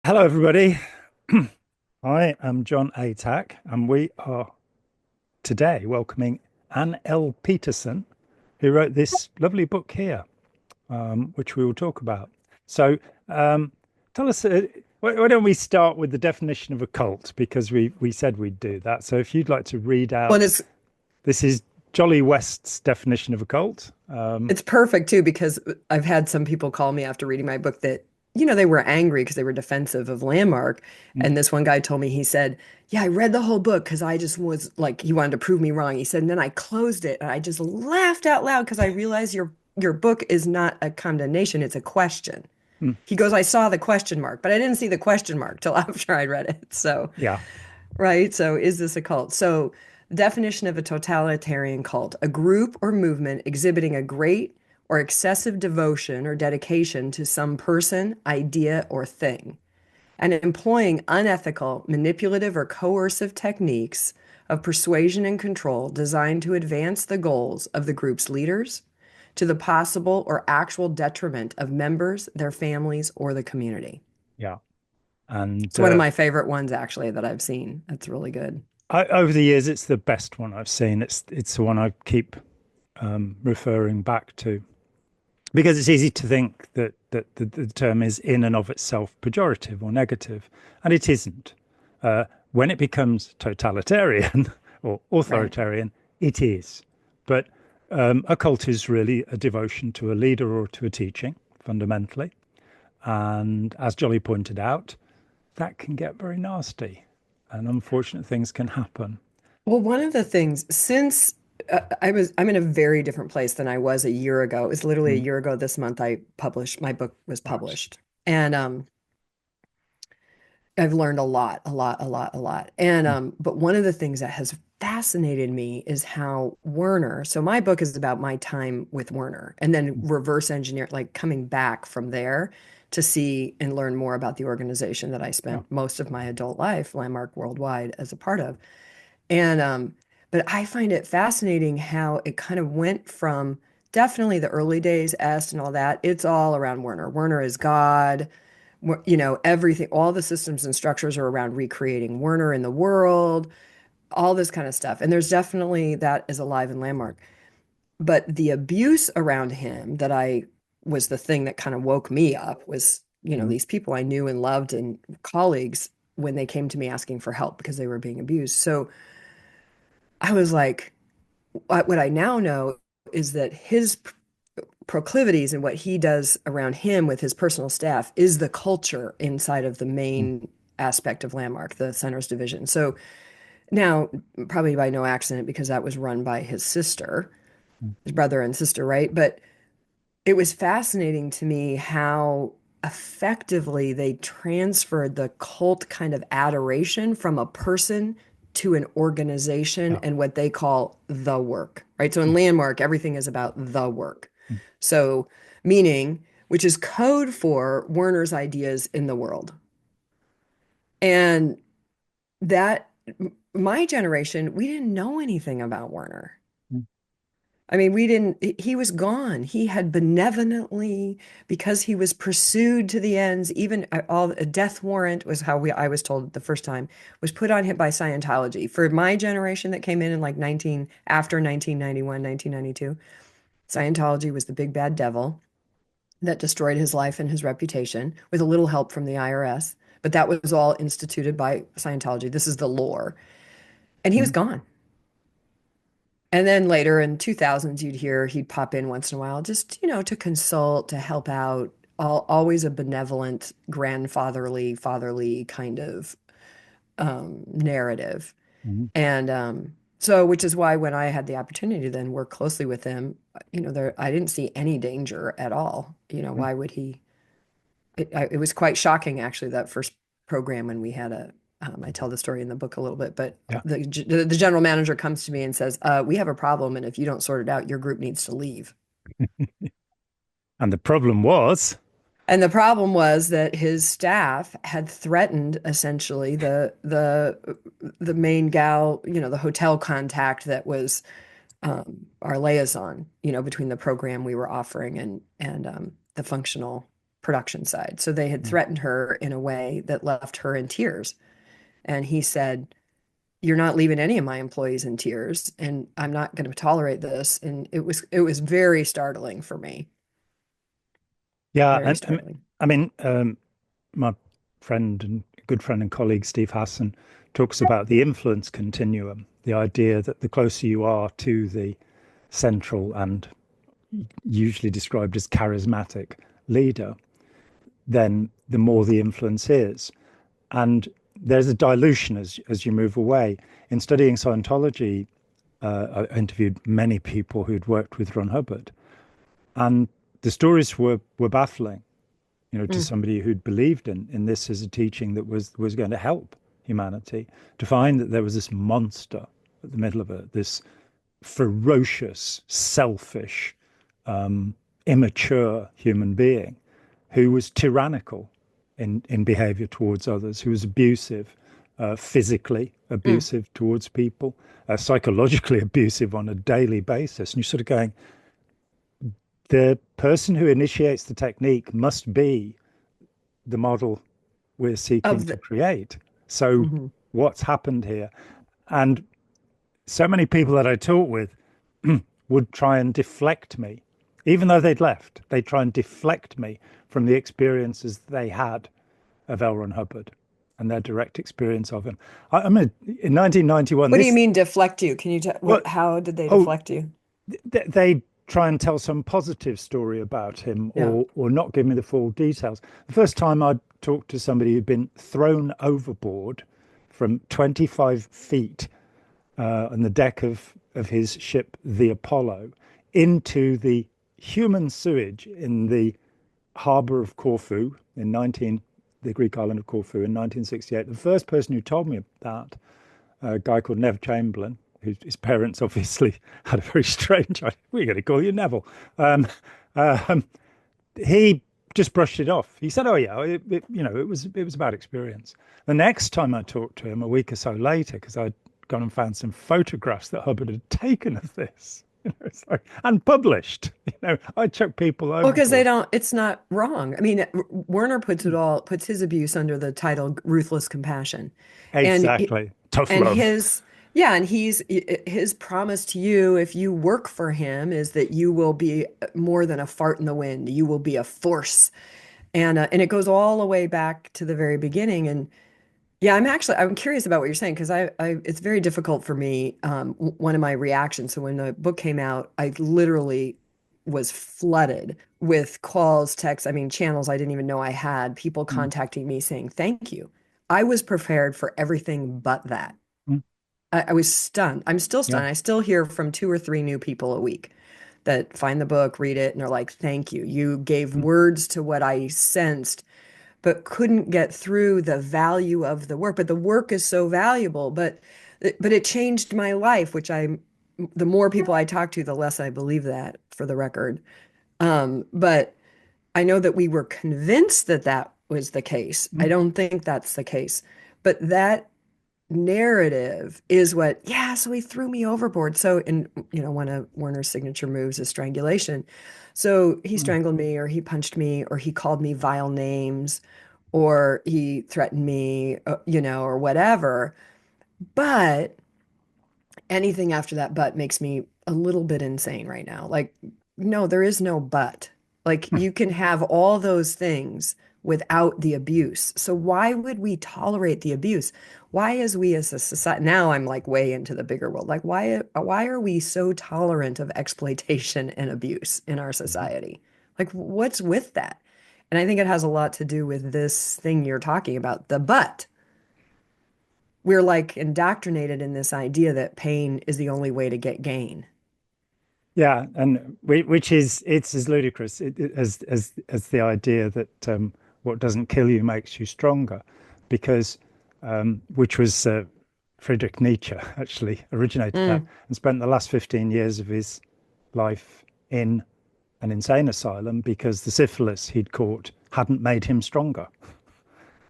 Hello, everybody. I am John Atack, and we are today welcoming Anne L. Peterson, who wrote this lovely book here, which we will talk about. So, tell us, why don't we start with the definition of a cult? Because we said we'd do that. So, if you'd like to read Well, out, this is Jolly West's definition of a cult. it's perfect too because I've had some people call me after reading my book that, they were angry because they were defensive of Landmark. Mm. And this one guy told me, he said, yeah, I read the whole book because I just was like, he wanted to prove me wrong. He said, and then I closed it and I just laughed out loud because I realized your book is not a condemnation, it's a question. Mm. He goes, I saw the question mark, but I didn't see the question mark till after I read it. So Yeah, right? So, is this a cult? So, definition of a totalitarian cult, a group or movement exhibiting a great or excessive devotion or dedication to some person, idea, or thing, and employing unethical, manipulative, or coercive techniques of persuasion and control designed to advance the goals of the group's leaders to the possible or actual detriment of members, their families, or the community. yeah. And It's one of my favorite ones, actually, that I've seen. That's really good. over the years, it's the best one I've seen. It's the one I keep referring back to because it's easy to think that the term is in and of itself pejorative or negative, and it isn't. When it becomes totalitarian or Right. authoritarian, it is. But a cult is really a devotion to a leader or to a teaching, fundamentally. And as Jolly pointed out, that can get very nasty, and unfortunate things can happen. Well, one of the things since I'm in a very different place than I was a year ago. It was literally a Mm. year ago this month my book was Right. published. And I've learned a lot, a lot, a lot, a lot. And Mm. but one of the things that has fascinated me is how Werner, so my book is about my time with Werner and then Mm. reverse engineer, like coming back from there to see and learn more about the organization that I Yeah. spent most of my adult life, Landmark Worldwide, as a part of. And but I find it fascinating how it kind of went from definitely the early days, S and all that. It's all around Werner. Werner is God. Everything, all the systems and structures are around recreating Werner in the world, all this kind of stuff. And there's definitely that is alive in Landmark. But the abuse around him that I was the thing that kind of woke me up was, Mm. these people I knew and loved and colleagues when they came to me asking for help because they were being abused. So I was like, what I now know is that his proclivities and what he does around him with his personal staff is the culture inside of the Mm. main aspect of Landmark, the centers division. So now, probably by no accident, because that was run by his sister, Mm. his brother and sister, right? But it was fascinating to me how effectively they transferred the cult kind of adoration from a person to an organization Yeah. and what they call the work, right? So in Mm. Landmark, everything is about the work. Mm. So, meaning, which is code for Werner's ideas in the world. And that, my generation, we didn't know anything about Werner. Mm. I mean, we didn't, he was gone. He had benevolently, because he was pursued to the ends, even all a death warrant was how I was told the first time, was put on him by Scientology. For my generation that came in like after 1991, 1992, Scientology was the big bad devil that destroyed his life and his reputation with a little help from the IRS. But that was all instituted by Scientology. This is the lore. And he was Mm. gone. And then later in 2000s, you'd hear he'd pop in once in a while just, to consult, to help out. Always a benevolent, grandfatherly, fatherly kind of narrative. Mm. And so, which is why when I had the opportunity to then work closely with him, I didn't see any danger at all. Mm. Why would he? It was quite shocking, actually, that first program when we had I tell the story in the book a little bit, but Yeah. the general manager comes to me and says, we have a problem, and if you don't sort it out, your group needs to leave. And the problem was, And the problem was that his staff had threatened essentially the main gal, the hotel contact that was our liaison, between the program we were offering and the functional. production side. So they had threatened her in a way that left her in tears. And he said, "You're not leaving any of my employees in tears, and I'm not going to tolerate this." And it was very startling for me. Yeah, Very and startling. I mean, my friend and good friend and colleague Steve Hassan talks about the influence continuum, the idea that the closer you are to the central and usually described as charismatic leader, then the more the influence is. And there's a dilution as you move away. In studying Scientology, I interviewed many people who'd worked with Ron Hubbard, and the stories were baffling, to Mm. somebody who'd believed in this as a teaching that was going to help humanity, to find that there was this monster at the middle of it, this ferocious, selfish, immature human being who was tyrannical in behavior towards others, who was abusive, physically Mm. abusive towards people, psychologically abusive on a daily basis. And you're sort of going, the person who initiates the technique must be the model we're seeking Of to the create. So Mhm. what's happened here? And so many people that I talk with would try and deflect me, even though they'd left. They'd try and deflect me from the experiences they had of L. Ron Hubbard and their direct experience of him. I mean, in 1991, What do you this, mean deflect you? Can you tell well, how did they oh, deflect you? they try and tell some positive story about him, Yeah. or not give me the full details. The first time I talked to somebody who'd been thrown overboard from 25 feet on the deck of his ship, the Apollo, into the human sewage in the harbor of Corfu the Greek island of Corfu in 1968. The first person who told me that, a guy called Nev Chamberlain, his parents obviously had a very strange idea. We're going to call you Neville. Um, um, he just brushed it off. He said, "Oh yeah, it was a bad experience." The next time I talked to him, a week or so later, because I'd gone and found some photographs that Hubbard had taken of this, it's like, and published. I chuck people Well, because they overboard. don't, it's not wrong. I mean, Werner puts his abuse under the title ruthless compassion. And Exactly. Tough and love. yeah, and his promise to you if you work for him is that you will be more than a fart in the wind. You will be a force. And it goes all the way back to the very beginning. And yeah, I'm curious about what you're saying because it's very difficult for me. One of my reactions. So when the book came out, I literally was flooded with calls, texts, I mean, channels I didn't even know I had, people Mm, contacting me saying, "Thank you." I was prepared for everything but that. mm, I was stunned. I'm still yeah. stunned. I still hear from two or three new people a week that find the book, read it, and they're like, "Thank you. You gave Mm, words to what I sensed but couldn't get through the value of the work. But the work is so valuable. But it changed my life, which the more people I talk to, the less I believe that, for the record. But I know that we were convinced that that was the case. I mm, don't think that's the case. But that narrative is what, yeah, so he threw me overboard. So, one of Werner's signature moves is strangulation. So he mm, strangled me, or he punched me, or he called me vile names, or he threatened me, or whatever. But anything after that but makes me a little bit insane right now. Like, no, there is no but. Like, mm. you can have all those things without the abuse. So why would we tolerate the abuse? Why, as we as a society, now I'm like way into the bigger world. Like, why are we so tolerant of exploitation and abuse in our society? Like, what's with that? And I think it has a lot to do with this thing you're talking about, the but. We're like indoctrinated in this idea that pain is the only way to get gain. Yeah, and which is it's as ludicrous as the idea that what doesn't kill you makes you stronger, because which was Friedrich Nietzsche actually originated that Mm. and spent the last 15 years of his life in an insane asylum because the syphilis he'd caught hadn't made him stronger.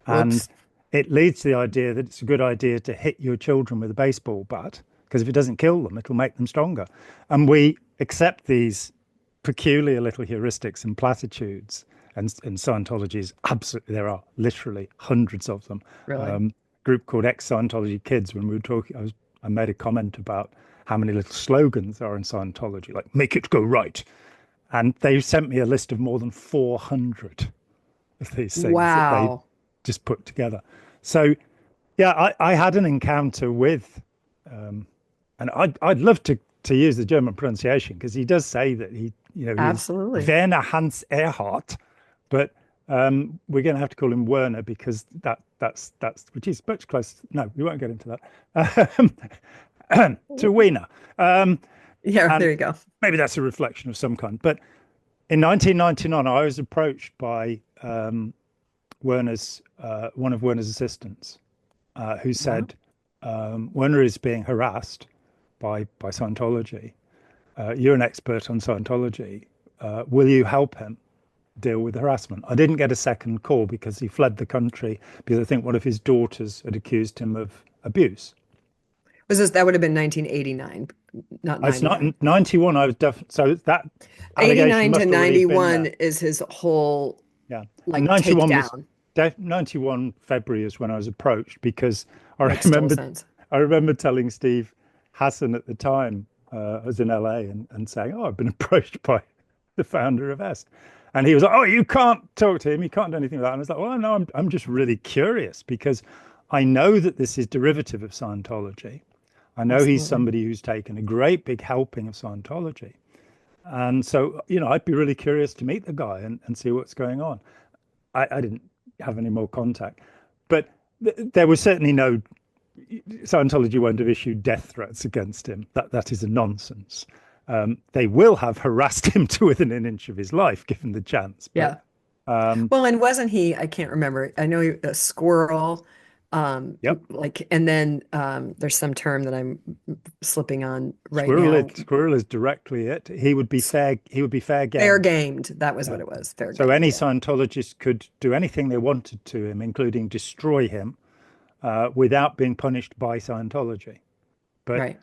And Whoops. it leads to the idea that it's a good idea to hit your children with a baseball bat, because if it doesn't kill them, it'll make them stronger. And we accept these peculiar little heuristics and platitudes and Scientology is absolutely, there are literally hundreds of them. Really? Group called ex-Scientology Kids, when we were talking, I made a comment about how many little slogans are in Scientology, like "Make it go right," and they sent me a list of more than 400 of these things that they Wow. just put together. So yeah, I had an encounter with, and I'd love to use the German pronunciation, because he does say that he is Absolutely. Werner Hans Erhard, but we're going to have to call him Werner, because that's which is much closer. No, we won't get into that. To Wiener, Yeah, and there you go. maybe that's a reflection of some kind. But in 1999, I was approached by Werner's one of Werner's assistants, who Wow. said, Werner is being harassed by Scientology. You're an expert on Scientology. Will you help him deal with harassment? I didn't get a second call, because he fled the country, because I think one of his daughters had accused him of abuse. That would have been 1989, not It's not 99. 91. I was so that allegation 89 to must already have been 91 there. is his whole Yeah. And like 91 was takedown. 91 February is when I was approached, because I Makes total remember sense. I remember telling Steve Hassan at the time, I was in LA, and saying, "Oh, I've been approached by the founder of Est," and he was like, "Oh, you can't talk to him. You can't do anything with that." And I was like, "Well, no, I'm just really curious, because I know that this is derivative of Scientology. I know he's Absolutely. somebody who's taken a great big helping of Scientology, and so I'd be really curious to meet the guy and see what's going on." I didn't have any more contact, but there was certainly no Scientology won't have issued death threats against him. That is a nonsense. They will have harassed him to within an inch of his life, given the chance. But Yeah. Well, and wasn't he, I can't remember. I know a squirrel, yep, like, and then there's some term that I'm slipping on right now. Squirrel is directly it. He would be S- fair. He would be fair Fair game. gamed. That was Yeah. what it was. Fair So gamed. any Yeah. Scientologist could do anything they wanted to him, including destroy him, without being punished by Scientology. But Right.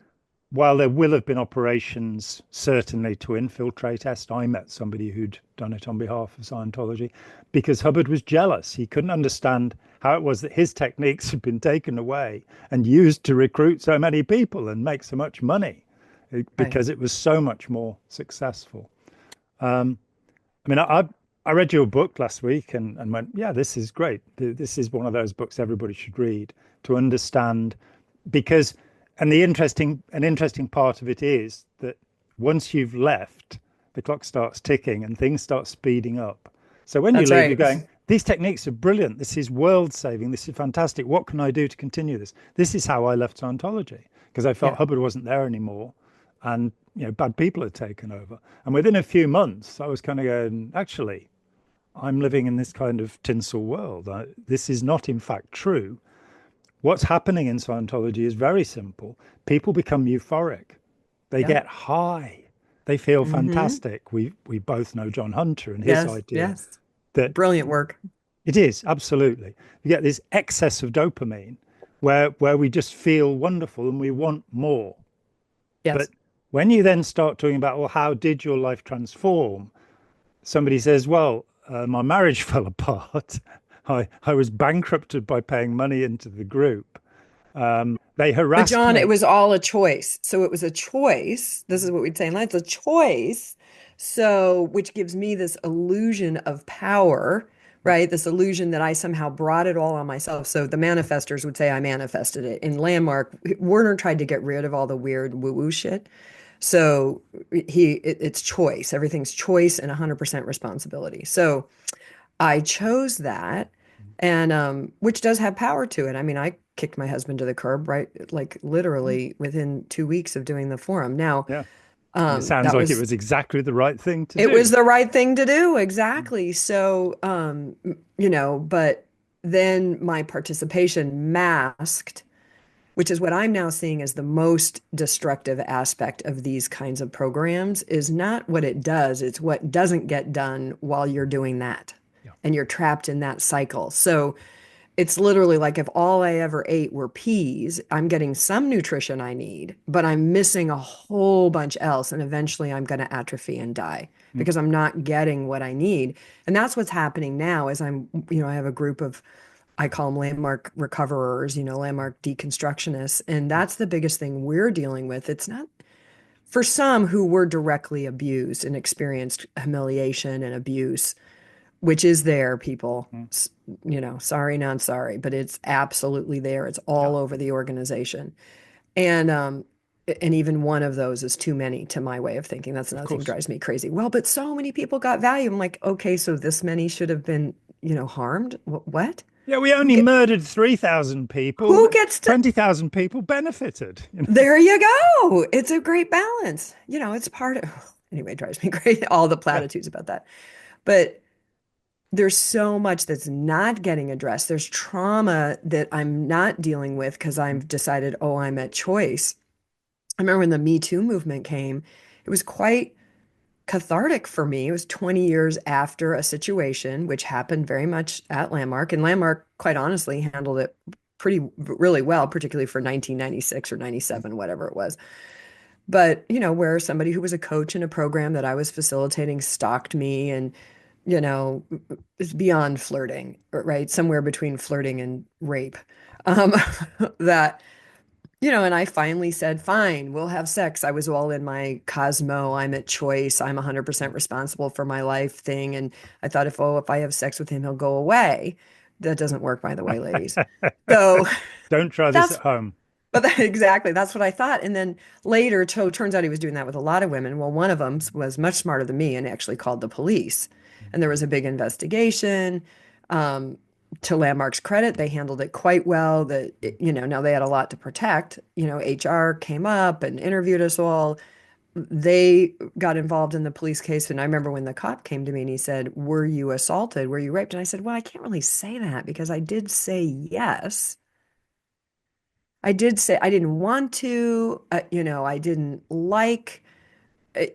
while there will have been operations certainly to infiltrate Est, I met somebody who'd done it on behalf of Scientology, because Hubbard was jealous. He couldn't understand how it was that his techniques had been taken away and used to recruit so many people and make so much money, Right. because it was so much more successful. I mean, I read your book last week, and went, yeah, this is great. This is one of those books everybody should read to understand, because, and an interesting part of it is that once you've left, the clock starts ticking and things start speeding up. So when you That's leave, you're right. going, these techniques are brilliant. This is world saving. This is fantastic. What can I do to continue this? This is how I left Scientology, because I felt Yeah. Hubbard wasn't there anymore, and bad people had taken over. And within a few months, I was kind of going, actually, I'm living in this kind of tinsel world. This is not, in fact, true. What's happening in Scientology is very simple. People become euphoric. They Yeah. get high. They feel Hmm. fantastic. We both know John Hunter and his Yes. idea Yes. that Brilliant work. it is absolutely. You get this excess of dopamine where we just feel wonderful and we want more. But Yes. when you then start talking about, well, how did your life transform? Somebody says, well, my marriage fell apart. I was bankrupted by paying money into the group. They But harassed John, it me. was all a choice. So it was a choice. This is what we'd say in life. It's a choice. So, which gives me this illusion of power, right? This illusion that I somehow brought it all on myself. So the manifestors would say I manifested it. In Landmark, Werner tried to get rid of all the weird woo-woo shit. So it's choice. Everything's choice and 100% responsibility. So I chose that, and which does have power to it. I mean, I kicked my husband to the curb, right? Like literally within 2 weeks of doing the forum. Now, Yeah. And it sounds that like it was was exactly the right thing to it was do. the right thing to do, exactly. So, but then my participation masked, which is what I'm now seeing as the most destructive aspect of these kinds of programs, is not what it does, it's what doesn't get done while you're doing that. Yeah. And you're trapped in that cycle. So it's literally like if all I ever ate were peas, I'm getting some nutrition I need, but I'm missing a whole bunch else. And eventually I'm going to atrophy and die. Mm. because I'm not getting what I need. And that's what's happening now is I have a group of, I call them landmark recoverers, landmark deconstructionists. And that's the biggest thing we're dealing with. It's not for some who were directly abused and experienced humiliation and abuse, which is there, people, Mm. sorry, not sorry, but it's absolutely there. It's Yeah, all over the organization. And even one of those is too many to my way of thinking. That's of another thing that course. drives me crazy. Well, but so many people got value. I'm like, okay, so this many should have been, harmed. What? Yeah, we Who only get, murdered 3,000 people. who gets to? 20,000 people benefited. There you go. It's a great balance. It's part of. Anyway, it drives me crazy. All the Yeah. platitudes about that. But there's so much that's not getting addressed. There's trauma that I'm not dealing with because Mm. I've decided, oh, I'm at choice. I remember when the Me Too movement came, it was quite cathartic for me. It was 20 years after a situation which happened very much at Landmark. And Landmark, quite honestly, handled it really well, particularly for 1996 or 97, whatever it was. But, where somebody who was a coach in a program that I was facilitating stalked me and, it's beyond flirting, right? Somewhere between flirting and rape. Um, that and I finally said, fine, we'll have sex. I was all in my Cosmo, I'm at choice, I'm 100% responsible for my life thing. And I thought, if I have sex with him, he'll go away. That doesn't work, by the way, ladies. So Don't try this that's, at home. exactly, that's what I thought. And then later, turns out he was doing that with a lot of women. Well, one of them was much smarter than me and actually called the police. And there was a big investigation. Um, to Landmark's credit, they handled it quite well. Now they had a lot to protect. HR came up and interviewed us all. They got involved in the police case. And I remember when the cop came to me and he said, were you assaulted? Were you raped? And I said, well, I can't really say that because I did say yes. I did say I didn't want to, I didn't like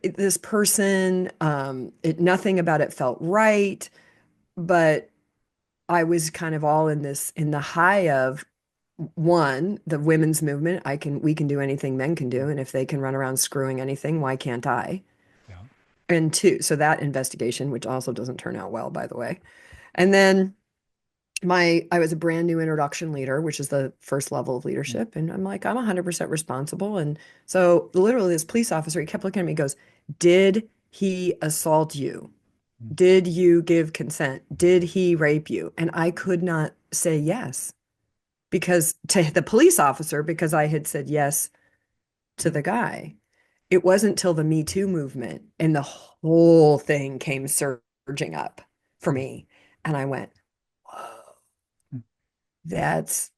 this person. Nothing about it felt right, but I was kind of all in the high of one, the women's movement. We can do anything men can do. And if they can run around screwing anything, why can't I? Yeah. And two, so that investigation, which also doesn't turn out well, by the way. And then I was a brand new introduction leader, which is the first level of Mm. leadership. And I'm like, I'm 100% responsible. And so literally this police officer, he kept looking at me, and goes, did he assault you? Mm. Did you give consent? Did he rape you? And I could not say yes because to the police officer, because I had said yes to Mm. the guy. It wasn't till the Me Too movement and the whole thing came surging up for me. And I went, whoa, Mm. that's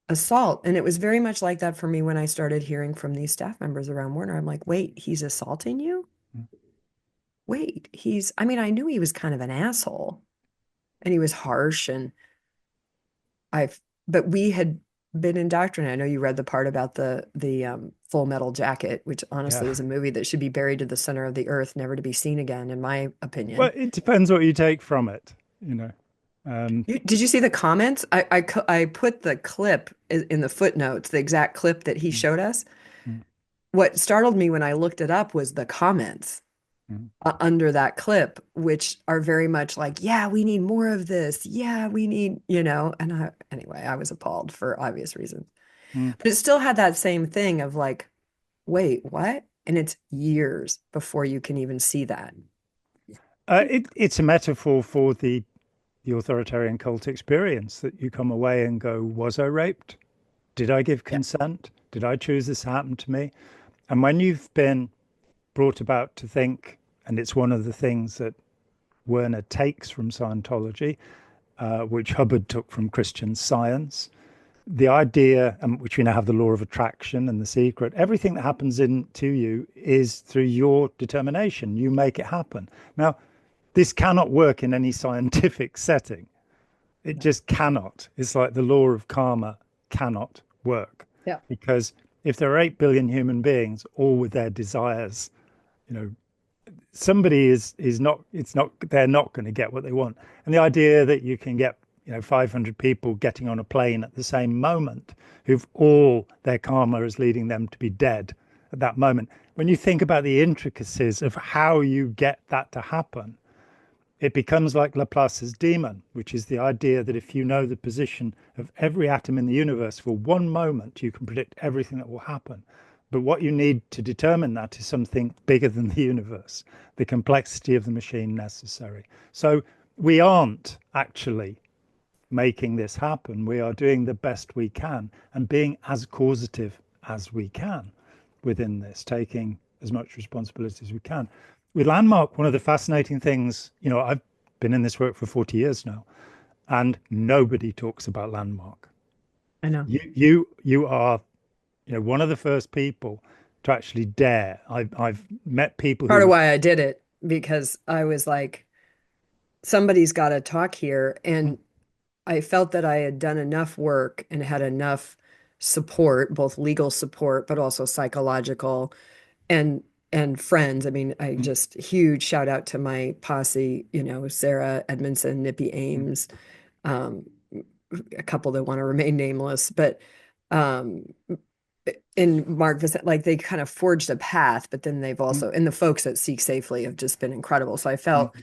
assault. And it was very much like that for me when I started hearing from these staff members around Werner. I'm like, wait, he's assaulting you? Mm. Wait, I knew he was kind of an asshole and he was harsh and but we had been indoctrinated. I know you read the part about the Full Metal Jacket, which honestly Yeah. is a movie that should be buried to the center of the earth, never to be seen again, in my Well, opinion. it depends what you take from it, you know. Um, Did you see the comments? I put the clip in the footnotes, the exact clip that he mm. showed us. Mm. What startled me when I looked it up was the comments Mm. under that clip, which are very much like, yeah, we need more of this. Yeah, we need, anyway, I was appalled for obvious reasons. Mm. But it still had that same thing of like, wait, what? And it's years before you can even see that. It's a metaphor for the authoritarian cult experience that you come away and go, was I raped? Did I give Yeah. consent? Did I choose this to happen to me? And when you've been brought about to think, and it's one of the things that Werner takes from Scientology, which Hubbard took from Christian Science, the idea, which we now have the law of attraction and the secret, everything that happens into you is through your determination. You make it happen. Now, this cannot work in any scientific setting. It No. just cannot. It's like the law of karma cannot work Yeah. because if there are 8 billion human beings, all with their desires, you know, somebody is not, it's not, they're not going to get what they want. And the idea that you can get, 500 people getting on a plane at the same moment who've all their karma is leading them to be dead at that moment. When you think about the intricacies of how you get that to happen, it becomes like Laplace's demon, which is the idea that if you know the position of every atom in the universe for one moment, you can predict everything that will happen. But what you need to determine that is something bigger than the universe, the complexity of the machine necessary. So we aren't actually making this happen. We are doing the best we can and being as causative as we can within this, taking as much responsibility as we can. With Landmark, one of the fascinating things, I've been in this work for 40 years now, and nobody talks about Landmark. I know. You are, one of the first people to actually dare. I've met people Part of who, why I did it, because I was like, somebody's got to talk here. And I felt that I had done enough work and had enough support, both legal support, but also psychological and friends. I mean, I just huge shout out to my posse, Sarah Edmondson, Nippy Ames, um, a couple that want to remain nameless, but in Mark Vincent, like they kind of forged a path, but then they've also, and the folks at Seek Safely have just been incredible. So I felt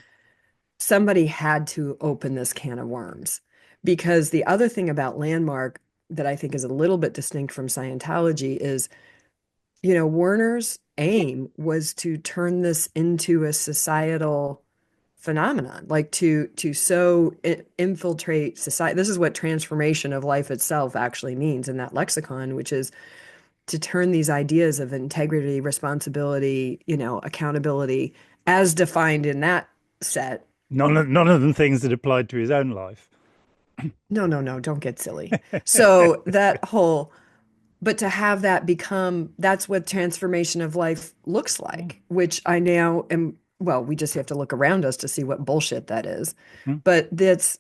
somebody had to open this can of worms, because the other thing about Landmark that I think is a little bit distinct from Scientology is, Werner's aim was to turn this into a societal phenomenon, like to so infiltrate society. This is what transformation of life itself actually means in that lexicon, which is to turn these ideas of integrity, responsibility, accountability, as defined in that set. none of them things that applied to his own life. No, don't get silly. So that whole, but to have that become, that's what transformation of life looks like, which I now am, well, we just have to look around us to see what bullshit that is. But that's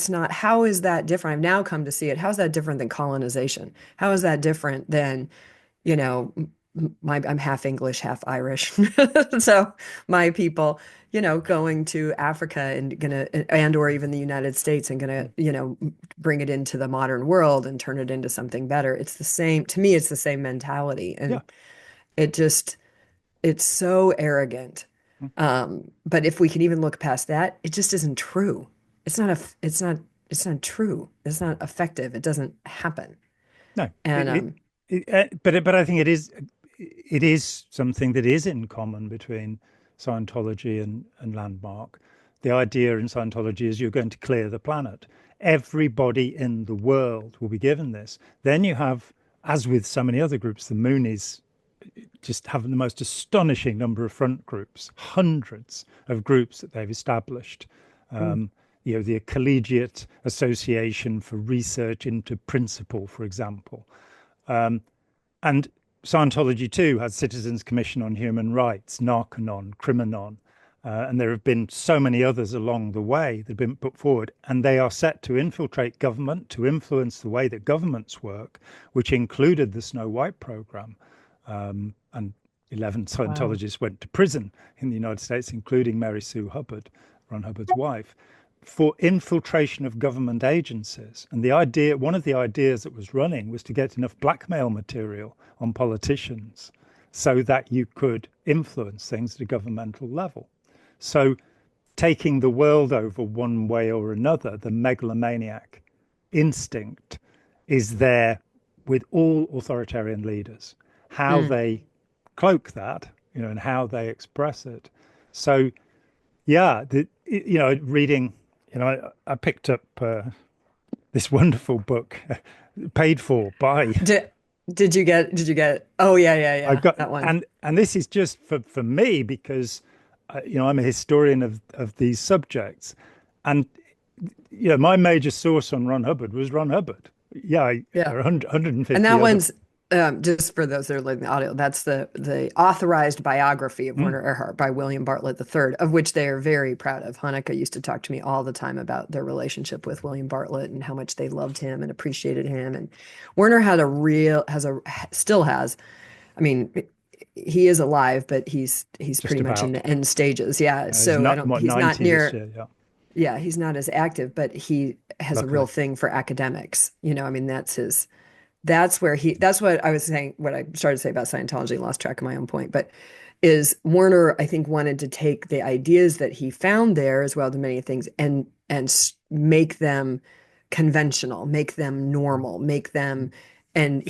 not, how is that different? I've now come to see it. How's that different than colonization? How is that different than, I'm half English, half Irish. So my people, going to Africa or even the United States and gonna, bring it into the modern world and turn it into something better. It's the same, to me, it's the same mentality. And it's so arrogant. But if we can even look past that, it just isn't true. It's not true. It's not effective. It doesn't happen. No, And but I think it is something that is in common between Scientology and Landmark. The idea in Scientology is you're going to clear the planet. Everybody in the world will be given this. Then you have, as with so many other groups, the Moonies just have the most astonishing number of front groups, hundreds of groups that they've established. The Collegiate Association for Research into Principle, for example. And Scientology too has Citizens Commission on Human Rights, Narconon, Criminon, and there have been so many others along the way that have been put forward, and they are set to infiltrate government, to influence the way that governments work, which included the Snow White program. And 11 Scientologists went to prison in the United States, including Mary Sue Hubbard, Ron Hubbard's wife, for infiltration of government agencies. And one of the ideas that was running was to get enough blackmail material on politicians so that you could influence things at a governmental level. So taking the world over one way or another, the megalomaniac instinct is there with all authoritarian leaders. How they cloak that, and how they express it. So, reading, I picked up this wonderful book, paid for by. Did you get? Oh yeah. I got that one. And this is just for me because, I'm a historian of these subjects, and my major source on Ron Hubbard was Ron Hubbard. Yeah. There are 150. And that one's just for those that are listening to the audio, that's the authorized biography of Werner Erhard by William Bartlett III, of which they are very proud of. Hanukkah used to talk to me all the time about their relationship with William Bartlett and how much they loved him and appreciated him. And Werner still has, I mean, he is alive, but he's pretty much in the end stages. Yeah. So he's not near. This year, yeah, he's not as active, but he has a real thing for academics. I mean, that's his that's what I was saying, what I started to say about Scientology, lost track of my own point, but is Werner, I think, wanted to take the ideas that he found there, as well as many things, and make them conventional, make them normal, make them, and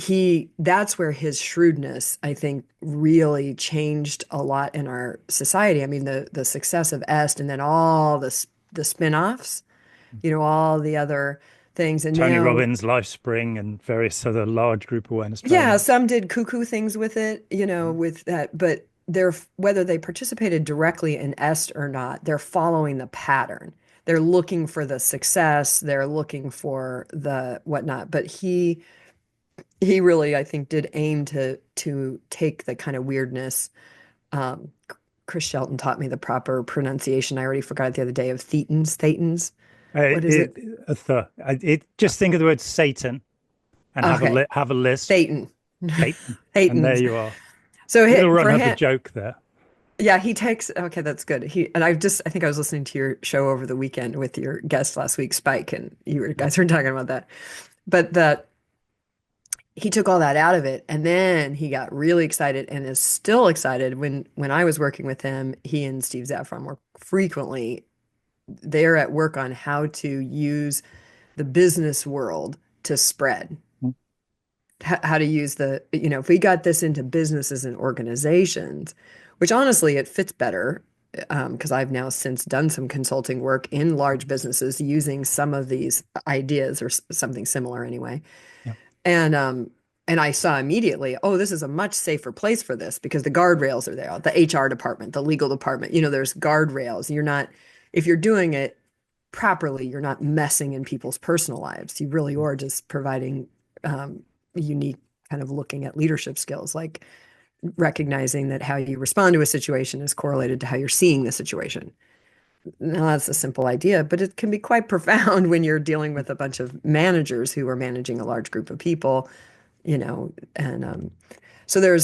that's where his shrewdness, I think, really changed a lot in our society. I mean, the success of Est, and then all the spin-offs, all the other things. And Tony now, Robbins, LifeSpring, and various other large group awareness yeah, trainings. some did cuckoo things with it, with that, but whether they participated directly in Est or not, they're following the pattern. They're looking for the success, they're looking for the whatnot. But he really, I think, did aim to take the kind of weirdness. Um, Chris Shelton taught me the proper pronunciation. I already forgot it the other day, of thetans. What is it? Just think of the word Satan and Okay, have a list. thetan. Satan, and there Thetans. you are. So Little run for of the him, joke there. yeah, he takes, okay, that's good. I think I was listening to your show over the weekend with your guest last week, Spike, and guys were talking about that. But that he took all that out of it, and then he got really excited, and is still excited. When I was working with him, he and Steve Zaffron were frequently there at work on how to use the business world to spread. How to use if we got this into businesses and organizations, which honestly it fits better, because I've now since done some consulting work in large businesses using some of these ideas, or something similar anyway. Yeah. And I saw immediately, oh, this is a much safer place for this, because the guardrails are there, the HR department, the legal department, there's guardrails. If you're doing it properly, you're not messing in people's personal lives. You really are just providing unique kind of looking at leadership skills, like recognizing that how you respond to a situation is correlated to how you're seeing the situation. Now, that's a simple idea, but it can be quite profound when you're dealing with a bunch of managers who are managing a large group of people, and so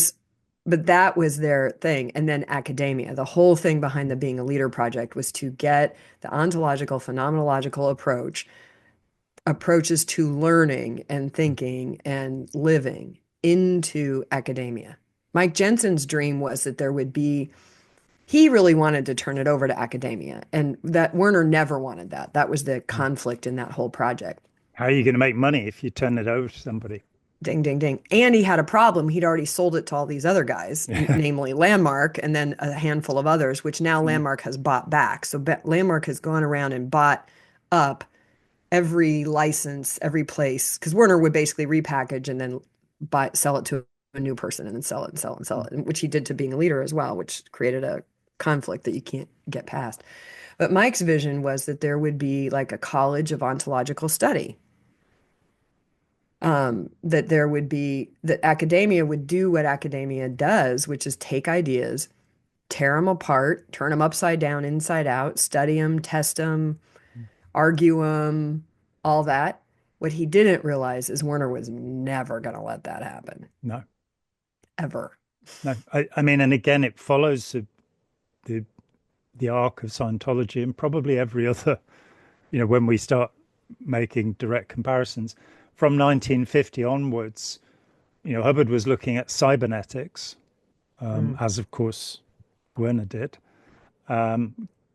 but that was their thing. And then academia, the whole thing behind the Being a Leader project was to get the ontological, phenomenological approaches to learning and thinking and living into academia. Mike Jensen's dream was that he really wanted to turn it over to academia, and that Werner never wanted that. That was the conflict in that whole project. How are you going to make money if you turn it over to somebody? Ding, ding, ding. And he had a problem. He'd already sold it to all these other guys, namely Landmark, and then a handful of others, which now Landmark has bought back. So Landmark has gone around and bought up every license, every place, because Werner would basically repackage and then sell it to a new person, and then sell it and sell it and sell it, which he did to Being a Leader as well, which created a conflict that you can't get past. But Mike's vision was that there would be like a college of ontological study. That academia would do what academia does, which is take ideas, tear them apart, turn them upside down, inside out, study them, test them, argue them, all that. What he didn't realize is Werner was never going to let that happen. No. Ever. No. I mean, and again, it follows the arc of Scientology, and probably every other, when we start making direct comparisons from 1950 onwards, Hubbard was looking at cybernetics, as of course Werner did,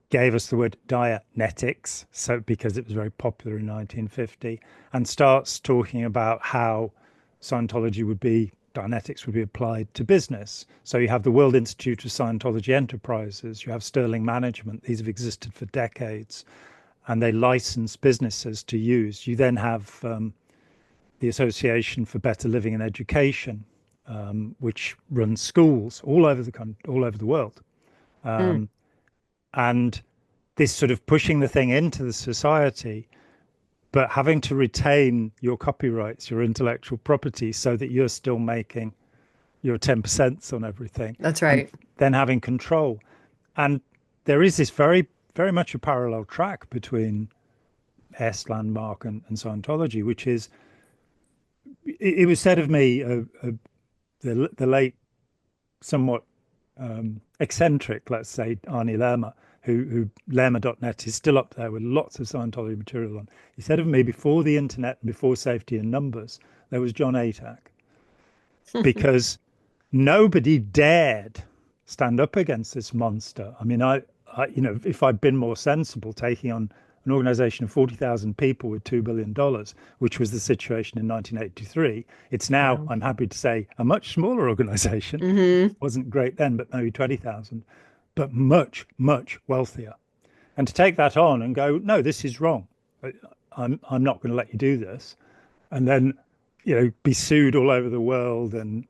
gave us the word Dianetics, so because it was very popular in 1950, and starts talking about how Dianetics would be applied to business. So you have the World Institute of Scientology Enterprises, you have Sterling Management, these have existed for decades, and they license businesses to use. You then have the Association for Better Living and Education, which runs schools all over the world. And this sort of pushing the thing into the society, but having to retain your copyrights, your intellectual property, so that you're still making your 10% on everything. That's right. And then having control. And there is this very, very much a parallel track between Est, Landmark, and Scientology, which is, it was said of me, the late, somewhat eccentric, let's say, Arnie Lerma, who Lerma.net is still up there with lots of Scientology material on. He said of me, before the internet and before safety in numbers, there was John Atack, because nobody dared stand up against this monster. I mean, if I'd been more sensible, taking on an organization of 40,000 people with $2 billion, which was the situation in 1983, it's now, Wow. I'm happy to say, a much smaller organization. Hmm. Wasn't great then, but maybe 20,000, but much, much wealthier. And to take that on and go, no, this is wrong. I'm not going to let you do this. And then, be sued all over the world and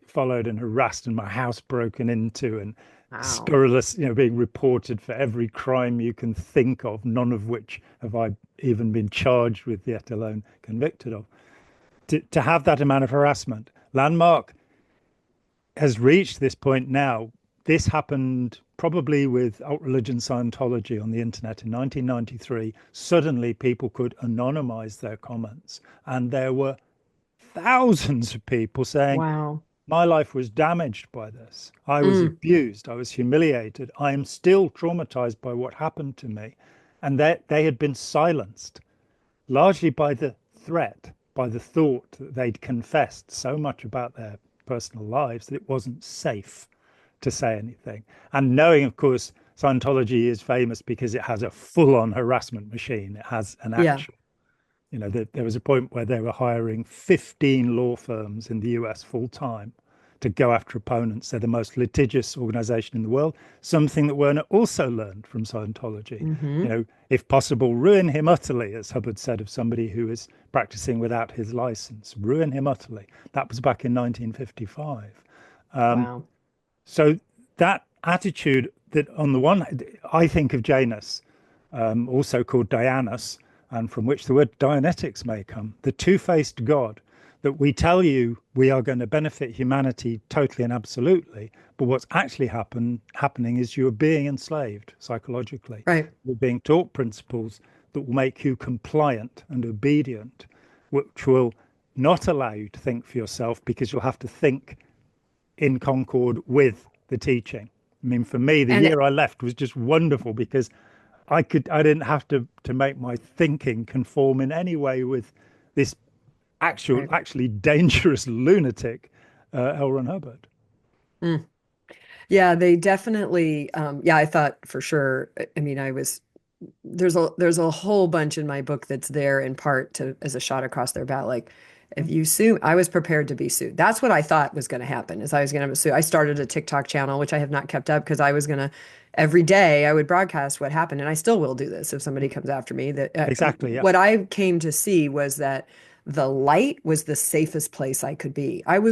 followed and harassed and my house broken into and Wow. scurrilous, being reported for every crime you can think of, none of which have I even been charged with, yet alone convicted of. To have that amount of harassment. Landmark has reached this point now. This happened probably with alt religion Scientology on the internet in 1993. Suddenly, people could anonymize their comments, and there were thousands of people saying, Wow. my life was damaged by this. I was Mm. abused. I was humiliated. I am still traumatized by what happened to me. And they had been silenced largely by the threat, by the thought that they'd confessed so much about their personal lives that it wasn't safe to say anything. And knowing, of course, Scientology is famous because it has a full-on harassment machine. It has an Yeah. actual, there was a point where they were hiring 15 law firms in the US full time to go after opponents. They're the most litigious organization in the world, something that Werner also learned from Scientology. Hmm. If possible, ruin him utterly, as Hubbard said of somebody who is practicing without his license, ruin him utterly. That was back in 1955. Wow. So that attitude that on the one, I think of Janus, also called Dianus, and from which the word Dianetics may come, the two-faced God, that we tell you we are going to benefit humanity totally and absolutely, but what's actually happening is you're being enslaved psychologically. Right. You're being taught principles that will make you compliant and obedient, which will not allow you to think for yourself because you'll have to think in concord with the teaching. I mean, for me, the And year I left was just wonderful because I didn't have to make my thinking conform in any way with this right. actually dangerous lunatic, L. Ron Hubbard. Mm. Yeah, they definitely, yeah, I thought for sure. I mean, there's a whole bunch in my book that's there in part to as a shot across their back. Like, if you sue, I was prepared to be sued. That's what I thought was going to happen. Is I was going to sue. I started a TikTok channel, which I have not kept up because I was going to every day I would broadcast what happened, and I still will do this if somebody comes after me. That Exactly. Yeah. what I came to see was that the light was the safest place I could be. I'd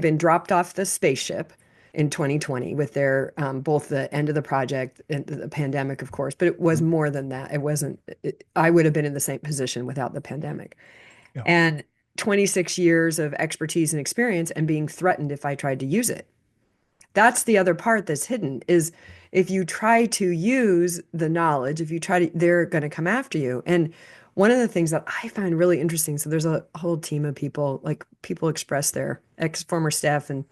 been dropped off the spaceship in 2020 with their both the end of the project and the pandemic, of course, but it was more than that. It wasn't, I would have been in the same position without the pandemic. Yeah. And 26 years of expertise and experience and being threatened if I tried to use it. That's the other part that's hidden is if you try to use the knowledge, if you try to, they're going to come after you. And one of the things that I find really interesting, so there's a whole team of people, like people express their former staff and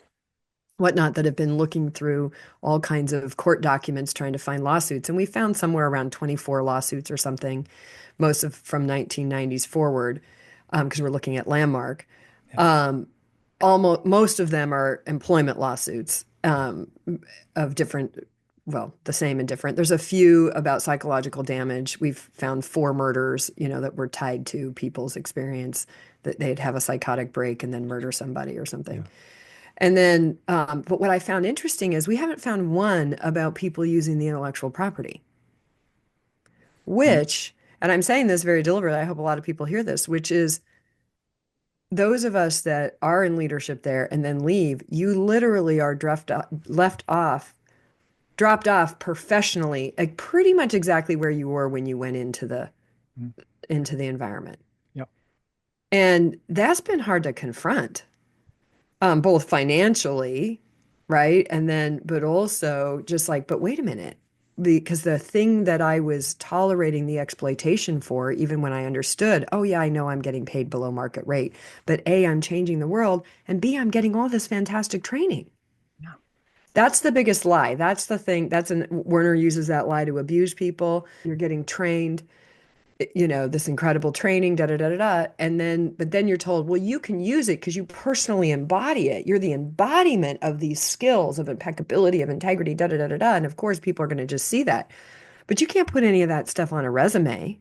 whatnot that have been looking through all kinds of court documents trying to find lawsuits. And we found somewhere around 24 lawsuits or something, most of from 1990s forward, because we're looking at Landmark. Yeah. Almost most of them are employment lawsuits of different, well, the same and different. There's a few about psychological damage. We've found 4 murders, that were tied to people's experience that they'd have a psychotic break and then murder somebody or something. Yeah. And then, but what I found interesting is we haven't found one about people using the intellectual property, Mm. which, and I'm saying this very deliberately, I hope a lot of people hear this, which is those of us that are in leadership there and then leave, you literally are dropped off professionally, like pretty much exactly where you were when you went Mm. into the environment. Yeah. And that's been hard to confront, both financially, right? And then, but also just like, but wait a minute, because the thing that I was tolerating the exploitation for, even when I understood, oh yeah, I know I'm getting paid below market rate, but A, I'm changing the world, and B, I'm getting all this fantastic training. Yeah. That's the biggest lie. That's the thing. Werner uses that lie to abuse people. You're getting trained. this incredible training, da da da da da. But then you're told, well, you can use it because you personally embody it. You're the embodiment of these skills of impeccability, of integrity, da da da da da. And of course, people are going to just see that. But you can't put any of that stuff on a resume.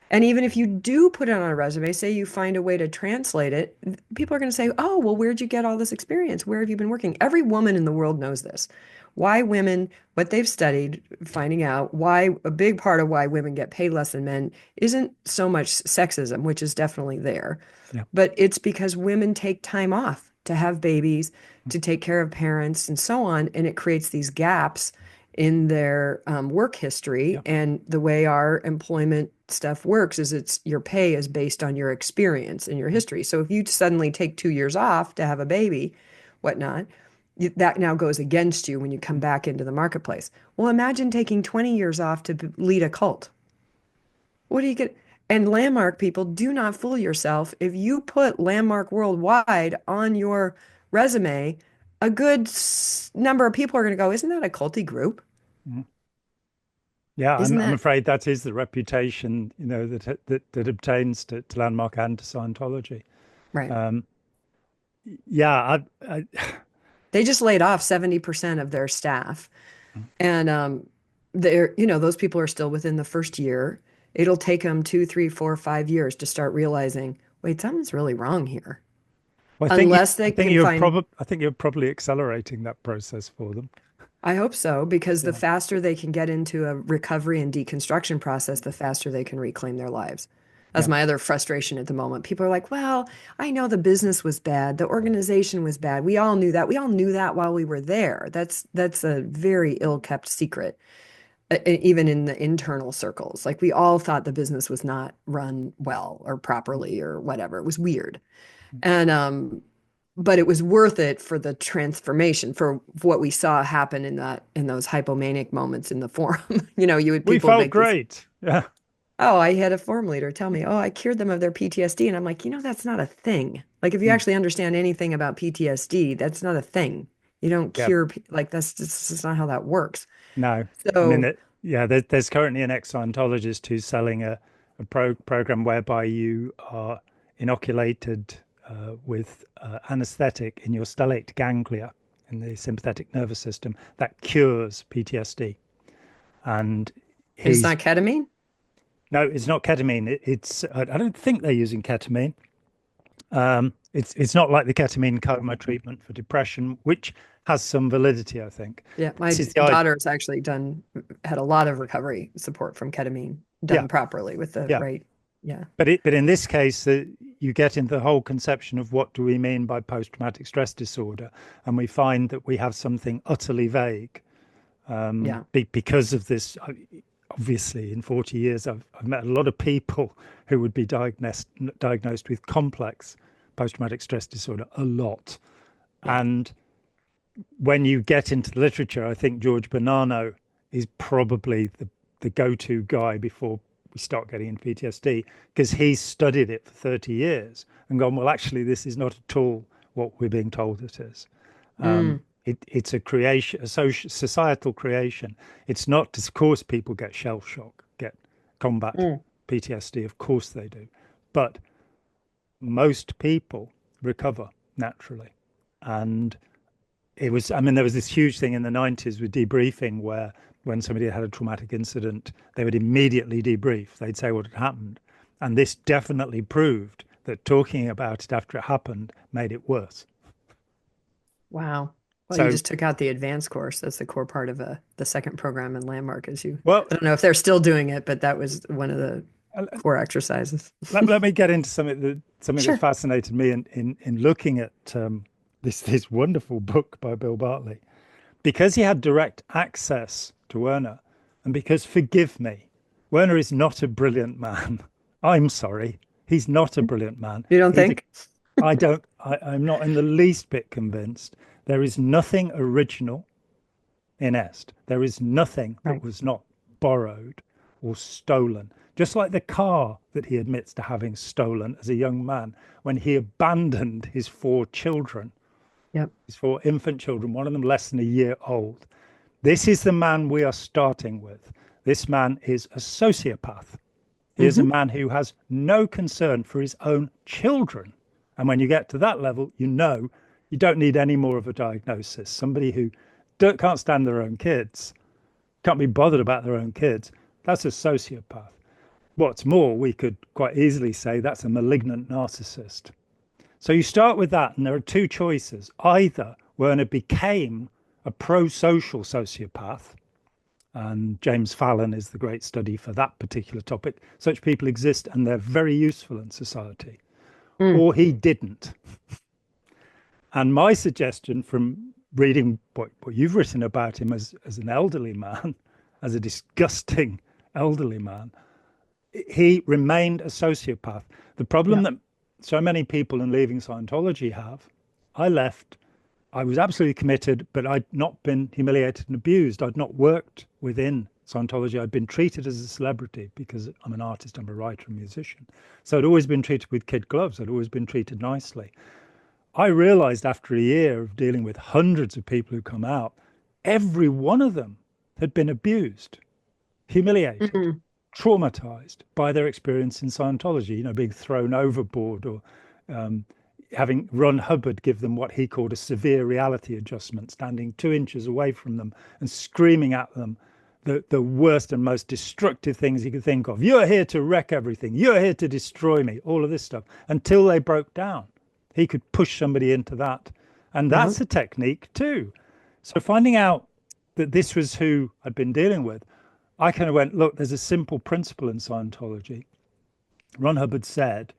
And even if you do put it on a resume, say you find a way to translate it, people are going to say, oh, well, where'd you get all this experience? Where have you been working? Every woman in the world knows this. Why women, what they've studied, finding out why a big part of why women get paid less than men isn't so much sexism, which is definitely there, Yeah. but it's because women take time off to have babies, to take care of parents, and so on. And it creates these gaps in their work history. Yeah. And the way our employment stuff works is your pay is based on your experience and your history. So if you suddenly take 2 years off to have a baby, whatnot, that now goes against you when you come back into the marketplace. Well, imagine taking 20 years off to lead a cult. What do you get? And Landmark people, do not fool yourself. If you put Landmark Worldwide on your resume, a good number of people are going to go, isn't that a culty group? Mhm. Yeah, Isn't I'm that afraid that is the reputation, that obtains to Landmark and to Scientology. right? Um, yeah, I They just laid off 70% of their staff. And those people are still within the first year. It'll take them 2, 3, 4, 5 years to start realizing, wait, something's really wrong here. well, Unless they can find, I think you're probably accelerating that process for them. I hope so, because the Yeah, faster they can get into a recovery and deconstruction process, the faster they can reclaim their lives. That's yeah, my other frustration at the moment. People are like, well, I know the business was bad, the organization was bad. We all knew that. We all knew that while we were there. That's a very ill-kept secret, even in the internal circles. Like we all thought the business was not run well or properly or whatever. It was weird. And but it was worth it for the transformation, for what we saw happen in those hypomanic moments in the forum. You would we people felt make this, great. Yeah, oh, I had a forum leader tell me, oh, I cured them of their PTSD. And I'm like, that's not a thing. Like if you Mm. actually understand anything about PTSD, that's not a thing. You don't Yeah. cure, like that's not how that works. No, I mean, So yeah, there's currently an ex-Scientologist who's selling a program whereby you are inoculated with anesthetic in your stellate ganglia in the sympathetic nervous system that cures PTSD. And it's he's not ketamine. no, it's not ketamine. It's I don't think they're using ketamine. It's not like the ketamine coma treatment for depression, which has some validity, I think. Yeah, my This is the idea. daughter's actually had a lot of recovery support from ketamine Yeah, done properly with the yeah. right. Yeah. But in this case, you get into the whole conception of what do we mean by post-traumatic stress disorder, and we find that we have something utterly vague Yeah. because of this. Obviously, in 40 years, I've met a lot of people who would be diagnosed with complex post-traumatic stress disorder, a lot. Yeah. And when you get into the literature, I think George Bonanno is probably the go-to guy before we start getting into PTSD, because he's studied it for 30 years and gone, well, actually, this is not at all what we're being told it is. Mm, It's a creation, a societal creation. It's not, of course, people get shell shock, get combat mm. PTSD, of course they do. But most people recover naturally. And there was this huge thing in the 90s with debriefing where when somebody had a traumatic incident, they would immediately debrief. They'd say what had happened. And this definitely proved that talking about it after it happened made it worse. Wow. Well, you So, just took out the advanced course. That's the core part of the second program in Landmark is well, I don't know if they're still doing it, but that was one of the core exercises. let me get into something that Sure. fascinated me in looking at this wonderful book by Bill Bartley, because he had direct access to Werner, and because, forgive me, Werner is not a brilliant man. I'm sorry, he's not a brilliant man. You don't think? I'm not in the least bit convinced. There is nothing original in Est. There is nothing that Right. was not borrowed or stolen. Just like the car that he admits to having stolen as a young man when he abandoned his 4 children, Yep. his 4 infant children, one of them less than a year old. This is the man we are starting with. This man is a sociopath. He is a man who has no concern for his own children. And when you get to that level, you know you don't need any more of a diagnosis. Somebody who can't stand their own kids, can't be bothered about their own kids, that's a sociopath. What's more, we could quite easily say that's a malignant narcissist. So you start with that, and there are two choices. Either Werner became a pro-social sociopath, and James Fallon is the great study for that particular topic. Such people exist, and they're very useful in society. Or he didn't. And my suggestion from reading what you've written about him as an elderly man, as a disgusting elderly man, he remained a sociopath. The problem that so many people in leaving Scientology have, I left, I was absolutely committed, but I'd not been humiliated and abused. I'd not worked within Scientology. I'd been treated as a celebrity because I'm an artist, I'm a writer, and musician. So I'd always been treated with kid gloves. I'd always been treated nicely. I realized after a year of dealing with hundreds of people who come out, every one of them had been abused, humiliated, traumatized by their experience in Scientology, being thrown overboard or having Ron Hubbard give them what he called a severe reality adjustment, standing 2 inches away from them and screaming at them the worst and most destructive things he could think of. You're here to wreck everything. You're here to destroy me. All of this stuff until they broke down. He could push somebody into that. And that's a technique too. So finding out that this was who I'd been dealing with, I kind of went, look, there's a simple principle in Scientology. Ron Hubbard said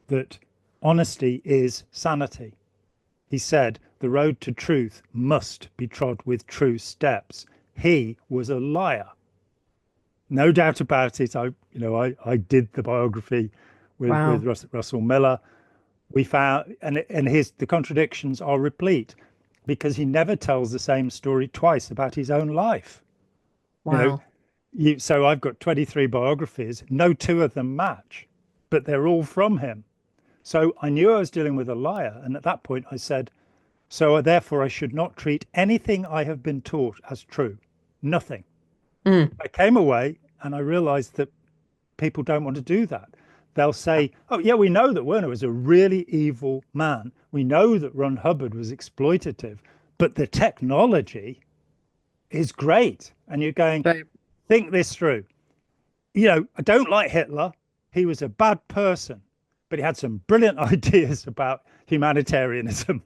that honesty is sanity. He said the road to truth must be trod with true steps. He was a liar. No doubt about it. I did the biography with Russell Miller. We found, and the contradictions are replete because he never tells the same story twice about his own life. Wow. So I've got 23 biographies. No two of them match, but they're all from him. So I knew I was dealing with a liar. And at that point I said, so therefore I should not treat anything I have been taught as true. Nothing. I came away and I realized that people don't want to do that. They'll say, oh, yeah, we know that Werner was a really evil man. We know that Ron Hubbard was exploitative, but the technology is great. And you're going, think this through. I don't like Hitler. He was a bad person, but he had some brilliant ideas about humanitarianism.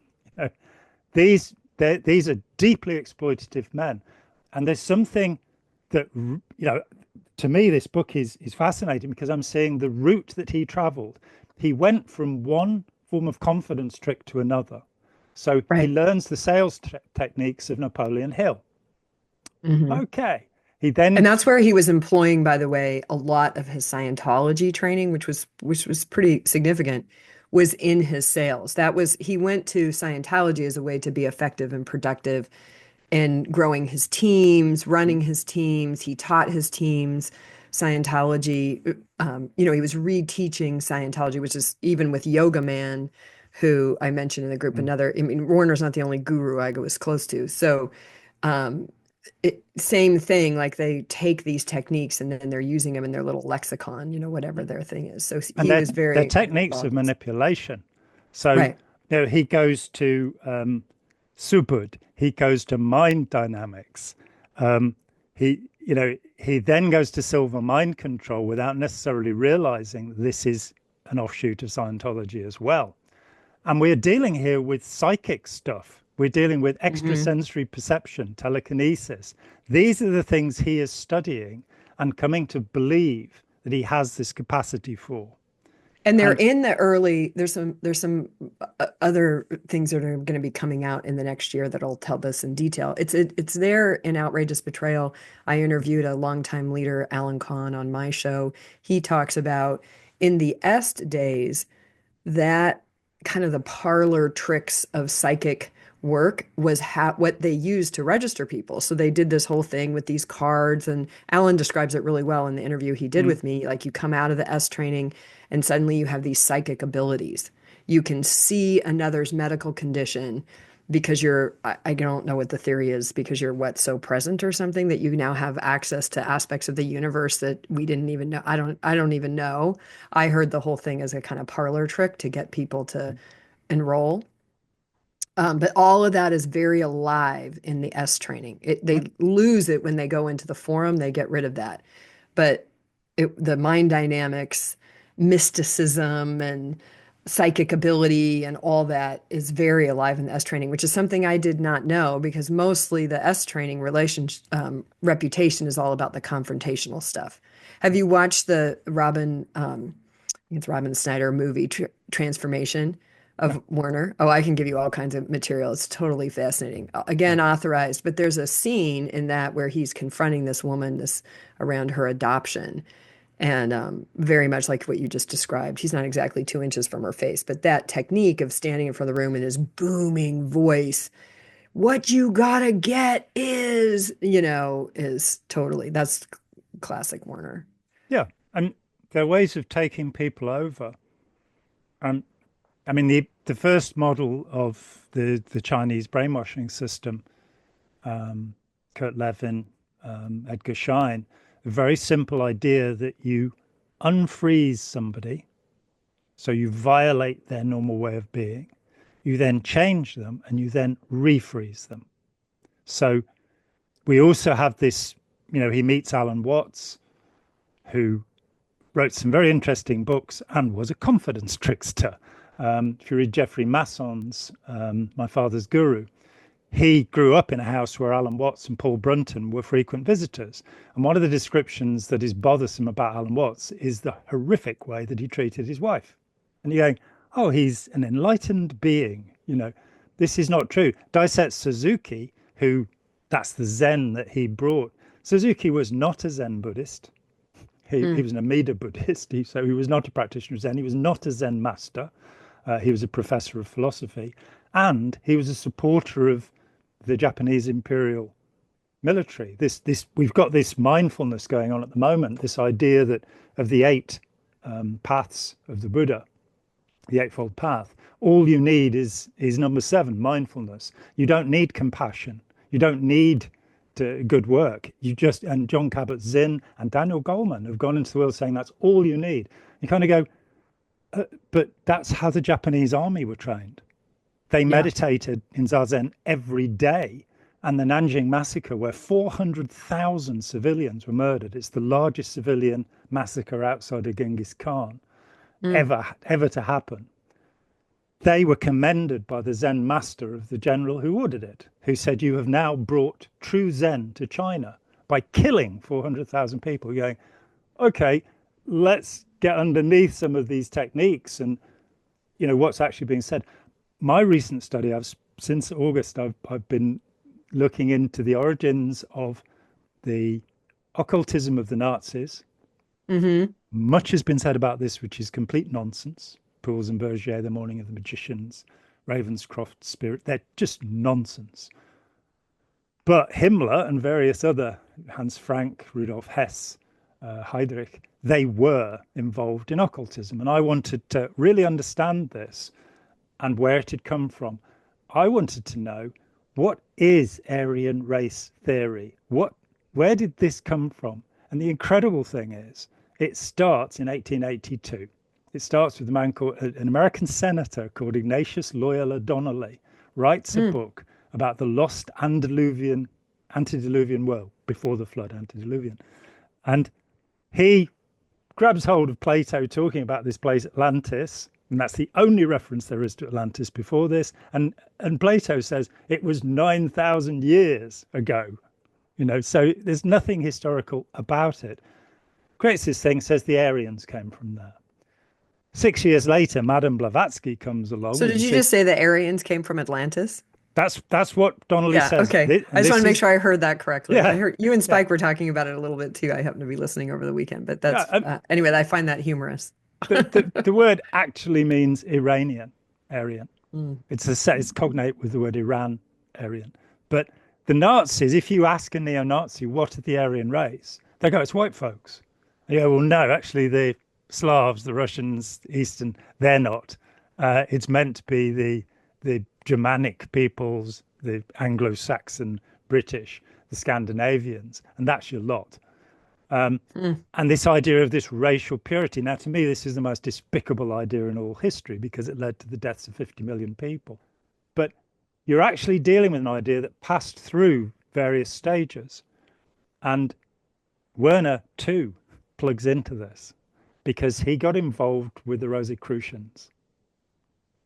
These are deeply exploitative men. And there's something that, to me, this book is fascinating because I'm seeing the route that he traveled. He went from one form of confidence trick to another. So he learns the sales techniques of Napoleon Hill. Okay. And that's where he was employing, by the way, a lot of his Scientology training, which was pretty significant, was in his sales. He went to Scientology as a way to be effective and productive and growing his teams, running his teams. He taught his teams Scientology. He was reteaching Scientology, which is even with Yoga Man, who I mentioned in the group, Warner's not the only guru I was close to. So same thing, like they take these techniques and then they're using them in their little lexicon, whatever their thing is. So he was very... They're techniques of manipulation. So he goes to Subud, he goes to mind dynamics. He then goes to Silva Mind Control without necessarily realizing this is an offshoot of Scientology as well. And we're dealing here with psychic stuff. We're dealing with extrasensory perception, telekinesis. These are the things he is studying and coming to believe that he has this capacity for. And they're in the early, there's some other things that are going to be coming out in the next year that'll tell this in detail. It's there in Outrageous Betrayal. I interviewed a longtime leader, Alan Kahn, on my show. He talks about in the Est days, that kind of the parlor tricks of psychic work was what they used to register people. So they did this whole thing with these cards, and Alan describes it really well in the interview he did with me. Like, you come out of the S training and suddenly you have these psychic abilities. You can see another's medical condition because I don't know what the theory is, because you're what, so present or something that you now have access to aspects of the universe that we didn't even know. I don't even know. I heard the whole thing as a kind of parlor trick to get people to enroll. But all of that is very alive in the S training. They lose it when they go into the forum, they get rid of that. But the mind dynamics, mysticism, and psychic ability and all that is very alive in the S training, which is something I did not know, because mostly the S training reputation is all about the confrontational stuff. Have you watched the I think it's Robin Snyder movie Transformation No. of Werner? Oh, I can give you all kinds of material. It's totally fascinating. Again, authorized, but there's a scene in that where he's confronting this woman, this around her adoption. And very much like what you just described. He's not exactly 2 inches from her face, but that technique of standing in front of the room in his booming voice, what you gotta get is totally, that's classic Werner. Yeah. And there are ways of taking people over. And I mean, the first model of the Chinese brainwashing system, Kurt Levin, Edgar Schein, a very simple idea that you unfreeze somebody, so you violate their normal way of being, you then change them, and you then refreeze them. So we also have this, he meets Alan Watts, who wrote some very interesting books and was a confidence trickster. If you read Jeffrey Masson's My Father's Guru, he grew up in a house where Alan Watts and Paul Brunton were frequent visitors. And one of the descriptions that is bothersome about Alan Watts is the horrific way that he treated his wife. And you're going, oh, he's an enlightened being. This is not true. Daisetsu Suzuki, who that's the Zen that he brought. Suzuki was not a Zen Buddhist. He was an Amida Buddhist, so he was not a practitioner of Zen. He was not a Zen master. He was a professor of philosophy. And he was a supporter of the Japanese imperial military. We've got this mindfulness going on at the moment, this idea that of the 8 paths of the Buddha, the Eightfold Path, all you need is number 7, mindfulness. You don't need compassion. You don't need good work. And John Kabat-Zinn and Daniel Goleman have gone into the world saying that's all you need. You kind of go, but that's how the Japanese army were trained. They meditated in Zazen every day. And the Nanjing massacre, where 400,000 civilians were murdered, it's the largest civilian massacre outside of Genghis Khan ever to happen. They were commended by the Zen master of the general who ordered it, who said, you have now brought true Zen to China by killing 400,000 people. You're going, okay, let's get underneath some of these techniques and, what's actually being said. My recent study, since August, I've been looking into the origins of the occultism of the Nazis. Mm-hmm. Much has been said about this, which is complete nonsense. Pools and Berger, The Morning of the Magicians, Ravenscroft Spirit, they're just nonsense. But Himmler and various other, Hans Frank, Rudolf Hess, Heydrich, they were involved in occultism. And I wanted to really understand this and where it had come from. I wanted to know, what is Aryan race theory? Where did this come from? And the incredible thing is, it starts in 1882. It starts with a man called an American senator called Ignatius Loyola Donnelly, writes a book about the lost antediluvian world, before the flood, antediluvian. And he grabs hold of Plato talking about this place, Atlantis, and that's the only reference there is to Atlantis before this. And Plato says it was 9,000 years ago, so there's nothing historical about it. Creates this thing, says the Aryans came from there. 6 years later, Madame Blavatsky comes along. So did you just say the Aryans came from Atlantis? That's what Donnelly says. Okay. I just want to make sure I heard that correctly. Yeah, I heard you and Spike were talking about it a little bit too. I happen to be listening over the weekend, but that's anyway, I find that humorous. the word actually means Iranian, Aryan. It's cognate with the word Iran, Aryan. But the Nazis, if you ask a neo-Nazi, what are the Aryan race? They go, it's white folks. You go, well, no, actually the Slavs, the Russians, Eastern, they're not. It's meant to be the Germanic peoples, the Anglo-Saxon British, the Scandinavians, and that's your lot. Mm. And this idea of this racial purity. Now, to me, this is the most despicable idea in all history because it led to the deaths of 50 million people. But you're actually dealing with an idea that passed through various stages. And Werner, too, plugs into this because he got involved with the Rosicrucians.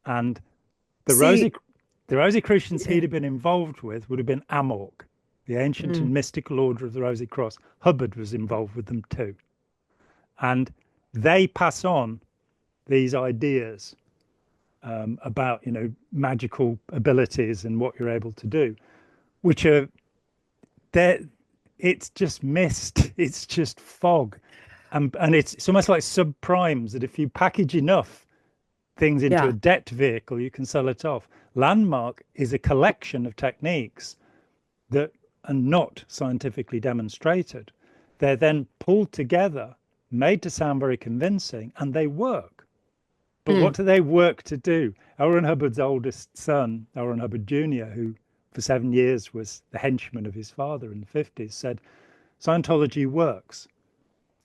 And the, See, the Rosicrucians yeah. he'd have been involved with would have been Amorc, the ancient and Mm. mystical order of the Rosy Cross. Hubbard was involved with them too. And they pass on these ideas about, magical abilities and what you're able to do, which are there. It's just mist. It's just fog. And it's almost like subprimes that if you package enough things into a Yeah. debt vehicle, you can sell it off. Landmark is a collection of techniques that are not scientifically demonstrated. They're then pulled together, made to sound very convincing, and they work. But what Mm. do they work to do? L. Ron Hubbard's oldest son, L. Ron Hubbard Jr., who for 7 years was the henchman of his father in the 50s, said, Scientology works.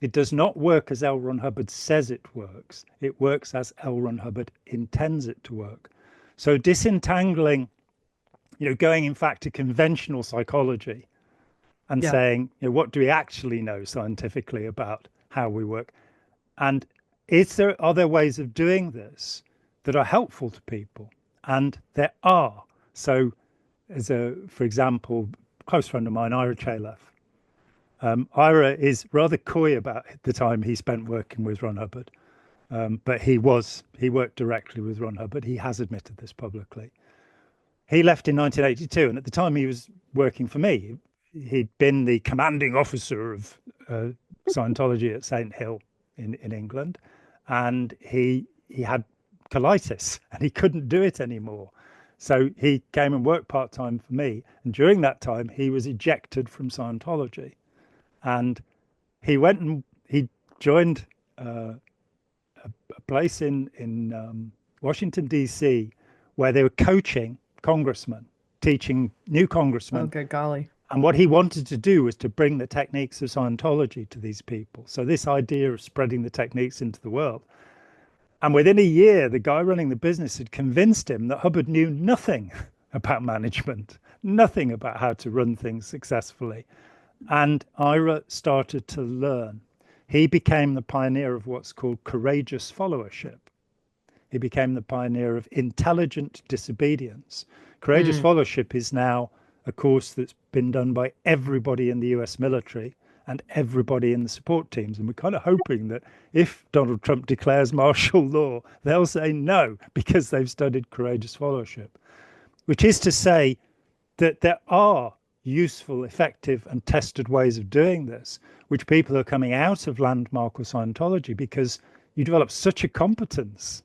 It does not work as L. Ron Hubbard says it works. It works as L. Ron Hubbard intends it to work. So disentangling, going in fact to conventional psychology and Yeah. saying, what do we actually know scientifically about how we work? And are there ways of doing this that are helpful to people? And there are. So, for example, a close friend of mine, Ira Chaleff. Ira is rather coy about the time he spent working with Ron Hubbard, but he worked directly with Ron Hubbard. He has admitted this publicly. He left in 1982, and at the time he was working for me. He'd been the commanding officer of Scientology at St. Hill in England, and he had colitis and he couldn't do it anymore. So he came and worked part-time for me. And during that time, he was ejected from Scientology. And he went and he joined a place in Washington, D.C., where they were coaching congressmen, teaching new Oh, congressmen. good golly. And what he wanted to do was to bring the techniques of Scientology to these people. So this idea of spreading the techniques into the world. And within a year, the guy running the business had convinced him that Hubbard knew nothing about management, nothing about how to run things successfully. And Ira started to learn. He became the pioneer of what's called courageous followership. He became the pioneer of intelligent disobedience. Courageous Mm. followership is now a course that's been done by everybody in the US military and everybody in the support teams. And we're kind of hoping that if Donald Trump declares martial law, they'll say no because they've studied courageous followership, which is to say that there are useful, effective, and tested ways of doing this, which people are coming out of Landmark or Scientology because you develop such a competence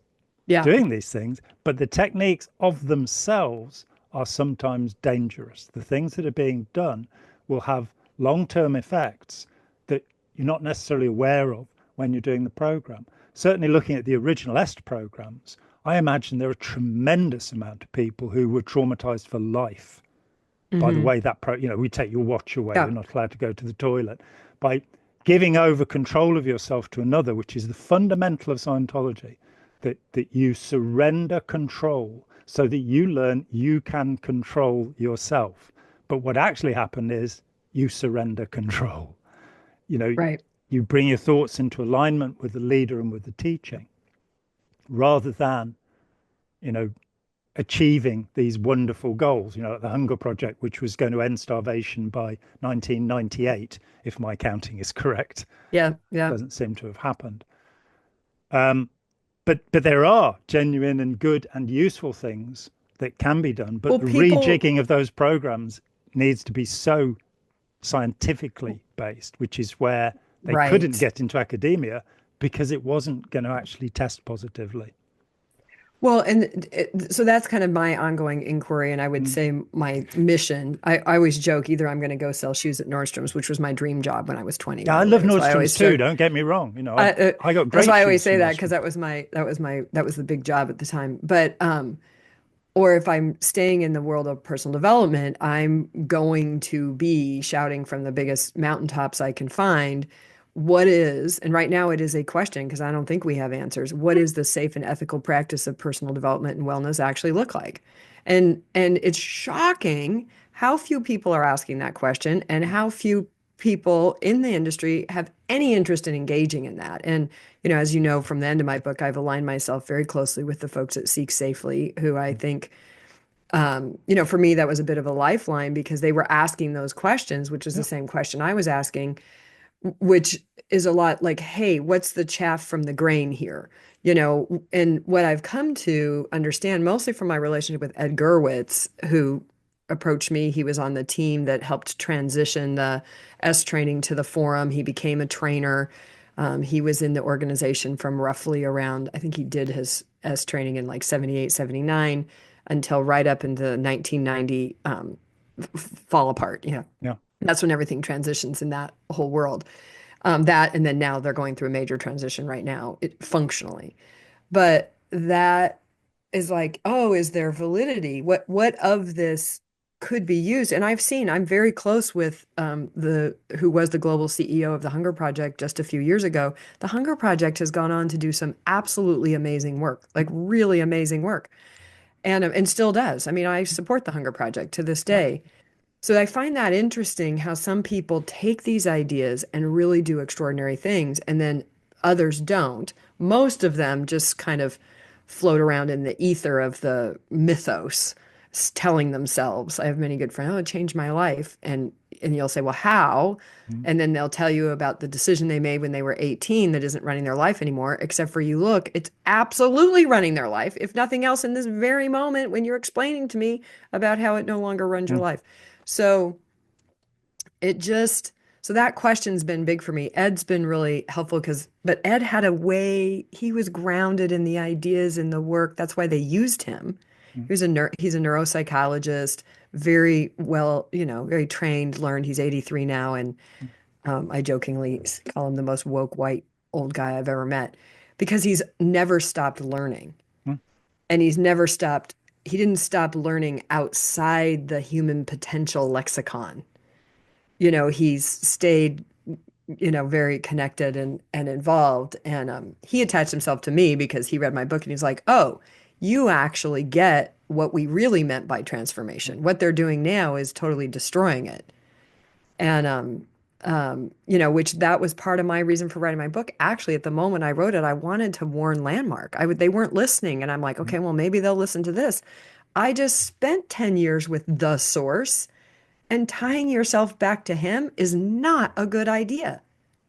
Yeah. doing these things, but the techniques of themselves are sometimes dangerous. The things that are being done will have long-term effects that you're not necessarily aware of when you're doing the program. Certainly looking at the original EST programs, I imagine there are a tremendous amount of people who were traumatized for life by the Hmm. way that we take your watch away, Yeah. you're not allowed to go to the toilet, by giving over control of yourself to another, which is the fundamental of Scientology, that you surrender control so that you learn you can control yourself. But what actually happened is you surrender control. You know, Right. you bring your thoughts into alignment with the leader and with the teaching, rather than, you know, achieving these wonderful goals, like the Hunger Project, which was going to end starvation by 1998, if my counting is correct. Yeah. Yeah. Doesn't seem to have happened. But there are genuine and good and useful things that can be done. But Well, the people, rejigging of those programs needs to be so scientifically based, which is where they couldn't right. get into academia because it wasn't going to actually test positively. Well, and so that's kind of my ongoing inquiry. And I would Mm. say my mission, I always joke either I'm going to go sell shoes at Nordstrom's, which was my dream job when I was 20, Yeah, by I the love way. So I Nordstrom's always too. joke. Don't get me wrong. I, uh, I got that's great why I always shoes say from that because Nordstrom. that was the big job at the time. But or if I'm staying in the world of personal development, I'm going to be shouting from the biggest mountaintops I can find, what is, and right now it is a question because I don't think we have answers. What is the safe and ethical practice of personal development and wellness actually look like? And it's shocking how few people are asking that question and how few people in the industry have any interest in engaging in that. And as you know from the end of my book, I've aligned myself very closely with the folks at Seek Safely, who I think, for me, that was a bit of a lifeline because they were asking those questions, which is the Yeah. same question I was asking, which is a lot like, hey, what's the chaff from the grain here? And what I've come to understand, mostly from my relationship with Ed Gurwitz, who approached me. He was on the team that helped transition the S training to the forum. He became a trainer. He was in the organization from roughly around, I think he did his S training in like 78, 79, until right up into 1990, fall apart. Yeah. That's when everything transitions in that whole world. That, and then now they're going through a major transition right now, functionally. But that is like, oh, is there validity? What of this could be used? And I'm very close with the who was the global CEO of the Hunger Project just a few years ago. The Hunger Project has gone on to do some absolutely amazing work, like really amazing work, and still does. I mean, I support the Hunger Project to this Yeah. day. So I find that interesting how some people take these ideas and really do extraordinary things, and then others don't. Most of them just kind of float around in the ether of the mythos, telling themselves, I have many good friends, oh, it changed my life. And you'll say, well, how? Mm. And then they'll tell you about the decision they made when they were 18 that isn't running their life anymore, except for you look, it's absolutely running their life, if nothing else, in this very moment when you're explaining to me about how it no longer runs your Mm. life. So it just, so that question's been big for me. Ed's been really helpful but Ed had a way, he was grounded in the ideas and the work. That's why they used him. Mm. He's a neuropsychologist, very well, very trained, learned. He's 83 now. And I jokingly call him the most woke white old guy I've ever met because he's never stopped learning. Mm. And he didn't stop learning outside the human potential lexicon. He's stayed, very connected and involved. And he attached himself to me because he read my book and he's like, oh, you actually get what we really meant by transformation. What they're doing now is totally destroying it. And, which that was part of my reason for writing my book. Actually, at the moment I wrote it, I wanted to warn Landmark. They weren't listening. And I'm like, Mm. okay, well, maybe they'll listen to this. I just spent 10 years with the source, and tying yourself back to him is not a good idea.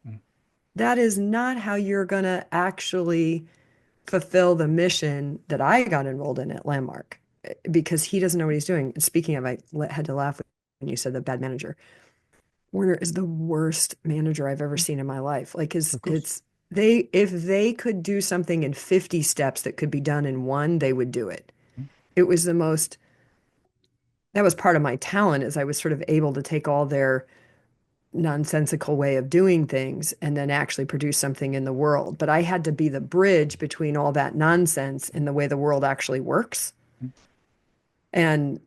Mm. That is not how you're going to actually fulfill the mission that I got enrolled in at Landmark, because he doesn't know what he's doing. And speaking of, I had to laugh when you said the bad manager. Werner is the worst manager I've ever seen in my life. Like Of course. if they could do something in 50 steps that could be done in one, they would do it. Mm. It was the most, that was part of my talent, is I was sort of able to take all their nonsensical way of doing things and then actually produce something in the world. But I had to be the bridge between all that nonsense and the way the world actually works. Mm. And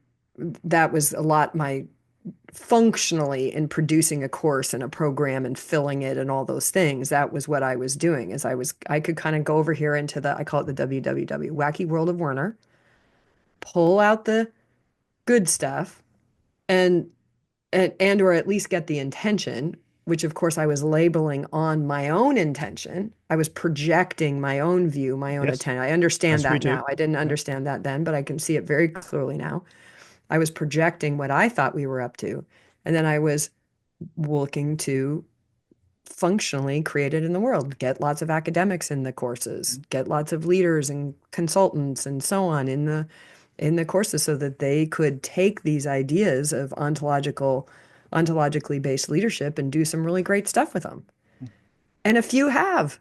that was a lot my functionally in producing a course and a program and filling it and all those things. That was what I was doing, is I could kind of go over here into I call it the WWW, Wacky World of Werner, pull out the good stuff and and or at least get the intention, which of course I was labeling on my own intention. I was projecting my own view, my own Yes, attention. I understand as we that do. now. I didn't Yeah. understand that then, but I can see it very clearly now. I was projecting what I thought we were up to, and then I was looking to functionally create it in the world, get lots of academics in the courses, Mm. get lots of leaders and consultants and so on in the courses so that they could take these ideas of ontologically based leadership and do some really great stuff with them. Mm. And a few have,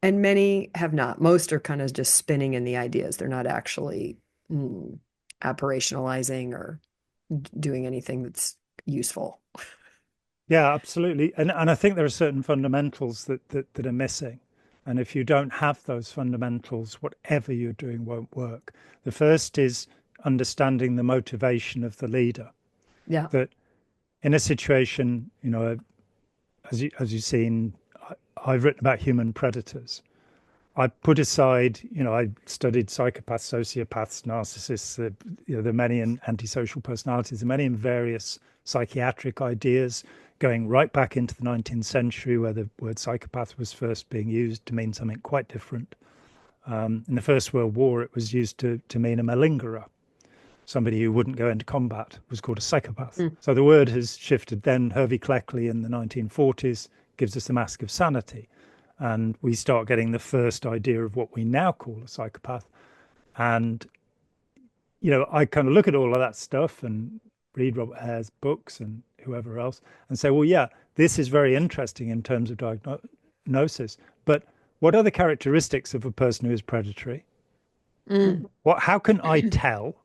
and many have not. Most are kind of just spinning in the ideas. They're not actually operationalizing or doing anything that's useful. Yeah, absolutely. And I think there are certain fundamentals that are missing. And if you don't have those fundamentals, whatever you're doing won't work. The first is understanding the motivation of the leader. Yeah. That in a situation, as you've seen, I've written about human predators. I put aside, I studied psychopaths, sociopaths, narcissists, the many in antisocial personalities, the many in various psychiatric ideas, going right back into the 19th century, where the word psychopath was first being used to mean something quite different. In the First World War, it was used to mean a malingerer. Somebody who wouldn't go into combat was called a psychopath. Mm. So the word has shifted. Then Hervey Cleckley in the 1940s gives us the mask of sanity. And we start getting the first idea of what we now call a psychopath. And, I kind of look at all of that stuff and read Robert Hare's books and whoever else and say, well, yeah, this is very interesting in terms of diagnosis. But what are the characteristics of a person who is predatory? Mm. How can I tell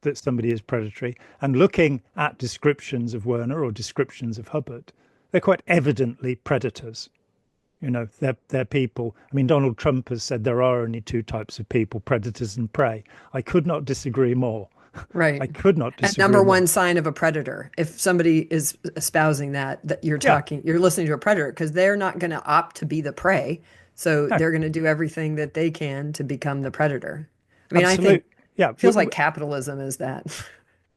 that somebody is predatory? And looking at descriptions of Werner or descriptions of Hubbard, they're quite evidently predators. They're people. I mean, Donald Trump has said there are only two types of people, predators and prey. I could not disagree more. Right. I could not disagree And number more. one sign of a predator, if somebody is espousing that you're you're listening to a predator, because they're not going to opt to be the prey. So No. they're going to do everything that they can to become the predator. I mean, Absolutely. I think it feels like capitalism is that.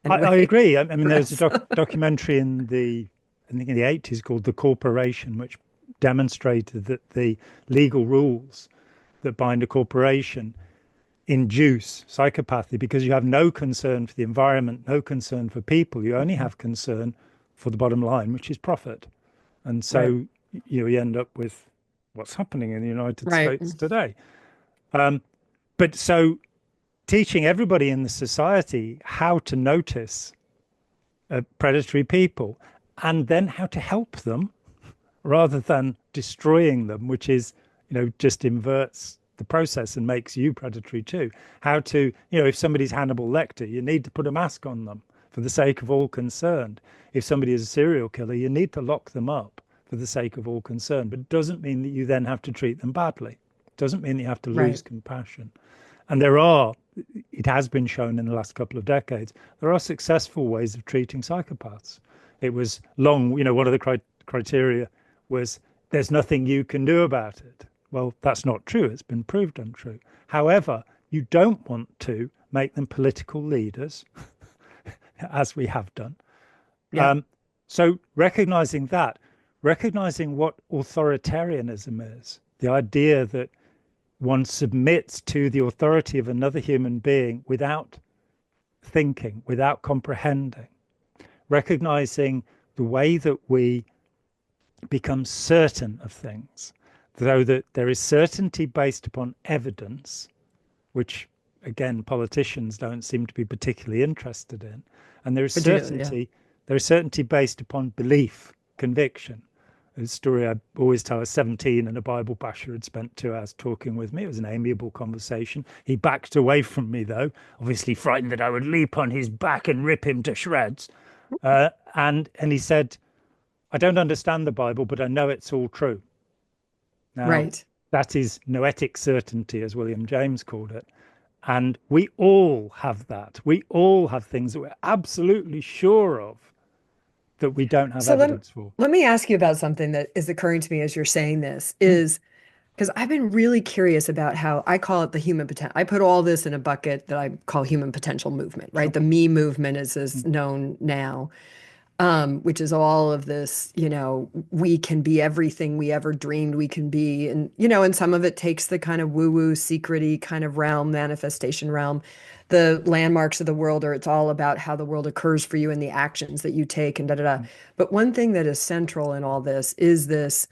I agree. I mean, there's a documentary in the 80s called The Corporation, which demonstrated that the legal rules that bind a corporation induce psychopathy because you have no concern for the environment, no concern for people. You only have concern for the bottom line, which is profit. And so you end up with what's happening in the United States today. But so teaching everybody in the society how to notice predatory people and then how to help them rather than destroying them, which is, just inverts the process and makes you predatory too. How to, if somebody's Hannibal Lecter, you need to put a mask on them for the sake of all concerned. If somebody is a serial killer, you need to lock them up for the sake of all concerned. But it doesn't mean that you then have to treat them badly. It doesn't mean that you have to lose compassion. And it has been shown in the last couple of decades, there are successful ways of treating psychopaths. It was long, one of the criteria was there's nothing you can do about it. Well, that's not true. It's been proved untrue. However, you don't want to make them political leaders, as we have done. Yeah. So recognizing what authoritarianism is, the idea that one submits to the authority of another human being without thinking, without comprehending, recognizing the way that we become certain of things, though that there is certainty based upon evidence, which again politicians don't seem to be particularly interested in, and there is certainty based upon belief, conviction. A story I always tell: I was 17 and a Bible basher had spent 2 hours talking with me. It was an amiable conversation. He backed away from me though, obviously frightened that I would leap on his back and rip him to shreds. And he said, I don't understand the Bible, but I know it's all true. Now, that is noetic certainty, as William James called it. And we all have that. We all have things that we're absolutely sure of that we don't have evidence for. Let me ask you about something that is occurring to me as you're saying this, is because I've been really curious about how I call it the human potential. I put all this in a bucket that I call human potential movement, right? The me movement is known now. Which is all of this, we can be everything we ever dreamed we can be. And, and some of it takes the kind of woo-woo, secret-y kind of realm, manifestation realm. The landmarks of the world, or it's all about how the world occurs for you and the actions that you take and da-da-da. But one thing that is central in all this is this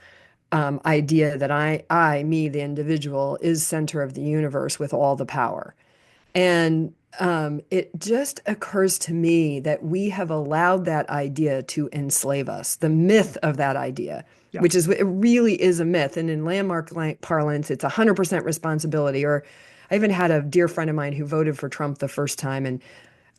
idea that me, the individual, is center of the universe with all the power. And it just occurs to me that we have allowed that idea to enslave us, the myth of that idea, which is, it really is a myth. And in landmark parlance, it's 100% responsibility. Or I even had a dear friend of mine who voted for Trump the first time, and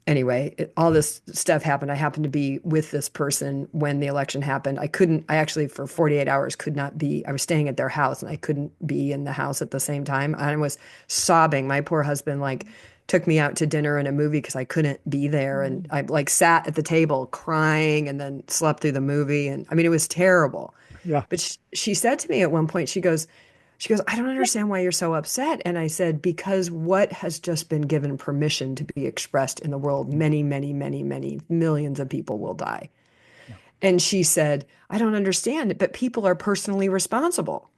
anyway, all this stuff happened. I happened to be with this person when the election happened. I actually, for 48 hours, could not be, I was staying at their house and I couldn't be in the house at the same time. I was sobbing. My poor husband, like, took me out to dinner and a movie because I couldn't be there. And I, like, sat at the table crying and then slept through the movie. And I mean, it was terrible. Yeah. But she said to me at one point, she goes, I don't understand why you're so upset. And I said, because what has just been given permission to be expressed in the world, many, many, many, many millions of people will die. Yeah. And she said, I don't understand it, but people are personally responsible.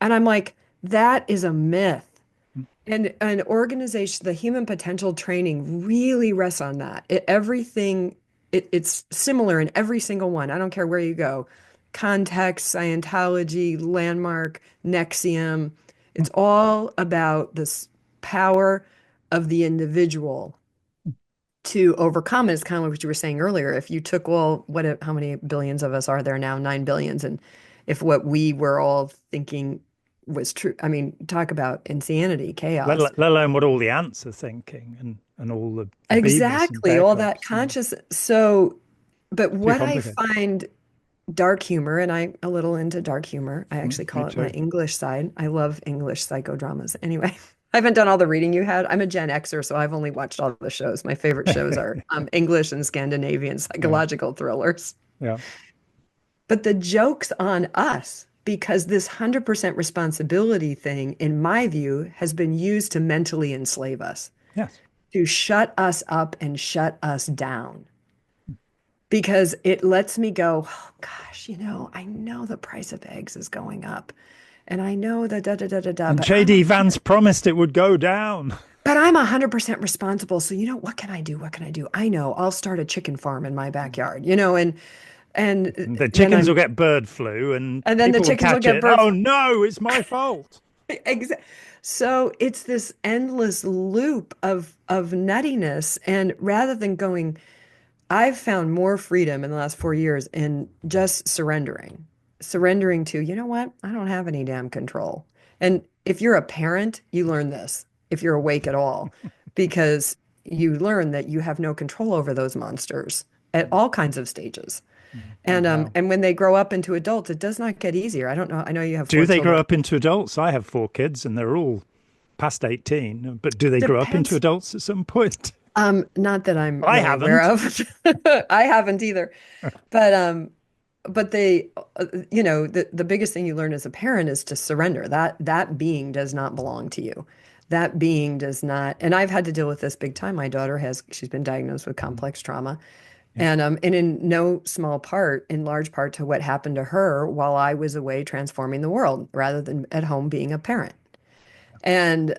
And I'm like, that is a myth. Mm. And an organization, the human potential training really rests on that. It's similar in every single one. I don't care where you go. Context, Scientology, Landmark, Nexium. Mm. It's all about this power of the individual to overcome it. It's kind of like what you were saying earlier. If you took how many billions of us are there now? 9 billions. And if what we were all thinking was true, I mean, talk about insanity, chaos. Let alone what all the ants are thinking and all the beavers and Exactly, bear all that cubs. Yeah. conscious. So, but Too what I complicated. find dark humor, and I'm a little into dark humor. I actually Me call it my too. English side. I love English psychodramas. Anyway, I haven't done all the reading you had. I'm a Gen Xer, so I've only watched all the shows. My favorite shows are English and Scandinavian Yeah. psychological thrillers. Yeah. But the joke's on us because this 100% responsibility thing, in my view, has been used to mentally enslave us, Yes. to shut us up and shut us down. Because it lets me go, oh gosh, I know the price of eggs is going up. And I know the da da da da da, And JD Vance promised it would go down. but I'm 100% responsible. So, what can I do? What can I do? I know I'll start a chicken farm in my backyard, and And the then chickens will get bird flu and and then the people will chickens will catch get it. birth. Oh no, it's my fault. Exactly. So it's this endless loop of nuttiness. And rather than going, I've found more freedom in the last 4 years in just surrendering to, you know what? I don't have any damn control. And if you're a parent, you learn this if you're awake at all, because you learn that you have no control over those monsters at all kinds of stages. Oh, And um, wow. and when they grow up into adults, it does not get easier. I don't know. I know you have Do four they grow children. up into adults? I have four kids and they're all past 18, but do they grow up into Depends. adults at some point? Not that I'm I really aware haven't. of. I haven't either. But the biggest thing you learn as a parent is to surrender. That being does not belong to you. That being does not, and I've had to deal with this big time. She's been diagnosed with Mhm. complex trauma. Yeah. And in no small part, in large part to what happened to her while I was away transforming the world rather than at home being a parent. And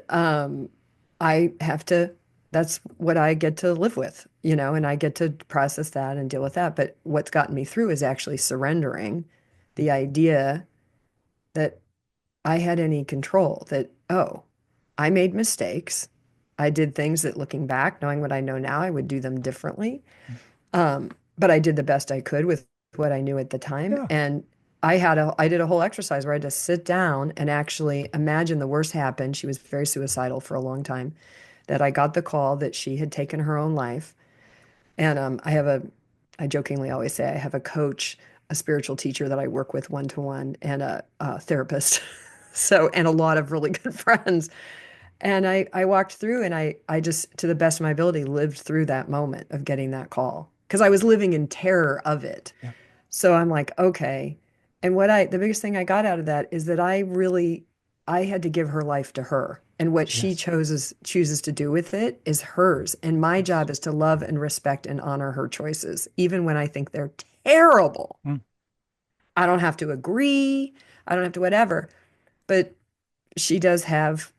I have to, that's what I get to live with, and I get to process that and deal with that. But what's gotten me through is actually surrendering the idea that I had any control, that, oh, I made mistakes. I did things that looking back, knowing what I know now, I would do them differently. But I did the best I could with what I knew at the time. Yeah. And I did a whole exercise where I had to sit down and actually imagine the worst happened. She was very suicidal for a long time, that I got the call that she had taken her own life. And I jokingly always say I have a coach, a spiritual teacher that I work with one to one, and a therapist. And a lot of really good friends. And I walked through and I just, to the best of my ability, lived through that moment of getting that call because I was living in terror of it. Yeah. So I'm like, okay. And the biggest thing I got out of that is that I had to give her life to her. And what she Yes. chooses to do with it is hers. And my Yes. job is to love and respect and honor her choices, even when I think they're terrible. Mm. I don't have to agree. I don't have to whatever. But she does have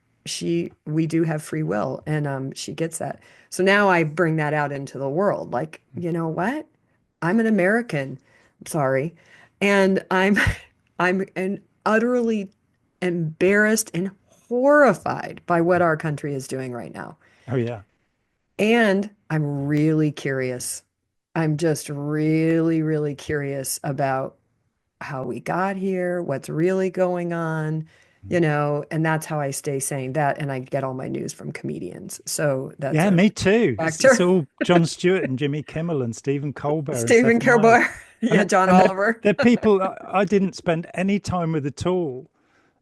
we do have free will, and she gets that. So now I bring that out into the world, like, you know what, I'm an American, sorry, and I'm an utterly embarrassed and horrified by what our country is doing right now, Oh, yeah. and I'm really curious. I'm just really, really curious about how we got here, what's really going on, and that's how I stay sane. That, and I get all my news from comedians. So that's Yeah, a me too. It's factor. all Jon Stewart and Jimmy Kimmel and Stephen Colbert and Stephen Seth Meyers. Kilgore, And yeah, John and Oliver. they're people I didn't spend any time with at all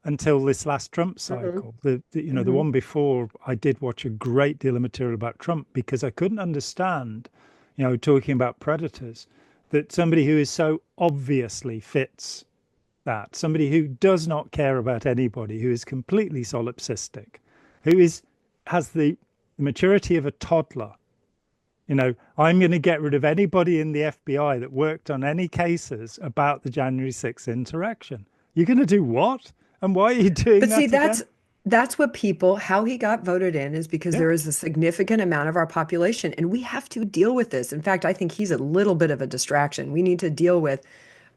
until this last Trump Hmm. cycle. The Hmm. one before, I did watch a great deal of material about Trump because I couldn't understand, talking about predators, that somebody who is so obviously fits that, somebody who does not care about anybody, who is completely solipsistic, who has the maturity of a toddler. I'm going to get rid of anybody in the FBI that worked on any cases about the January 6th insurrection. You're going to do what? And why are you doing But see, that again? that's what people, how he got voted in is because Yeah. there is a significant amount of our population, and we have to deal with this. In fact, I think he's a little bit of a distraction. We need to deal with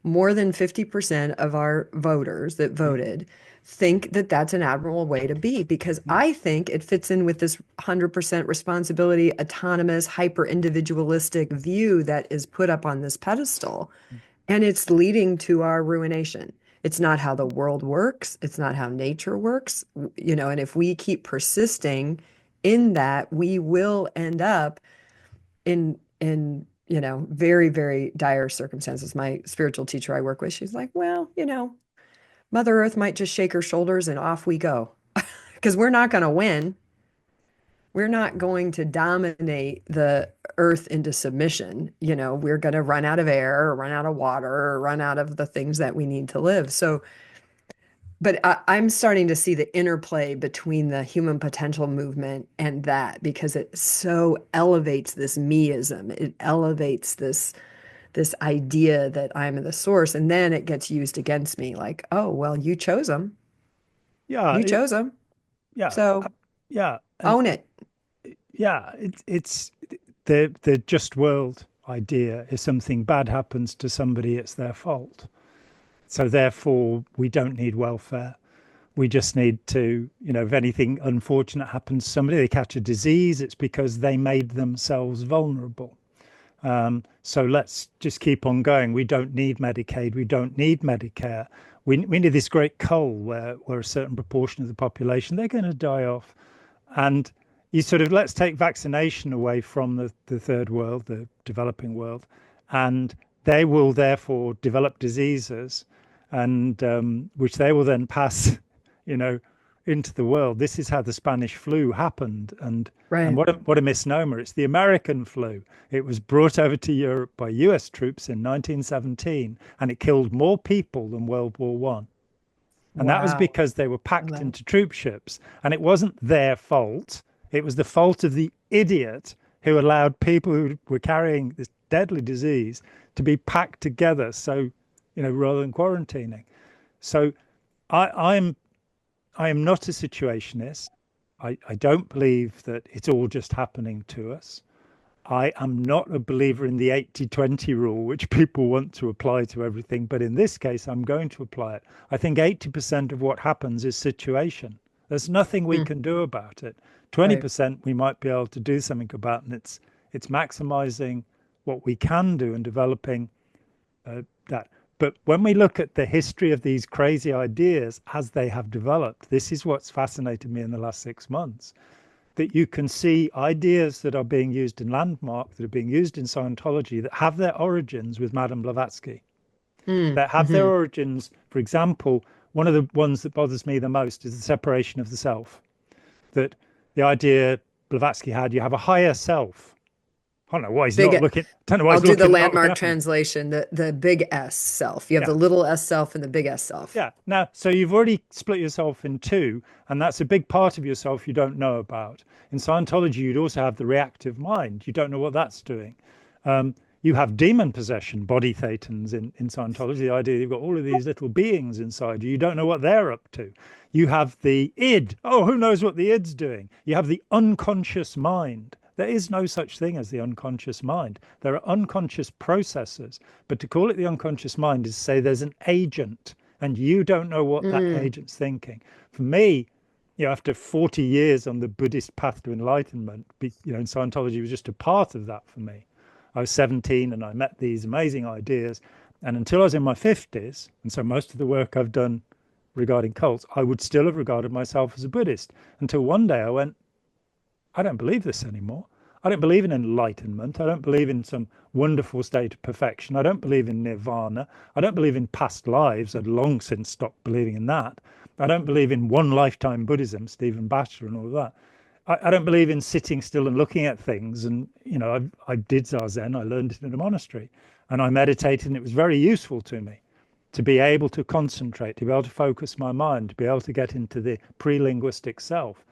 more than 50% of our voters that Yeah. voted think that that's an admirable way to be, because I think it fits in with this 100% responsibility, autonomous, hyper individualistic view that is put up on this pedestal. And it's leading to our ruination. It's not how the world works. It's not how nature works. And if we keep persisting in that, we will end up in very, very dire circumstances. My spiritual teacher I work with, she's like, well, Mother Earth might just shake her shoulders and off we go. Because we're not going to win. We're not going to dominate the earth into submission. We're going to run out of air or run out of water or run out of the things that we need to live. So, but I'm starting to see the interplay between the human potential movement and that, because it so elevates this meism. It elevates this idea that I'm the source, and then it gets used against me. Like, oh, well, you chose them. Yeah. You chose them. Yeah. So Yeah. And own it. yeah, it's the just world idea. If something bad happens to somebody, it's their fault. So therefore, we don't need welfare. We just need to, if anything unfortunate happens to somebody, they catch a disease, it's because they made themselves vulnerable. So let's just keep on going. We don't need Medicaid. We don't need Medicare. We need this great cull where a certain proportion of the population, they're going to die off. And you sort of, let's take vaccination away from the third world, the developing world, and they will therefore develop diseases, and which they will then pass, you know, into the world. This is how the Spanish flu happened, and Right. what a misnomer! It's the American flu. It was brought over to Europe by U.S. troops in 1917, and it killed more people than World War One. And that was Wow. because they were packed Wow. into troop ships. And it wasn't their fault. It was the fault of the idiot who allowed people who were carrying this deadly disease to be packed together. So, rather than quarantining. So I, I'm I am not a situationist. I don't believe that it's all just happening to us. I am not a believer in the 80-20 rule, which people want to apply to everything. But in this case, I'm going to apply it. I think 80% of what happens is situation. There's nothing we Mm, can do about it. right. 20% we might be able to do something about, and it's maximizing what we can do and developing that. But when we look at the history of these crazy ideas as they have developed, this is what's fascinated me in the last 6 months, that you can see ideas that are being used in Landmark, that are being used in Scientology, that have their origins with Madame Blavatsky, Mm, that have their hmm. origins, for example, one of the ones that bothers me the most is the separation of the self. That the idea Blavatsky had, you have a higher self. I don't know why he's Big, not looking, I don't know why I'll he's do the not looking landmark after me. translation, the big S self. You have the Yeah. little S self and the big S self. Yeah. Now, so you've already split yourself in two, and that's a big part of yourself you don't know about. In Scientology, you'd also have the reactive mind. You don't know what that's doing. You have demon possession, body thetans in Scientology. The idea you've got all of these little beings inside you. You don't know what they're up to. You have the id. Oh, who knows what the id's doing? You have the unconscious mind. There is no such thing as the unconscious mind. There are unconscious processes, but to call it the unconscious mind is to say there's an agent and you don't know what that Mm, agent's thinking. For me, after 40 years on the Buddhist path to enlightenment, in Scientology was just a part of that for me. I was 17 and I met these amazing ideas. And until I was in my 50s, and so most of the work I've done regarding cults, I would still have regarded myself as a Buddhist until one day I went, I don't believe this anymore. I don't believe in enlightenment. I don't believe in some wonderful state of perfection. I don't believe in nirvana. I don't believe in past lives. I'd long since stopped believing in that. I don't believe in one lifetime Buddhism, Stephen Batchelor and all of that. I don't believe in sitting still and looking at things. And, I did Zazen. I learned it in a monastery and I meditated, and it was very useful to me to be able to concentrate, to be able to focus my mind, to be able to get into the pre-linguistic self.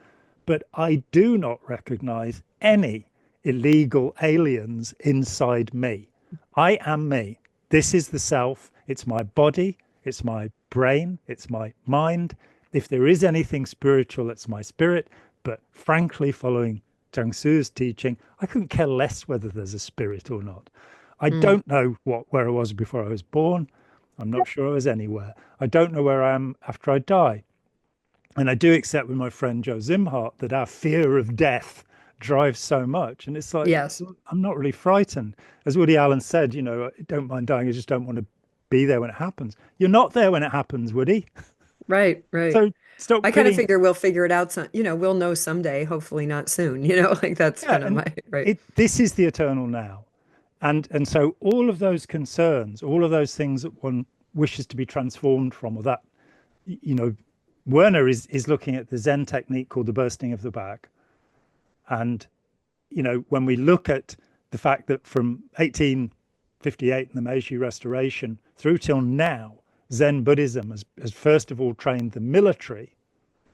But I do not recognize any illegal aliens inside me. I am me. This is the self. It's my body. It's my brain. It's my mind. If there is anything spiritual, it's my spirit. But frankly, following Jiangsu's teaching, I couldn't care less whether there's a spirit or not. I Mm. don't know where I was before I was born. I'm not sure I was anywhere. I don't know where I am after I die. And I do accept with my friend Joe Zimhart that our fear of death drives so much. And it's like, Yes. I'm not really frightened. As Woody Allen said, I don't mind dying. I just don't want to be there when it happens. You're not there when it happens, Woody. Right, right. So stop I kind of feeling, figure we'll figure it out we'll know someday, hopefully not soon, like that's yeah. kind of And my right. this is the eternal now. And so all of those concerns, all of those things that one wishes to be transformed from, or that, you know, Werner is looking at the Zen technique called the bursting of the bag. And, when we look at the fact that from 1858 and the Meiji Restoration through till now, Zen Buddhism has first of all trained the military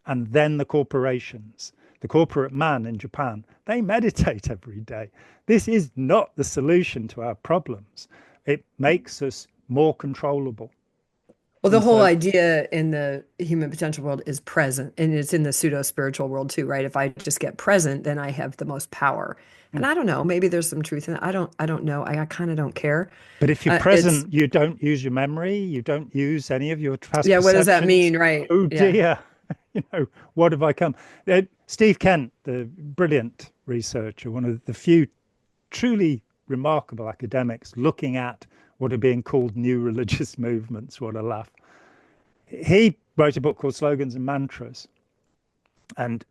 and then the corporations. The corporate man in Japan, they meditate every day. This is not the solution to our problems. It makes us more controllable. Well, the And whole so, idea in the human potential world is present, and it's in the pseudo spiritual world too, right? If I just get present, then I have the most power. And I don't know, maybe there's some truth in it. I don't know. I kind of don't care. but if you're It's present, you don't use your memory, you don't use any of your past Yeah, what does that perceptions. mean, right? Oh Yeah. dear, what have I come? Steve Kent, the brilliant researcher, one of the few truly remarkable academics looking at what are being called new religious movements. What a laugh. He wrote a book called Slogans and Mantras. And,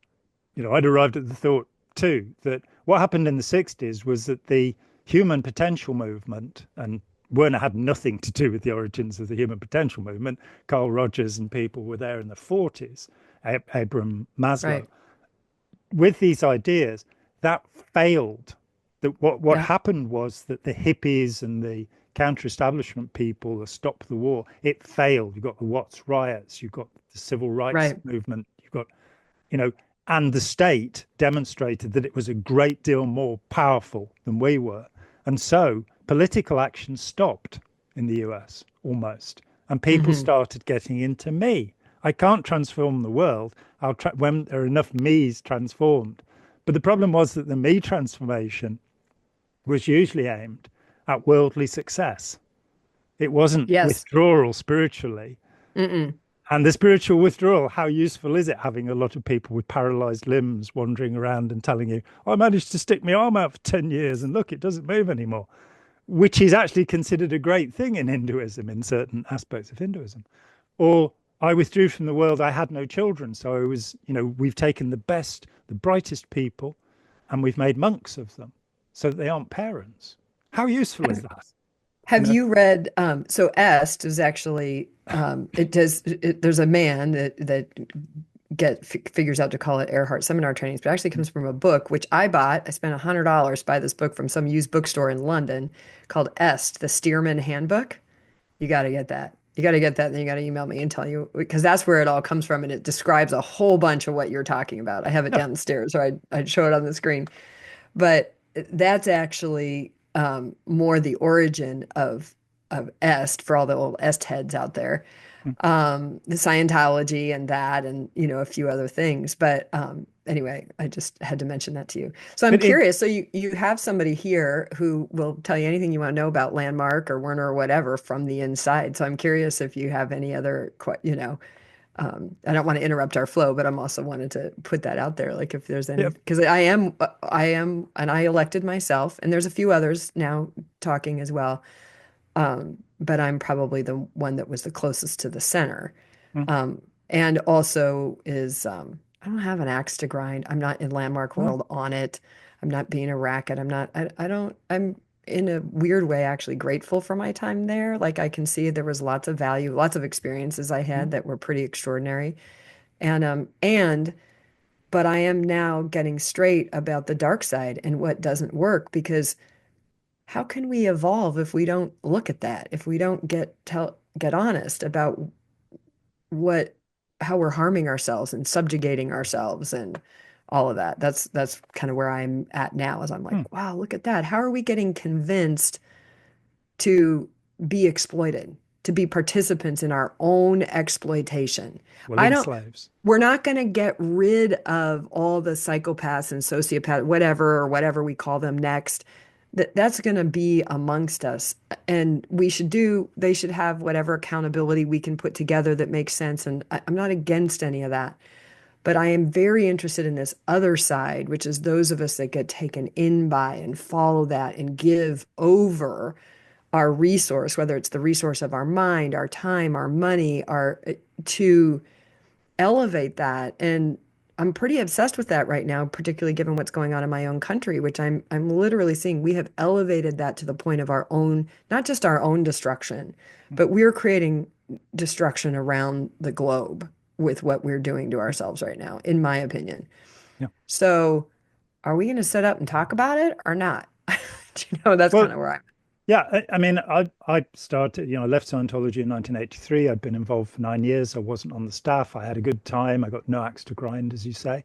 I'd arrived at the thought too that what happened in the 60s was that the human potential movement, and Werner had nothing to do with the origins of the human potential movement. Carl Rogers and people were there in the 40s, Abraham Maslow, Right. with these ideas that failed. That what Yeah. happened was that the hippies and the counter-establishment people, the Stop the War, it failed. You've got the Watts riots, you've got the civil rights Right. movement, you've got, you know, and the state demonstrated that it was a great deal more powerful than we were. And so political action stopped in the US almost. And people Hmm. started getting into me. I can't transform the world. When there are enough me's transformed. But the problem was that the me transformation was usually aimed at worldly success. It wasn't Yes. withdrawal spiritually. Mm-mm. And the spiritual withdrawal, how useful is it having a lot of people with paralyzed limbs wandering around and telling you, I managed to stick my arm out for 10 years and look, it doesn't move anymore, which is actually considered a great thing in Hinduism, in certain aspects of Hinduism. Or I withdrew from the world, I had no children. So I was, we've taken the best, the brightest people and we've made monks of them so that they aren't parents. How useful is that? You Have know, you read so Est is actually there's a man that figures out to call it Erhard seminar trainings, but it actually comes from a book which I bought. I spent $100 to buy this book from some used bookstore in London called Est, the Steerman Handbook. You got to get that. You got to get that, and then you got to email me and tell you because that's where it all comes from, and it describes a whole bunch of what you're talking about. I have it yeah, downstairs, so I'd show it on the screen. But that's actually more the origin of Est for all the old Est heads out there, the Scientology and that, and a few other things. But anyway, I just had to mention that to you. So I'm but it, curious. So you have somebody here who will tell you anything you want to know about Landmark or Werner or whatever from the inside. So I'm curious if you have any other, I don't want to interrupt our flow, but I'm also wanted to put that out there. Like if there's any, yeah, because and I elected myself, and there's a few others now talking as well. But I'm probably the one that was the closest to the center. Mm, And also is I don't have an axe to grind. I'm not in landmark mm, world on it. I'm not being a racket. I don't, I'm in a weird way actually grateful for my time there. Like I can see there was lots of value, lots of experiences I mm. had that were pretty extraordinary. And but I am now getting straight about the dark side and what doesn't work because how can we evolve if we don't look at that? If we don't get honest about what how we're harming ourselves and subjugating ourselves and all of that. That's kind of where I'm at now, as I'm like, Mm. wow, look at that. How are we getting convinced to be exploited, to be participants in our own exploitation? I Willing don't, slaves. we're not going to get rid of all the psychopaths and sociopaths, whatever, or whatever we call them next. That's going to be amongst us. And they should have whatever accountability we can put together that makes sense. And I'm not against any of that. But I am very interested in this other side, which is those of us that get taken in by and follow that and give over our resource, whether it's the resource of our mind, our time, our money, our to elevate that. And I'm pretty obsessed with that right now, particularly given what's going on in my own country, which I'm literally seeing we have elevated that to the point of our own, not just our own destruction, Mm. but we're creating destruction around the globe with what we're doing to ourselves right now, in my opinion. Yeah. So, are we going to sit up and talk about it or not? That's Well, kind of where I'm. yeah, I mean, I started, I left Scientology in 1983. I'd been involved for 9 years. I wasn't on the staff. I had a good time. I got no axe to grind, as you say.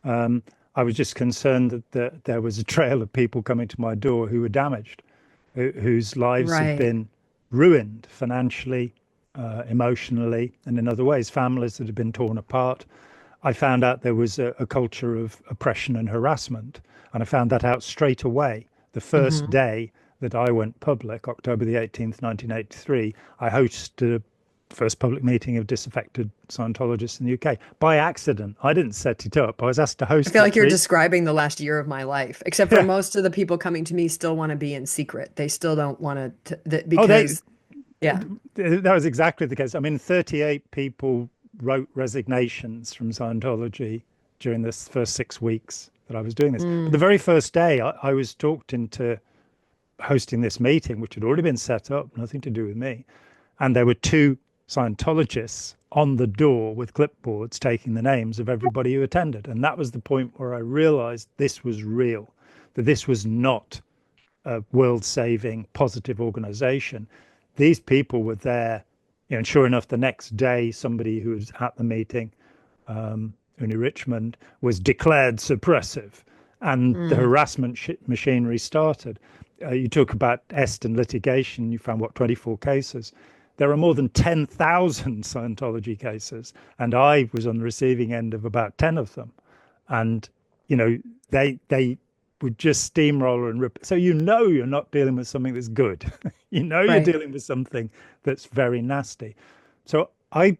Um, I was just concerned that there was a trail of people coming to my door who were damaged, whose lives had Right. been ruined financially, emotionally, and in other ways, families that had been torn apart. I found out there was a culture of oppression and harassment, and I found that out straight away. The first Hmm. day that I went public, October the 18th, 1983, I hosted a first public meeting of disaffected Scientologists in the UK by accident. I didn't set it up. I was asked to I host feel it like you're for describing the last year of my life, except for yeah. most of the people coming to me still want to be in secret. They still don't want to, Oh, because, yeah. that was exactly the case. I mean, 38 people wrote resignations from Scientology during this first 6 weeks that I was doing this. But the Mm, very first day, I was talked into hosting this meeting, which had already been set up, nothing to do with me. And there were two Scientologists on the door with clipboards taking the names of everybody who attended. And that was the point where I realized this was real, that this was not a world-saving, positive organization. These people were there, and sure enough, the next day, somebody who was at the meeting, Uni Richmond, was declared suppressive, and the mm. harassment machinery started. You talk about Est and litigation. You found what 24 cases. There are more than 10,000 Scientology cases, and I was on the receiving end of about 10 of them. And they would just steamroller and rip. So you're not dealing with something that's good. You're Right. dealing with something that's very nasty. So I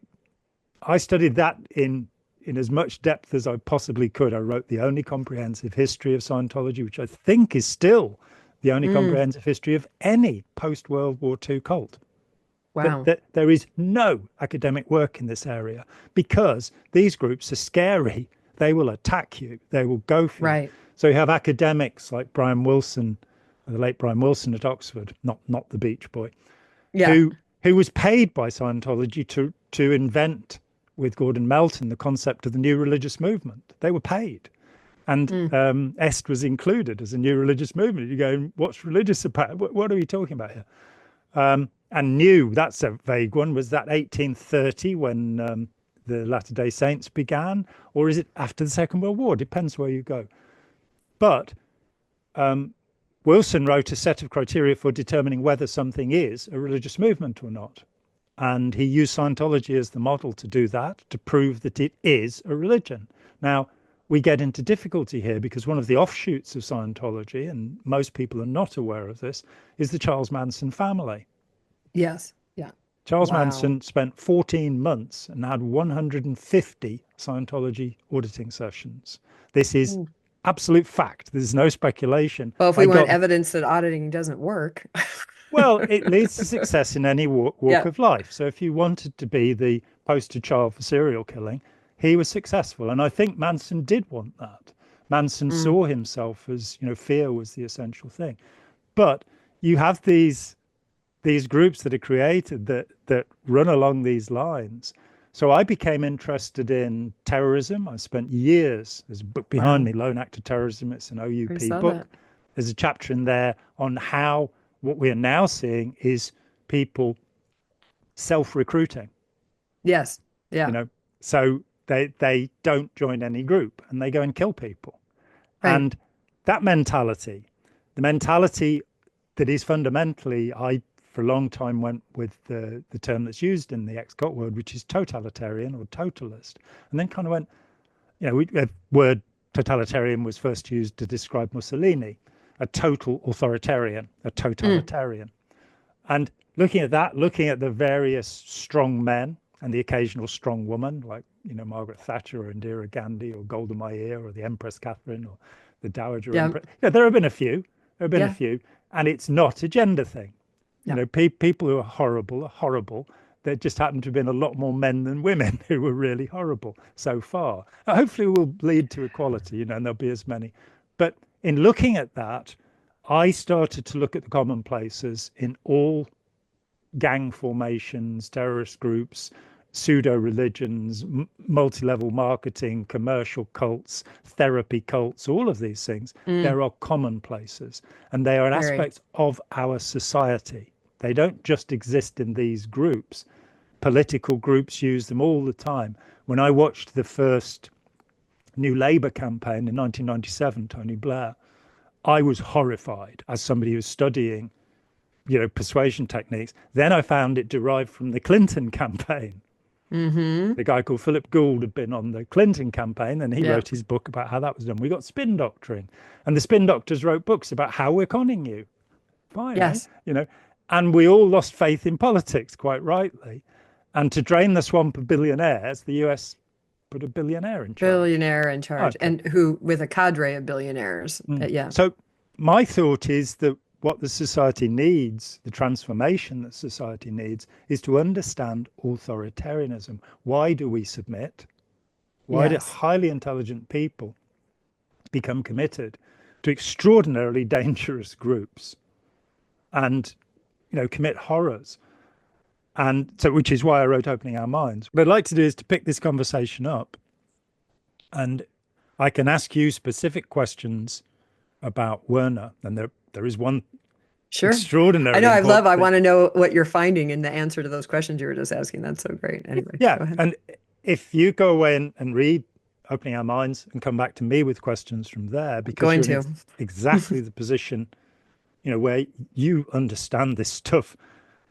studied that in as much depth as I possibly could. I wrote the only comprehensive history of Scientology, which I think is still the only Mm, comprehensive history of any post World War II cult. wow. That there is no academic work in this area because these groups are scary. They will attack you. They will go for you. Right. So you have academics like Brian Wilson, the late Brian Wilson at Oxford, not the Beach Boy, Yeah. who was paid by Scientology to invent with Gordon Melton the concept of the new religious movement. They were paid. And Mm, Est was included as a new religious movement. You go, what's religious about? What are we talking about here? And new, that's a vague one. Was that 1830 when the Latter-day Saints began? Or is it after the Second World War? Depends where you go. But Wilson wrote a set of criteria for determining whether something is a religious movement or not. And he used Scientology as the model to do that, to prove that it is a religion. Now, we get into difficulty here because one of the offshoots of Scientology, and most people are not aware of this, is the Charles Manson family. yes. Yeah. Charles Wow. Manson spent 14 months and had 150 Scientology auditing sessions. This is absolute fact. There's no speculation. Well, if I we want got evidence that auditing doesn't work. Well, it leads to success in any walk Yeah. of life. So if you wanted to be the poster child for serial killing, he was successful. And I think Manson did want that. Manson Mm, saw himself as, fear was the essential thing. But you have these groups that are created that run along these lines. So I became interested in terrorism. I spent years, there's a book behind wow. me, Lone Act of Terrorism. It's an I OUP saw book. that. There's a chapter in there on how what we are now seeing is people self-recruiting, Yes. you Yeah. know. So they don't join any group and they go and kill people. Right. And that mentality, the mentality that is fundamentally, I for a long time went with the term that's used in the ex-cult world, which is totalitarian or totalist, and then kind of went, the word totalitarian was first used to describe Mussolini, a total authoritarian, a Mm, totalitarian. And looking at that, looking at the various strong men and the occasional strong woman, like Margaret Thatcher or Indira Gandhi or Golda Meir or the Empress Catherine or the Dowager yeah. Empress. Yeah, there have been a few. There have been a Yeah. few, and it's not a gender thing. No. People who are horrible are horrible. There just happen to have been a lot more men than women who were really horrible so far. Hopefully, will lead to equality, and there'll be as many. But in looking at that, I started to look at the commonplaces in all gang formations, terrorist groups, pseudo religions, multi level marketing, commercial cults, therapy cults, all of these things. Mm, There are commonplaces and they are an very. aspect of our society. They don't just exist in these groups. Political groups use them all the time. When I watched the first New Labour campaign in 1997, Tony Blair, I was horrified as somebody who's studying persuasion techniques. Then I found it derived from the Clinton campaign. Mm-hmm. The guy called Philip Gould had been on the Clinton campaign and he Yeah. wrote his book about how that was done. We got spin doctoring, and the spin doctors wrote books about how we're conning you. Fine, eh? Yes. And we all lost faith in politics, quite rightly. And to drain the swamp of billionaires, the US put a billionaire in charge. Billionaire in charge, Okay. and who with a cadre of billionaires. Yeah. So my thought is that what the society needs, the transformation that society needs, is to understand authoritarianism. Why do we submit? Why do Yes. highly intelligent people become committed to extraordinarily dangerous groups and, commit horrors? And so, which is why I wrote Opening Our Minds. What I'd like to do is to pick this conversation up, and I can ask you specific questions about Werner. And there is one Sure. I extraordinarily know. important I thing. want to know what you're finding in the answer to those questions you were just asking. That's so great. Anyway, Yeah. go ahead. And if you go away and read Opening Our Minds and come back to me with questions from there, I'm because going you're in to. exactly the position, where you understand this stuff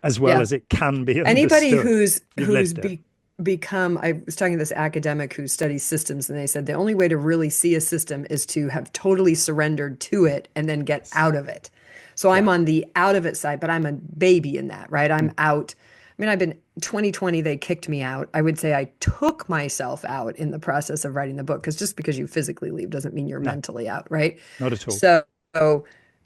as well Yeah. as it can be Anybody understood. You've who's lived it. become, I was talking to this academic who studies systems, and they said the only way to really see a system is to have totally surrendered to it and then get Yes. out of it. So Yeah. I'm on the out of it side, but I'm a baby in that, right? I'm out. I mean, I've been 2020, they kicked me out. I would say I took myself out in the process of writing the book, because just because you physically leave doesn't mean you're No, mentally out, right? not at all. So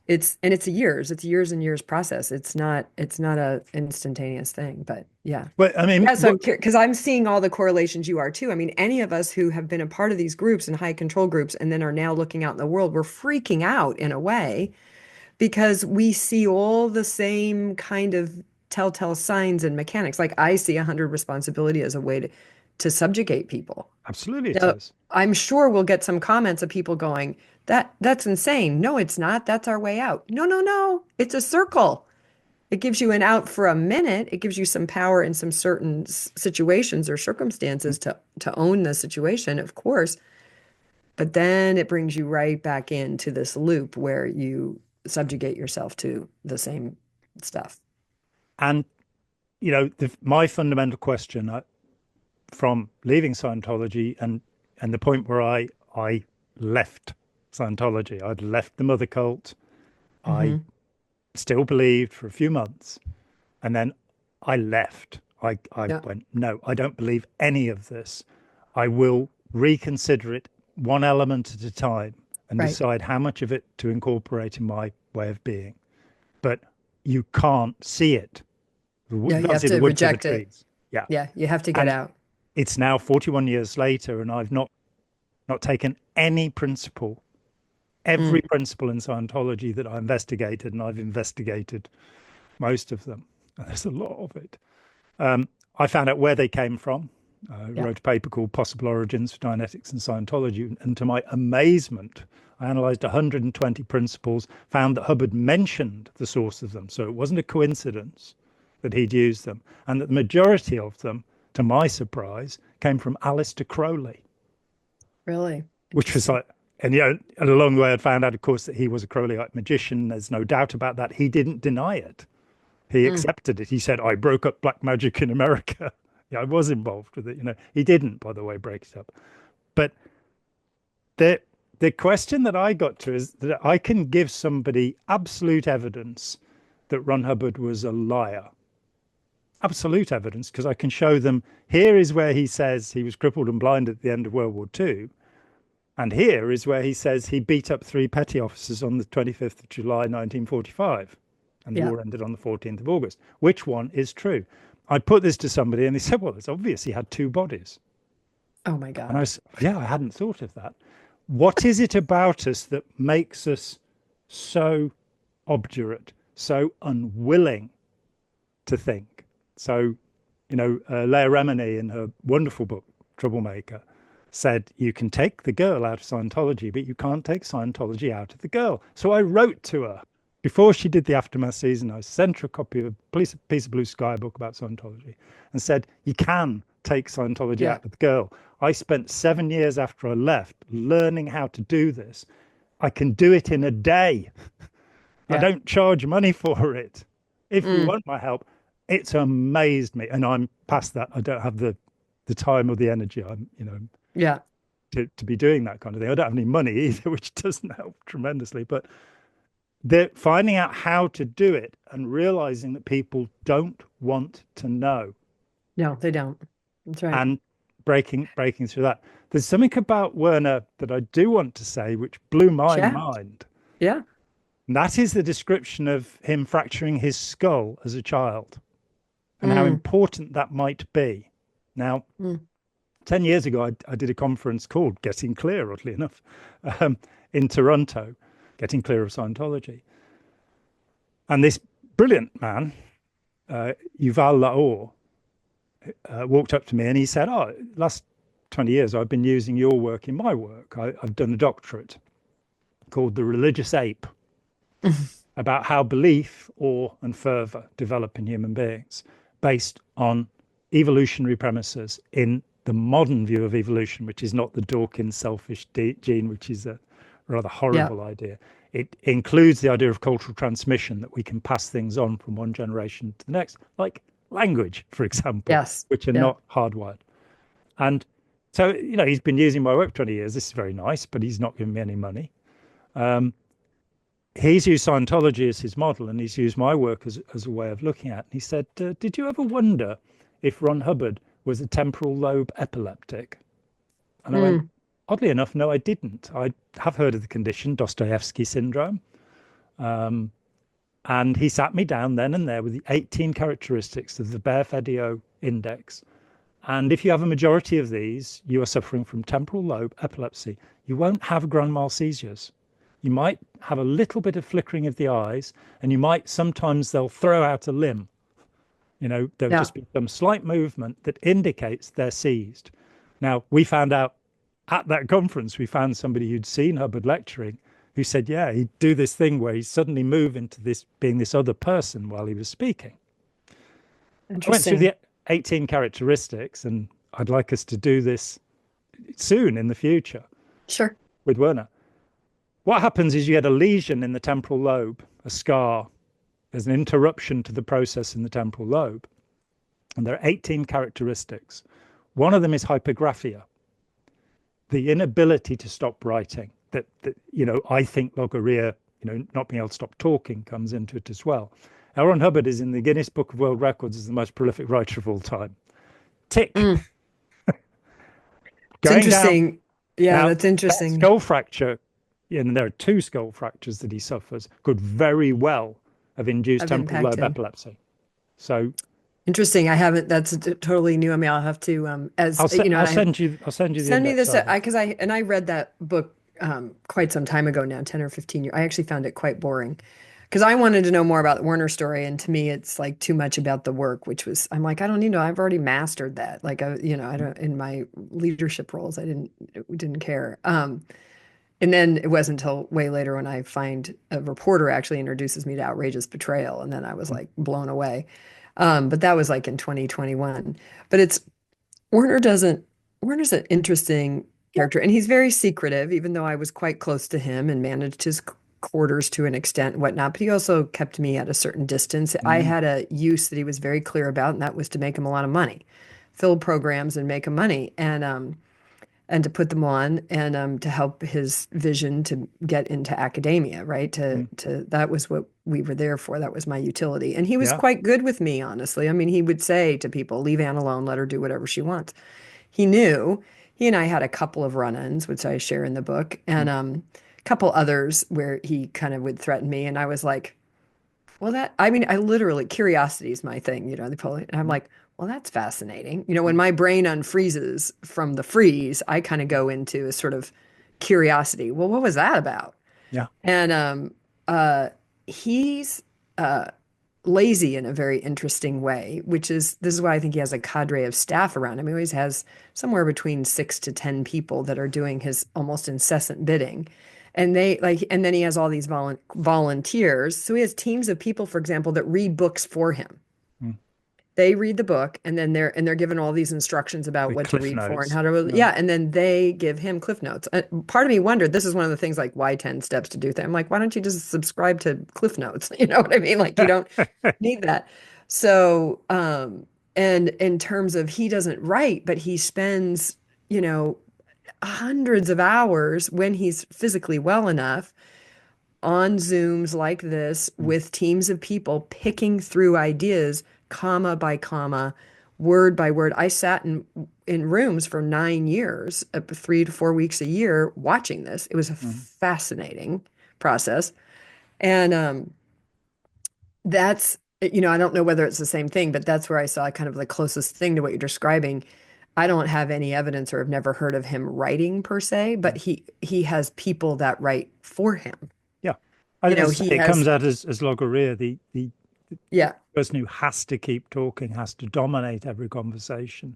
it's a years and years process. It's not a instantaneous thing, but yeah. But I mean, Yeah, so I'm curious because I'm seeing all the correlations you are too. I mean, any of us who have been a part of these groups and high control groups and then are now looking out in the world, we're freaking out in a way because we see all the same kind of telltale signs and mechanics. Like I see 100 responsibility as a way to subjugate people. absolutely it Now, is. I'm sure we'll get some comments of people going, that's insane. No, it's not. That's our way out. No, no, no. It's a circle. It gives you an out for a minute. It gives you some power in some certain situations or circumstances to own the situation, of course. But then it brings you right back into this loop where you subjugate yourself to the same stuff. And my fundamental question from leaving Scientology and the point where I left Scientology, I'd left the mother cult. I Hmm. still believed for a few months, and then I left. I Yeah, went, no, I don't believe any of this. I will reconsider it one element at a time and right. decide how much of it to incorporate in my way of being. But you can't see it. You Yeah, you can't have see the to wood for the reject it. trees. Yeah. Yeah, you have to get And out. it's now 41 years later, and I've not taken any principle, every Mm, principle in Scientology that I investigated, and I've investigated most of them. And there's a lot of it. I found out where they came from. I yeah. wrote a paper called Possible Origins for Dianetics and Scientology. And to my amazement, I analyzed 120 principles, found that Hubbard mentioned the source of them. So it wasn't a coincidence that he'd used them. And that the majority of them, to my surprise, came from Aleister Crowley, Really which was interesting. like, and along the way, I'd found out, of course, that he was a Crowleyite magician. There's no doubt about that. He didn't deny it. He Mm, accepted it. He said, I broke up black magic in America. Yeah, I was involved with it. He didn't, by the way, break it up. But the the question that I got to is that I can give somebody absolute evidence that Ron Hubbard was a liar. Absolute evidence, because I can show them here is where he says he was crippled and blind at the end of World War II. And here is where he says he beat up 3 petty officers on the 25th of July, 1945. And the yeah. war ended on the 14th of August. Which one is true? I put this to somebody and they said, well, it's obvious he had 2 bodies. Oh my And I God. said, yeah, I hadn't thought of that. What is it about us that makes us so obdurate, so unwilling to think? So, Leah Remini in her wonderful book, Troublemaker, said you can take the girl out of Scientology, but you can't take Scientology out of the girl. So I wrote to her before she did the Aftermath season. I sent her a copy of a piece of Blue Sky book about Scientology and said, you can take Scientology Yeah, out of the girl. I spent 7 years after I left learning how to do this. I can do it in a day. I yeah. don't charge money for it. If you Mm, want my help, it's amazed me. And I'm past that. I don't have the time or the energy. yeah. To be doing that kind of thing. I don't have any money either, which doesn't help tremendously. But they're finding out how to do it and realizing that people don't want to know No, they don't. That's right. and breaking through that. There's something about Werner that I do want to say, which blew my Chat. mind. Yeah. And that is the description of him fracturing his skull as a child and how Mm, important that might be. Now, mm. 10 years ago, I did a conference called Getting Clear, oddly enough, um, in Toronto, Getting Clear of Scientology. And this brilliant man, Yuval Laor, walked up to me and he said, oh, last 20 years, I've been using your work in my work. I've done a doctorate called The Religious Ape, about how belief, awe, and fervor develop in human beings based on evolutionary premises in the modern view of evolution, which is not the Dawkins selfish gene, which is a rather Yeah. horrible idea. It includes the idea of cultural transmission, that we can pass things on from one generation to the next, like language, for example, Yes. which are Yeah. not hardwired. And so, he's been using my work 20 years. This is very nice, but he's not giving me any money. He's used Scientology as his model, and he's used my work as a way of looking at it. And he said, did you ever wonder if Ron Hubbard was a temporal lobe epileptic? And I went, Mm, oddly enough, no, I didn't. I have heard of the condition, Dostoevsky syndrome. And he sat me down then and there with the 18 characteristics of the Bear-Fedio index. And if you have a majority of these, you are suffering from temporal lobe epilepsy. You won't have grand mal seizures. You might have a little bit of flickering of the eyes, and you might sometimes they'll throw out a limb. There'll yeah. just be some slight movement that indicates they're seized. Now, we found out at that conference, we found somebody who'd seen Hubbard lecturing who said, yeah, he'd do this thing where he'd suddenly move into this being this other person while he was speaking. I went through Interesting. the 18 characteristics, and I'd like us to do this soon in the future Sure. with Werner. What happens is you get a lesion in the temporal lobe, a scar. There's an interruption to the process in the temporal lobe. And there are 18 characteristics. One of them is hypergraphia, the inability to stop writing. That I think logorrhea, not being able to stop talking comes into it as well. Ron Hubbard is in the Guinness Book of World Records as the most prolific writer of all time. Tick. Mm. It's Going down. interesting. Yeah, Now, that's that interesting. skull fracture, and there are 2 skull fractures that he suffers, could very well of induced Have temporal lobe impacted. epilepsy. So Interesting. I haven't, that's totally new. I mean, I'll have to, as you know, I'll and I have, send you the send me index this, article. because I read that book quite some time ago now, 10 or 15 years. I actually found it quite boring because I wanted to know more about the Werner story. And to me, it's like too much about the work, which was, I'm like, I don't need to know. I've already mastered that. Like, I don't, in my leadership roles, didn't care. And then it wasn't until way later when I find a reporter actually introduces me to outrageous betrayal. And then I was like blown away. But that was like in 2021. But Werner doesn't, Werner's an interesting character, and he's very secretive, even though I was quite close to him and managed his quarters to an extent and whatnot. But he also kept me at a certain distance. I Mm, had a use that he was very clear about, and that was to make him a lot of money, fill programs and make him money. And to put them on and to help his vision to get into academia, right? mm, To that was what we were there for. That was my utility. And he was yeah. quite good with me, honestly. I mean, he would say to people, leave Anne alone, let her do whatever she wants. He knew. He and I had a couple of run-ins, which I share in the book, and Mm, a couple others where he kind of would threaten me, and I was like, well, I mean, I literally, curiosity is my thing, and I'm mm, like, well, that's fascinating. When mm, my brain unfreezes from the freeze, I kind of mm. go into a sort of curiosity. Well, what was that about? Yeah. And he's lazy in a very interesting way, this is why I think he has a cadre of staff around him. He always has somewhere between 6 to 10 people that are doing his almost incessant bidding. And then he has all these volunteers. So he has teams of people, for example, that read books for him. Mm. They read the book and then they're given all these instructions about The what to cliff read for and notes. how to, Yeah. yeah. And then they give him cliff notes. Part of me wondered, this is one of the things like why 10 steps to do that. I'm like, why don't you just subscribe to cliff notes? You know what I mean? Like you don't need that. So, and in terms of he doesn't write, but he spends, you know, hundreds of hours when he's physically well enough on Zooms like this Mm, with teams of people picking through ideas, comma by comma, word by word. I sat in rooms for 9 years, 3 to 4 weeks a year, watching this. It was a mm, fascinating process. And that's, I don't know whether it's the same thing, but that's where I saw kind of the closest thing to what you're describing. I don't have any evidence or have never heard of him writing per se, but mm. he has people that write for him. Yeah. As I He say, it comes has, out as Logorrhea, the yeah. person who has to keep talking, has to dominate every conversation,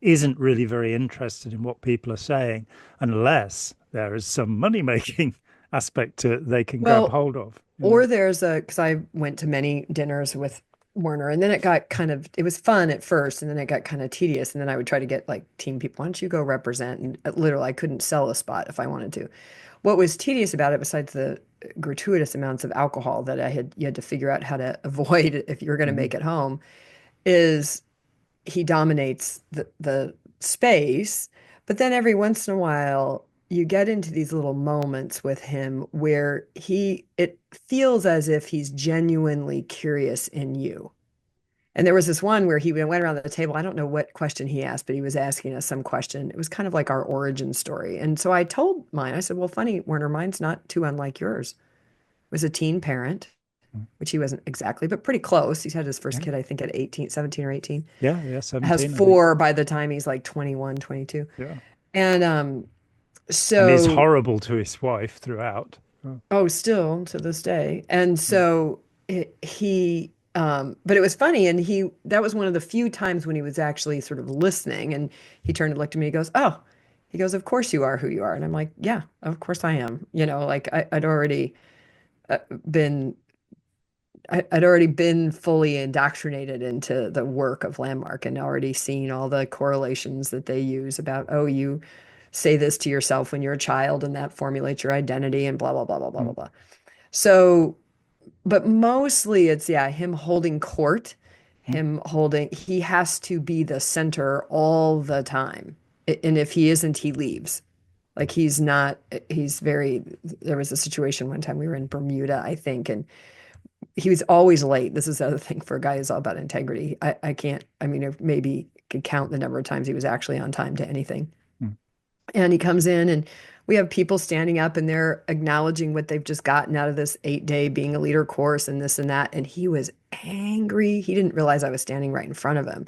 isn't really very interested in what people are saying unless there is some money-making aspect to it they can grab Well, hold of, or because I went to many dinners with Werner, and then it was fun at first, and then it got kind of tedious. And then I would try to get like team people, why don't you go represent? And literally, I couldn't sell a spot if I wanted to. What was tedious about it, besides the gratuitous amounts of alcohol that you had to figure out how to avoid if you're going to Mhm. make it home, is he dominates the space, but then every once in a while you get into these little moments with him where it feels as if he's genuinely curious in you. And there was this one where he went around the table. I don't know what question he asked, but he was asking us some question. It was kind of like our origin story. And so I told mine, I said, well, funny, Werner, mine's not too unlike yours. I was a teen parent, Mm. which he wasn't exactly, but pretty close. He's had his first Yeah. kid, I think, at 18, 17 or 18. Yeah, yeah, Has 17, I think. four by the time he's like 21, 22. Yeah. And And is so, horrible to his wife throughout. Oh. oh, still to this day. And Mm, so but it was funny. And that was one of the few times when he was actually sort of listening. And he turned and looked at me. He goes, oh, he goes, of course you are who you are. And I'm like, yeah, of course I am. Like I'd already uh, been I'd already been fully indoctrinated into the work of Landmark and already seen all the correlations that they use about, oh, you say this to yourself when you're a child and that formulates your identity and blah, blah, blah, blah, blah, blah, mm, blah. So, but mostly it's, yeah, him holding court, mm, he has to be the center all the time. And if he isn't, he leaves. Like he's not, there was a situation one time we were in Bermuda, I think, and he was always late. This is the other thing for a guy who's all about integrity. I can't, I mean, maybe could count the number of times he was actually on time to anything. mm. And he comes in and we have people standing up and they're acknowledging what they've just gotten out of this 8-day being a leader course and this and that. And he was angry. He didn't realize I was standing right in front of him.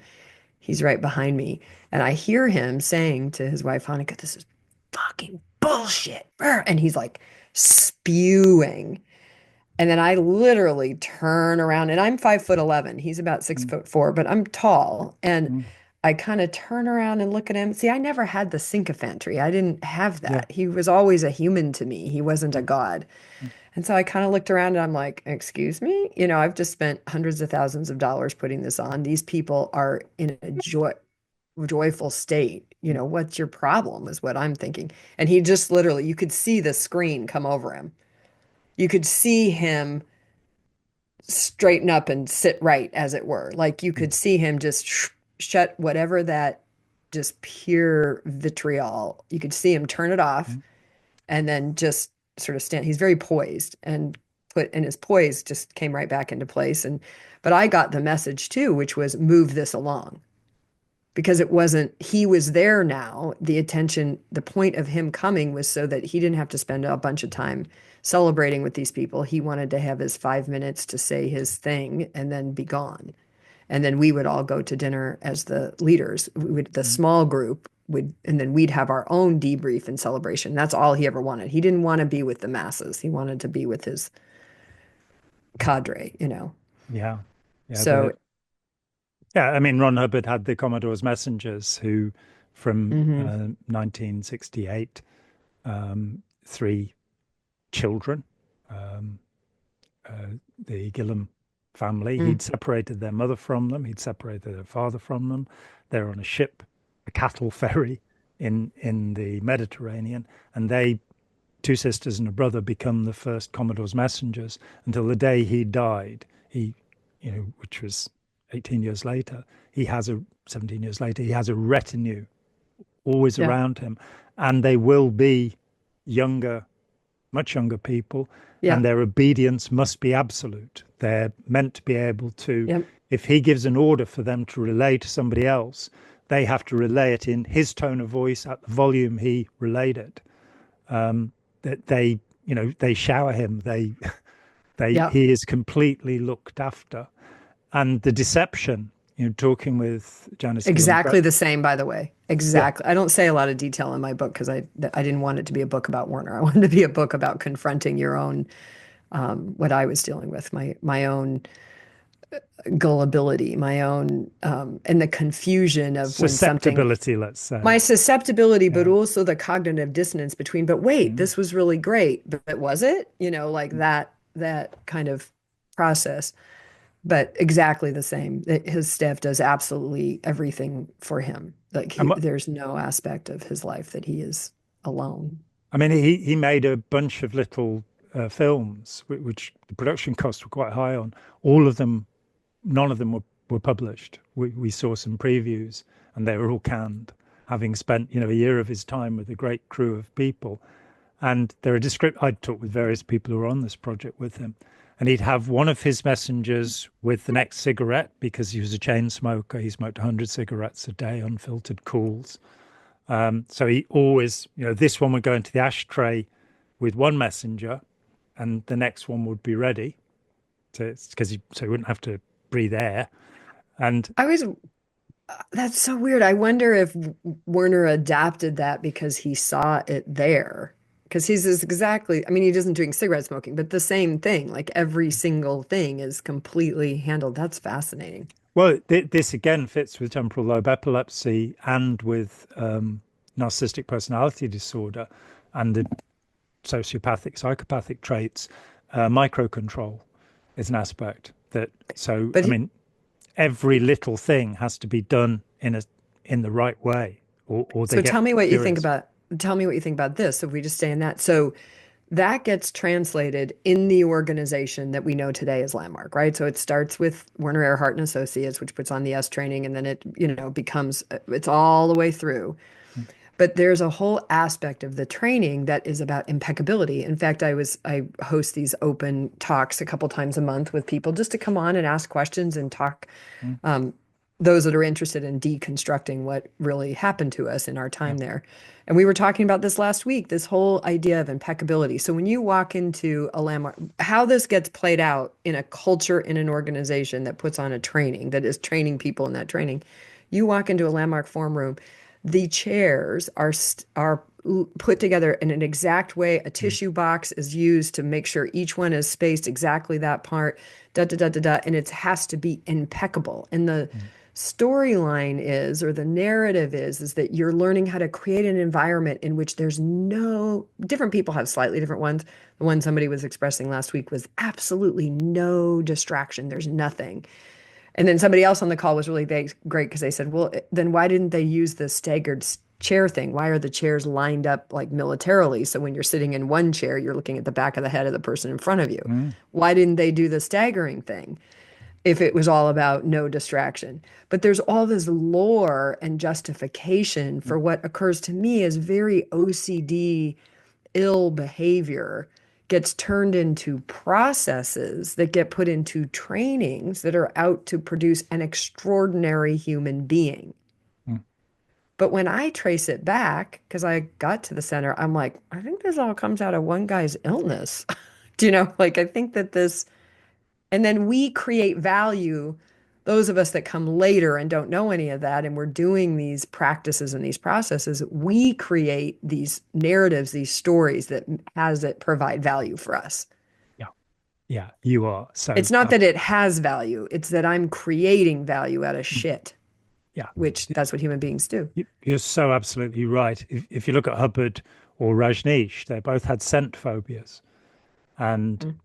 He's right behind me. And I hear him saying to his wife, Hanukkah, this is fucking bullshit. And he's like spewing. And then I literally turn around and I'm 5'11". He's about mm, 6'4", but I'm tall. And mm, I kind of turn around and look at him. See, I never had the sycophantry. I didn't have yeah, that. He was always a human to me. He wasn't a mm, god. mm, And so I kind of looked around and I'm like, excuse me? I've just spent hundreds of thousands of dollars putting this on. These people are in a joyful state. mm, What's your problem is what I'm thinking. And he just literally, you could see the screen come over him. You could see him straighten up and sit right, as it were. Like you mm, could see him just shut whatever that just pure vitriol. You could see him turn it off mm, and then just sort of stand. He's very poised and his poise just came right back into place. But I got the message too, which was move this along because it wasn't, he was there now. The point of him coming was so that he didn't have to spend a bunch of time celebrating with these people. He wanted to have his 5 minutes to say his thing and then be gone. And then we would all go to dinner as the leaders. The mm. small group and then we'd have our own debrief and celebration. That's all he ever wanted. He didn't want to be with the masses. He wanted to be with his cadre. Yeah, yeah. So, Yeah, I mean, Ron Hubbard had the Commodore's messengers who, from mhm. 1968, three children, um, the Gillum family. Mm. He'd separated their mother from them. He'd separated their father from them. They're on a ship, a cattle ferry in the Mediterranean, and they, two sisters and a brother, become the first Commodore's messengers until the day he died. Which was 18 years later. 17 years later, he has a retinue always Yeah, around him, and they will be younger, much younger people, yeah, and their obedience must be absolute. They're meant to be able to, yeah, if he gives an order for them to relay to somebody else, they have to relay it in his tone of voice at the volume he relayed it. That they shower him. yeah. He is completely looked after. And the deception, talking with Janice Gillum. Exactly the same, by the way. Yeah, Exactly. I don't say a lot of detail in my book because I didn't want it to be a book about Werner. I wanted to be a book about confronting your own what I was dealing with, my own gullibility, my own and the confusion of when something susceptibility, let's say. my susceptibility, but Yeah. also the cognitive dissonance between, but wait, Mm, this was really great, but was it? Like that kind of process. But exactly the same. His staff does absolutely everything for him. Like and there's no aspect of his life that he is alone. I mean, he made a bunch of little films, which the production costs were quite high on. All of them, none of them were published. We saw some previews, and they were all canned, having spent a year of his time with a great crew of people. And there are I'd talked with various people who were on this project with him, and he'd have one of his messengers with the next cigarette because he was a chain smoker. He smoked 100 cigarettes a day, unfiltered cools. So he always, this one would go into the ashtray with one messenger, and the next one would be ready so he wouldn't have to breathe air. And I was That's so weird. I wonder if Werner adapted that because he saw it there. Because I mean, he isn't doing cigarette smoking, but the same thing, like every single thing is completely handled. That's fascinating. well, this again fits with temporal lobe epilepsy and with narcissistic personality disorder and the sociopathic, psychopathic traits. Microcontrol is an aspect that. So, But I mean, every little thing has to be done in the right way, or they so get furious. tell me what you think about this. If we just stay in that. So that gets translated in the organization that we know today as Landmark, right? So it starts with Werner Erhard and Associates, which puts on the S training, and then it, becomes it's all the way through. But there's a whole aspect of the training that is about impeccability. In fact, I host these open talks a couple times a month with people just to come on and ask questions and talk. Mm, those that are interested in deconstructing what really happened to us in our Yeah. time there. And we were talking about this last week, this whole idea of impeccability. So when you walk into a landmark, how this gets played out in a culture, in an organization that puts on a training, that is training people in that training, you walk into a landmark form room, the chairs are put together in an exact way. A Mm. tissue box is used to make sure each one is spaced exactly that part, da da da da da, and it has to be impeccable. And the Mm. storyline is, or the narrative is that you're learning how to create an environment in which there's no, different people have slightly different ones. The one somebody was expressing last week was absolutely no distraction. There's nothing. And then somebody else on the call was really great because they said, well, then why didn't they use the staggered chair thing? Why are the chairs lined up like militarily? So when you're sitting in one chair, you're looking at the back of the head of the person in front of you. Mm. Why didn't they do the staggering thing if it was all about no distraction? But there's all this lore and justification Mm. for what occurs to me as very OCD ill behavior gets turned into processes that get put into trainings that are out to produce an extraordinary human being. Mm. But when I trace it back, because I got to the center, I'm like, I think this all comes out of one guy's illness. Do you know? Like, I think that this, and then we create value, those of us that come later and don't know any of that, and we're doing these practices and these processes, we create these narratives, these stories that provide value for us. Yeah. Yeah. You are so It's not that it has value, it's that I'm creating value out of mm. shit, Yeah. which that's what human beings do. You're so absolutely right. If you look at Hubbard or Rajneesh, they both had scent phobias. And Mm.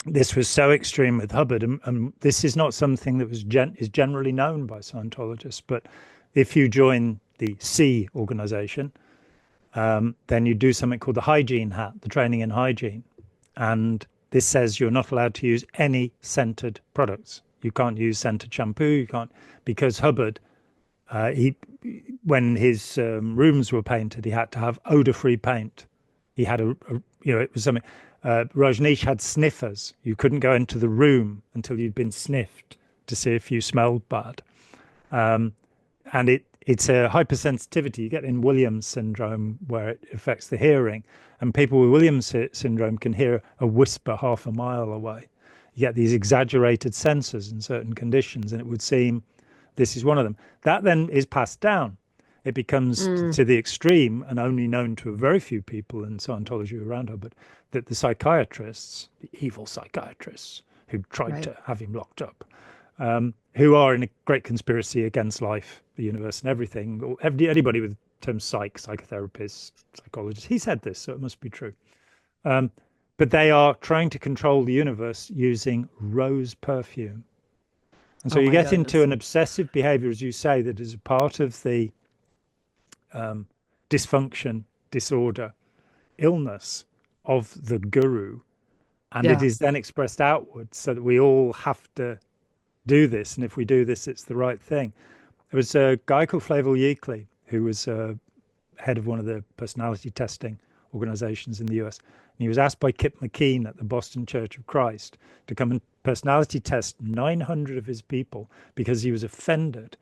this was so extreme with Hubbard. And this is not something that is generally known by Scientologists. But if you join the C organization, then you do something called the hygiene hat, the training in hygiene. And this says you're not allowed to use any scented products. You can't use scented shampoo. You can't, because Hubbard, when his rooms were painted, he had to have odor-free paint. He had it was something. Rajneesh had sniffers. You couldn't go into the room until you'd been sniffed to see if you smelled bad. And it's a hypersensitivity. You get in Williams syndrome where it affects the hearing, and people with Williams syndrome can hear a whisper half a mile away. You get these exaggerated senses in certain conditions, and it would seem this is one of them. That then is passed down. It becomes to the extreme, and only known to a very few people in Scientology around her, but that the psychiatrists, the evil psychiatrists who tried to have him locked up, who are in a great conspiracy against life, the universe, and everything. Anybody with the term psychotherapists, psychologists, he said this, so it must be true. But they are trying to control the universe using rose perfume. And so you get into an obsessive behavior, as you say, that is a part of the dysfunction, disorder, illness of the guru. And it is then expressed outwards so that we all have to do this. And if we do this, it's the right thing. There was a guy called Flavell Yeakley, who was head of one of the personality testing organizations in the US. And he was asked by Kip McKean at the Boston Church of Christ to come and personality test 900 of his people because he was offended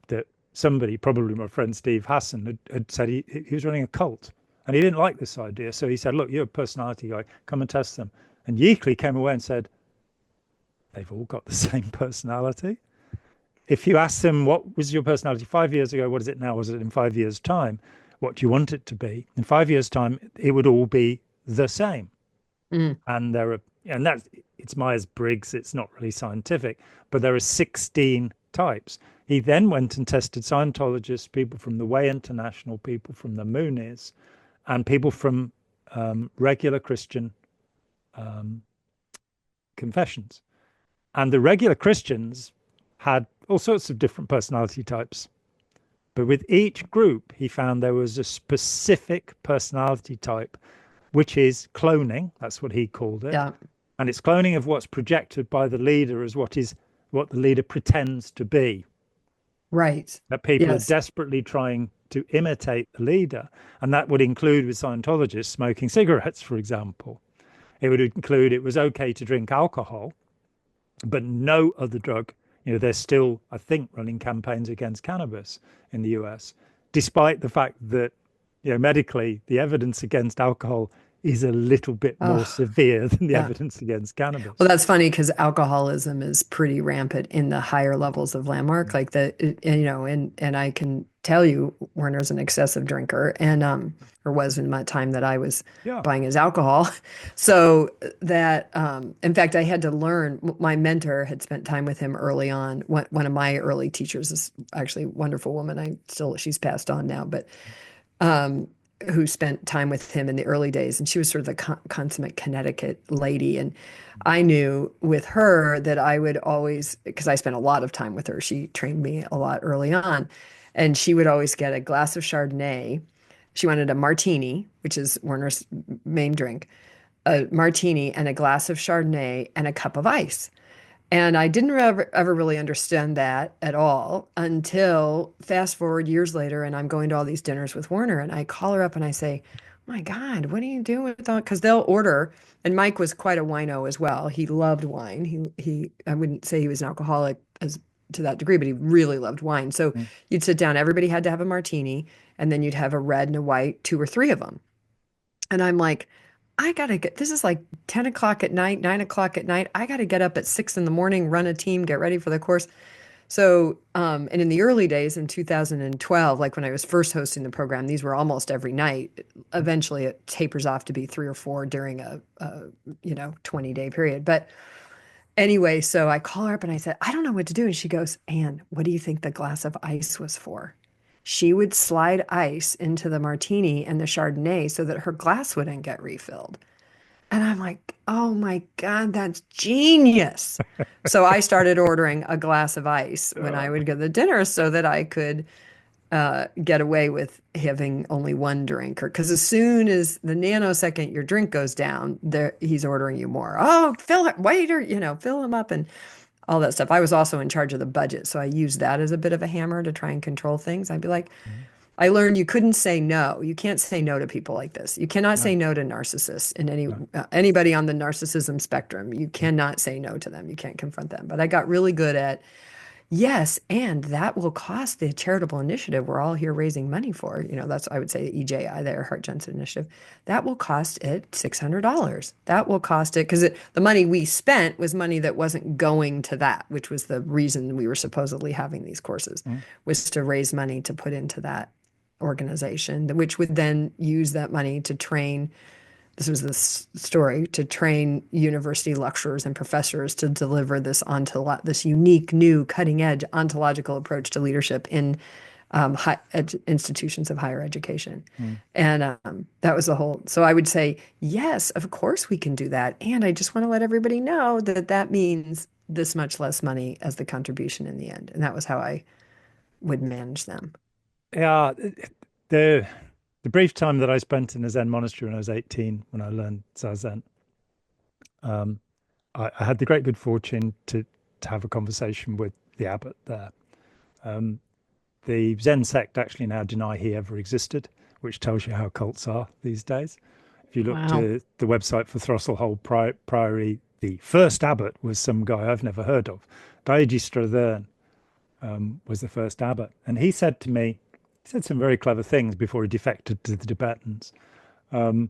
that somebody, probably my friend Steve Hassan, had said he was running a cult. And he didn't like this idea. So he said, look, you're a personality guy, come and test them. And Yeakley came away and said, they've all got the same personality. If you ask them, what was your personality 5 years ago? What is it now? Was it in 5 years' time? What do you want it to be? In 5 years' time, it would all be the same. And it's Myers-Briggs. It's not really scientific, but there are 16 types. He then went and tested Scientologists, people from the Way International, people from the Moonies, and people from regular Christian confessions. And the regular Christians had all sorts of different personality types. But with each group, he found there was a specific personality type, which is cloning. That's what he called it. Yeah. And it's cloning of what's projected by the leader as what the leader pretends to be. Right. That people are desperately trying to imitate the leader. And that would include, with Scientologists, smoking cigarettes, for example. It would include it was okay to drink alcohol, but no other drug. they're still, I think, running campaigns against cannabis in the US, despite the fact that, medically, the evidence against alcohol is a little bit more Oh, severe than the yeah. evidence against Well, cannabis. that's funny because alcoholism is pretty rampant in the higher levels of landmark, like and I can tell you, Werner's an excessive drinker, and or was in my time that I was Yeah. buying his alcohol. So that, in fact, I had to learn. My mentor had spent time with him early on. One of my early teachers is actually a wonderful woman. She's passed on now, but um, who spent time with him in the early days, and she was sort of the consummate Connecticut lady. And I knew with her that I would always, because I spent a lot of time with her, she trained me a lot early on, and she would always get a glass of Chardonnay. She wanted a martini, which is Werner's main drink, a martini and a glass of Chardonnay and a cup of ice. And I didn't ever really understand that at all until fast forward years later, and I'm going to all these dinners with Werner, and I call her up and I say, "My God, what are you doing with all?" Because they'll order, and Mike was quite a wino as well. He loved wine. I wouldn't say he was an alcoholic as to that degree, but he really loved wine. So Mm. you'd sit down, everybody had to have a martini, and then you'd have a red and a white, two or three of them. And I'm like, I gotta get, this is like 10 o'clock at night, 9 o'clock at night. I gotta get up at 6 in the morning, run a team, get ready for the course. So, and in the early days in 2012, like when I was first hosting the program, these were almost every night. Eventually it tapers off to be three or four during a 20-day period. But anyway, so I call her up and I said, I don't know what to do. And she goes, Anne, what do you think the glass of ice was for? She would slide ice into the martini and the Chardonnay so that her glass wouldn't get refilled. And I'm like, oh my God, that's genius. So I started ordering a glass of ice when I Uh, would go to the dinner so that I could get away with having only one drink. Because as soon as the nanosecond your drink goes down, there he's ordering you more. Oh, fill it, waiter, fill him up and all that stuff. I was also in charge of the budget, so I used that as a bit of a hammer to try and control things. I'd be like, I learned you couldn't say no. You can't say no to people like this. You cannot no, say no to narcissists in no. anybody on the narcissism spectrum. You cannot say no to them. You can't confront them. But I got really good at yes, and that will cost the charitable initiative we're all here raising money for. That's I would say the EJI, the Earhart Jensen Initiative. That will cost it $600. That will cost it because the money we spent was money that wasn't going to that, which was the reason we were supposedly having these courses, Mm. was to raise money to put into that organization, which would then use that money to train. This was this story to train university lecturers and professors to deliver this unique, new, cutting-edge ontological approach to leadership in institutions of higher education. Mm. And that was the whole. So I would say, yes, of course we can do that. And I just want to let everybody know that that means this much less money as the contribution in the end. And that was how I would manage them. Yeah, the the brief time that I spent in a Zen monastery when I was 18, when I learned Zazen, um, I had the great good fortune to have a conversation with the abbot there. Um, the Zen sect actually now deny he ever existed, which tells you how cults are these days. If you look Wow. to the website for Throstlehold Priory, the first abbot was some guy I've never heard of. Daiji Strathern was the first abbot. And he said to me, he said some very clever things before he defected to the Tibetans. And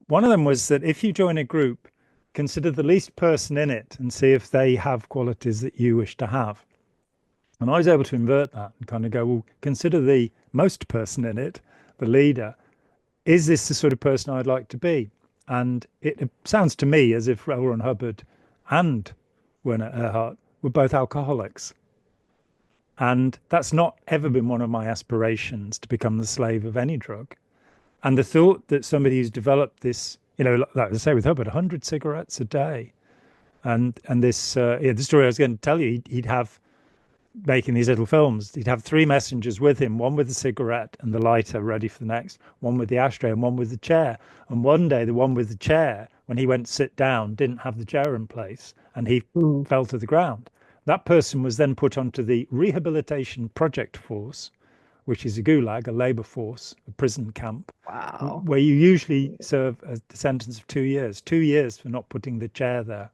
one of them was that if you join a group, consider the least person in it and see if they have qualities that you wish to have. And I was able to invert that and kind of go, well, consider the most person in it, the leader. Is this the sort of person I'd like to be? And it sounds to me as if L. Ron Hubbard and Werner Erhard were both alcoholics. And that's not ever been one of my aspirations to become the slave of any drug. And the thought that somebody who's developed this, like I say with Hubbard, 100 cigarettes a day, and this, the story I was going to tell you, he'd have making these little films. He'd have three messengers with him, one with the cigarette and the lighter ready for the next, one with the ashtray, and one with the chair. And one day, the one with the chair, when he went to sit down, didn't have the chair in place, and he Mm. fell to the ground. That person was then put onto the Rehabilitation Project Force, which is a gulag, a labor force, a prison camp, Wow. where you usually serve a sentence of 2 years, 2 years for not putting the chair there.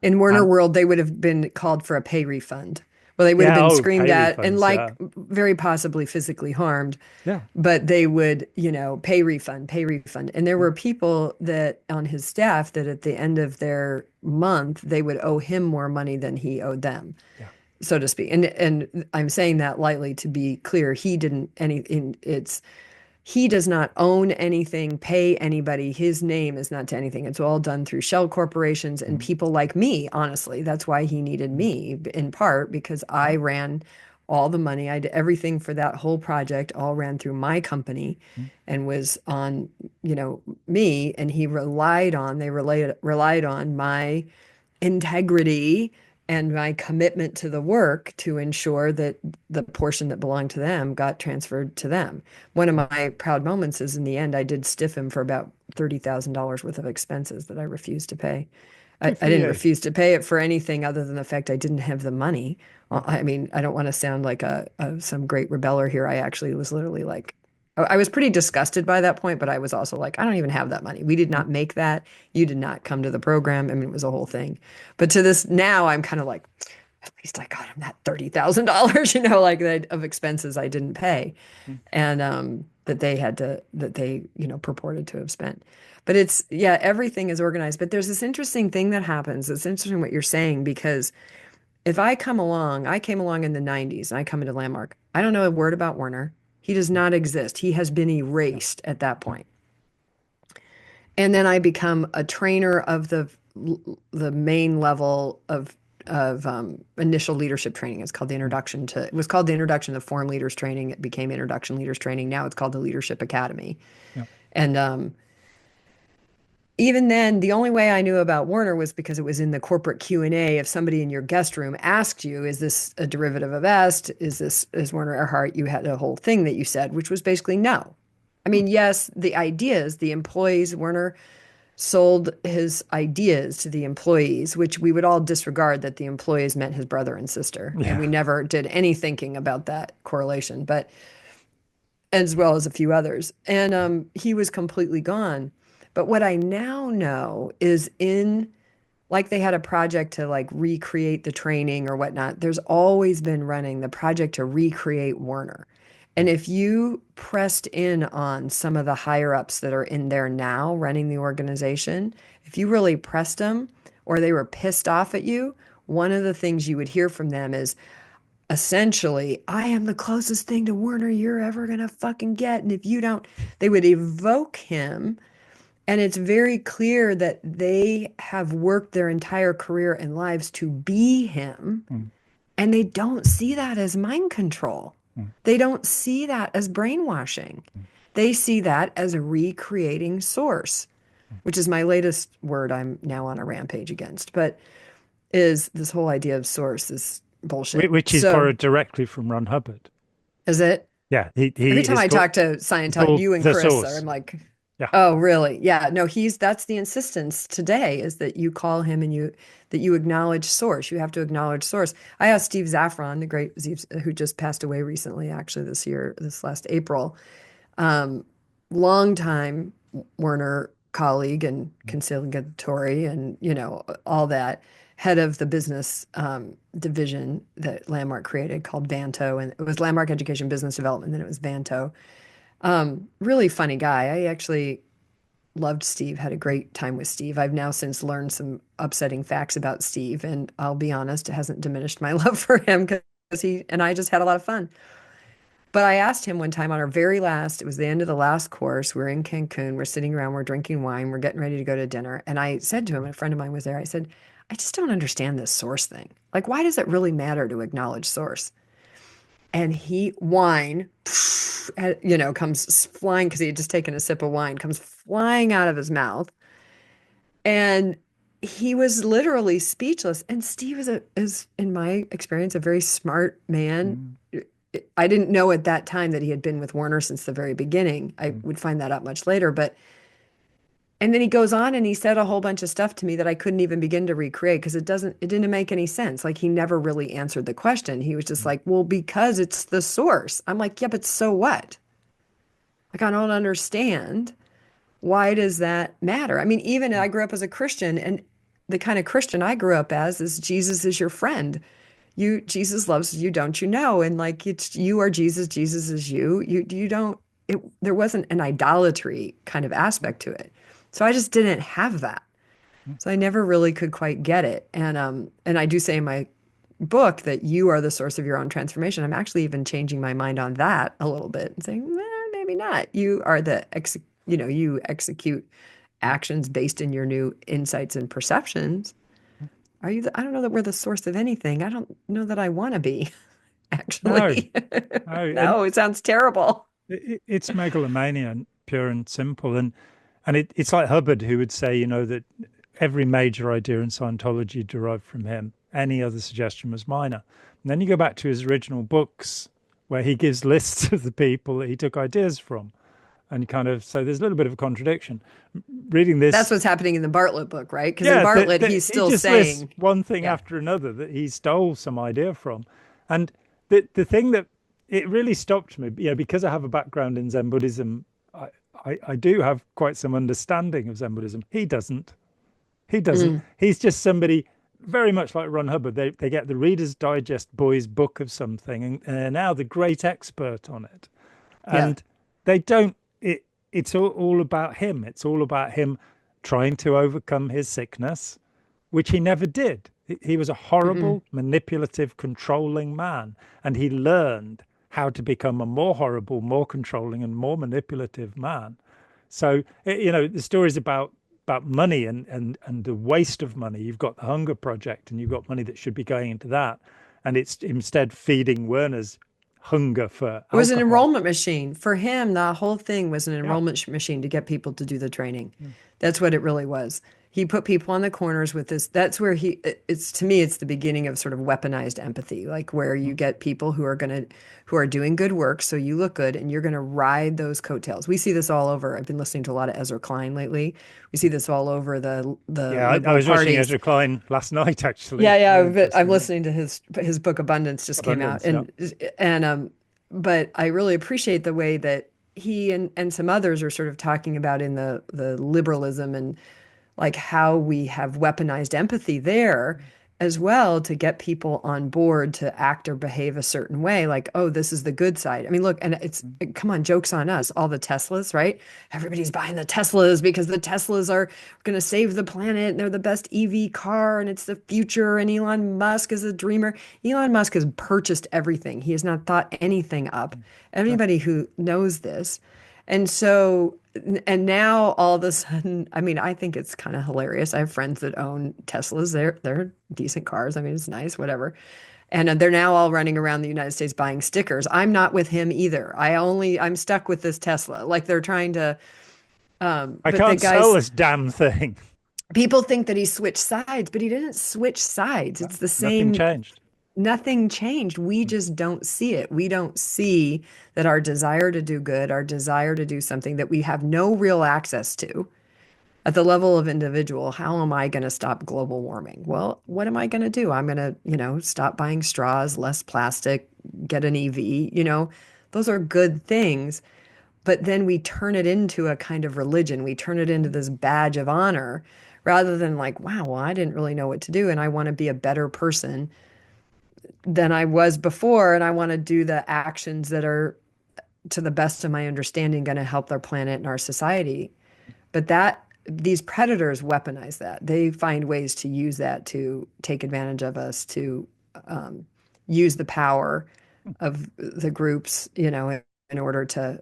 In Warner And World, they would have been called for a pay refund. Well, they would have yeah, been oh, screamed pay at and refunds. like Yeah. very possibly physically harmed, Yeah. but they would, pay refund, pay refund. And there Mm, were people that on his staff that at the end of their month, they would owe him more money than he owed them, yeah. so to speak. And I'm saying that lightly to be clear. He didn't any it's he does not own anything, pay anybody. His name is not to anything. It's all done through shell corporations and Mm, people like me, honestly. That's why he needed mm, me in part because I yeah. ran all the money. I did everything for that whole project, all ran through my company Mm, and was on, me. And they relied on my integrity and my commitment to the work to ensure that the portion that belonged to them got transferred to them. One of my proud moments is in the end, I did stiff him for about $30,000 worth of expenses that I refused to pay. I, Good I for didn't you. refuse to pay it for anything other than the fact I didn't have the money. Mm, I mean, I don't want to sound like some great rebeller here. I actually was literally like, I was pretty disgusted by that point, but I was also like, I don't even have that money. We did mm, not make that. You did not come to the program. I mean, it was a whole thing. But to this now, I'm kind of like, at least I got him that $30,000, like that of expenses I didn't pay, mm. and that they purported to have spent. But it's yeah, everything is organized. But there's this interesting thing that happens. It's interesting what you're saying because if I came along in the 90s and I come into Landmark, I don't know a word about Werner. He does not exist. He has been Yeah. erased at that Yeah. point. And then I become a trainer of the main level of initial leadership training. It's called the Mm, introduction to it was called the introduction to foreign leaders training. It became introduction leaders training. Now it's called the Leadership Academy. yeah. And even then, the only way I knew about Werner was because it was in the corporate Q&A. If somebody in your guest room asked you, is this a derivative of est? Is Werner Erhard? You had a whole thing that you said, which was basically no. I Mm, mean, yes, the ideas, the employees, Werner sold his ideas to the employees, which we would all disregard that the employees meant his brother and sister. And yeah. we never did any thinking about that correlation, but as well as a few others. And he was completely gone. But what I now know is like they had a project to like recreate the training or whatnot. There's always been running the project to recreate Werner. And Mm, if you pressed in on some of the higher ups that are in there now running the organization, if you really pressed them or they were pissed off at you, one of the things you would hear from them is essentially, I am the closest thing to Werner you're ever going to fucking get. And if you don't, they would evoke him and it's very clear that they have worked their entire career and lives to be him. mm, And they don't see that as mind control. mm, They don't see that as brainwashing. mm, They see that as a recreating source, mm. which is my latest word I'm now on a rampage against. But is this whole idea of source is bullshit. Which is So borrowed directly from Ron Hubbard. is it? Yeah. Every He time is I called, talk to it's Scientology, called you and the Chris are, source. I'm like, Yeah. oh, really? Yeah. No, that's the insistence today is that you call him and that you acknowledge source. You have to acknowledge source. I asked Steve Zaffron, the great Steve, who just passed away recently, actually this last April, um, longtime Werner colleague and Mm, conciliatory and, all that, head of the business division that Landmark created called Vanto. And it was Landmark Education Business Development, then it was Vanto. Really funny guy. I actually loved Steve, had a great time with Steve. I've now since learned some upsetting facts about Steve, and I'll be honest, it hasn't diminished my love for him because he and I just had a lot of fun. But I asked him one time on our very last, it was the end of the last course. We're in Cancun, we're sitting around, we're drinking wine, we're getting ready to go to dinner. And I said to him, a friend of mine was there, I said, I just don't understand this source thing. Like, why does it really matter to acknowledge source? And wine, comes flying because he had just taken a sip of wine, comes flying out of his mouth. And he was literally speechless. And Steve is, in my experience, a very smart man. mm, I didn't know at that time that he had been with Warner since the very beginning. I mm, would find that out much later. And then he goes on and he said a whole bunch of stuff to me that I couldn't even begin to recreate because it didn't make any sense. Like he never really answered the question. He was just mm, like, well, because it's the source. I'm like, yeah, but so what? Like, I don't understand. Why does that matter? I mean, even I grew up as a Christian and the kind of Christian I grew up as is Jesus is your friend. Jesus loves you, don't you know? And like it's you are Jesus, Jesus is you. You don't there wasn't an idolatry kind of aspect to it. So I just didn't have that. So I never really could quite get it. And I do say in my book that you are the source of your own transformation. I'm actually even changing my mind on that a little bit and saying, maybe not. You are you execute actions based in your new insights and perceptions. I don't know that we're the source of anything. I don't know that I want to be, No, actually. no, and No, it sounds terrible. it's megalomania, pure and simple, and it's like Hubbard who would say, that every major idea in Scientology derived from him. Any other suggestion was minor. And then you go back to his original books where he gives lists of the people that he took ideas from, and so there's a little bit of a contradiction. Reading That's this, what's happening in the Bartlett book, right? Because in yeah, Bartlett, he's he still just lists saying, one thing yeah. after another that he stole some idea from. And the thing that it really stopped me, because I have a background in Zen Buddhism, I do have quite some understanding of Zen Buddhism. He doesn't. He doesn't. Mm, He's just somebody very much like Ron Hubbard. They get the Reader's Digest boys book of something, and they're now the great expert on it. yeah. And they don't. It's all about him. It's all about him trying to overcome his sickness, which he never did. He was a Mm-mm. horrible, manipulative, controlling man, and he learned how to become a more horrible, more controlling, and more manipulative man. So, the stories about money and the waste of money. You've got the Hunger Project, and you've got money that should be going into that, and it's instead feeding Werner's hunger for It was an alcohol. enrollment machine. For him, the whole thing was an Yeah. enrollment machine to get people to do the training. Mm. That's what it really was. He put people on the corners with this. That's where it's to me, it's the beginning of sort of weaponized empathy, like where you get people who are doing good work. So you look good and you're going to ride those coattails. We see this all over. I've been listening to a lot of Ezra Klein lately. We see this all over the Yeah, I liberal was watching parties. Ezra Klein last night, actually. Yeah, Very yeah. But I'm interesting. listening to his book Abundance just came out, Abundance, yeah. and but I really appreciate the way that he and some others are sort of talking about in the liberalism and like how we have weaponized empathy there as well to get people on board to act or behave a certain way. Like, oh, this is the good side. I mean, look, and come on, joke's on us. All the Teslas, right? Everybody's buying the Teslas because the Teslas are going to save the planet and they're the best EV car and it's the future. And Elon Musk is a dreamer. Elon Musk has purchased everything. He has not thought anything up. No. Anybody who knows this. And so, and now all of a sudden, I mean, I think it's kind of hilarious. I have friends that own Teslas. They're decent cars. I mean, it's nice, whatever. And they're now all running around the United States buying stickers. I'm not with him either. I'm stuck with this Tesla. Like they're trying to, I but the can't sell guys, this damn thing. people think that he switched sides, but he didn't switch sides. No, It's the nothing same. changed. Nothing changed. We just don't see it. We don't see that our desire to do good, our desire to do something that we have no real access to at the level of individual. How am I going to stop global warming? Well, what am I going to do? I'm going to, stop buying straws, less plastic, get an EV, those are good things. But then we turn it into a kind of religion. We turn it into this badge of honor rather than like, wow, well, I didn't really know what to do and I want to be a better person than I was before. And I want to do the actions that are, to the best of my understanding, going to help their planet and our society. But these predators weaponize that. They find ways to use that to take advantage of us, to use the power of the groups, in order to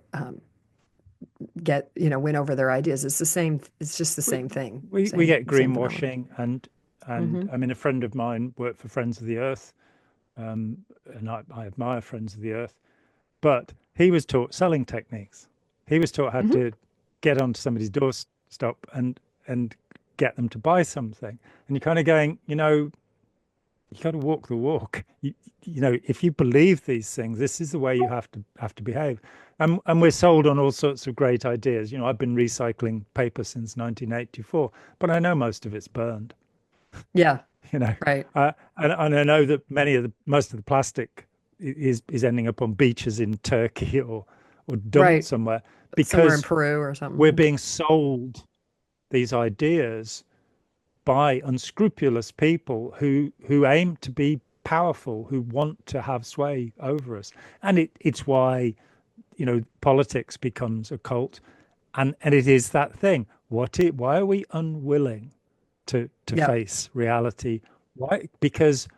win over their ideas. It's the same. It's just the We, same thing. we Same, get same phenomenon. greenwashing, and Hmm. I mean, a friend of mine worked for Friends of the Earth, and I admire Friends of the Earth, but he was taught selling techniques. He was taught how Hmm. to get onto somebody's doorstep and get them to buy something. And you're kind of going, you got to walk the walk. If you believe these things, this is the way you have to behave. And we're sold on all sorts of great ideas. I've been recycling paper since 1984, but I know most of it's burned. Yeah. You know, Right. and I know that most of the plastic is ending up on beaches in Turkey or dumped Right. somewhere Somewhere in because Peru or we're something. being sold these ideas by unscrupulous people who aim to be powerful, who want to have sway over us. And it's why, politics becomes a cult. And it is that thing. Why are we unwilling to Yeah. face reality? Why? Because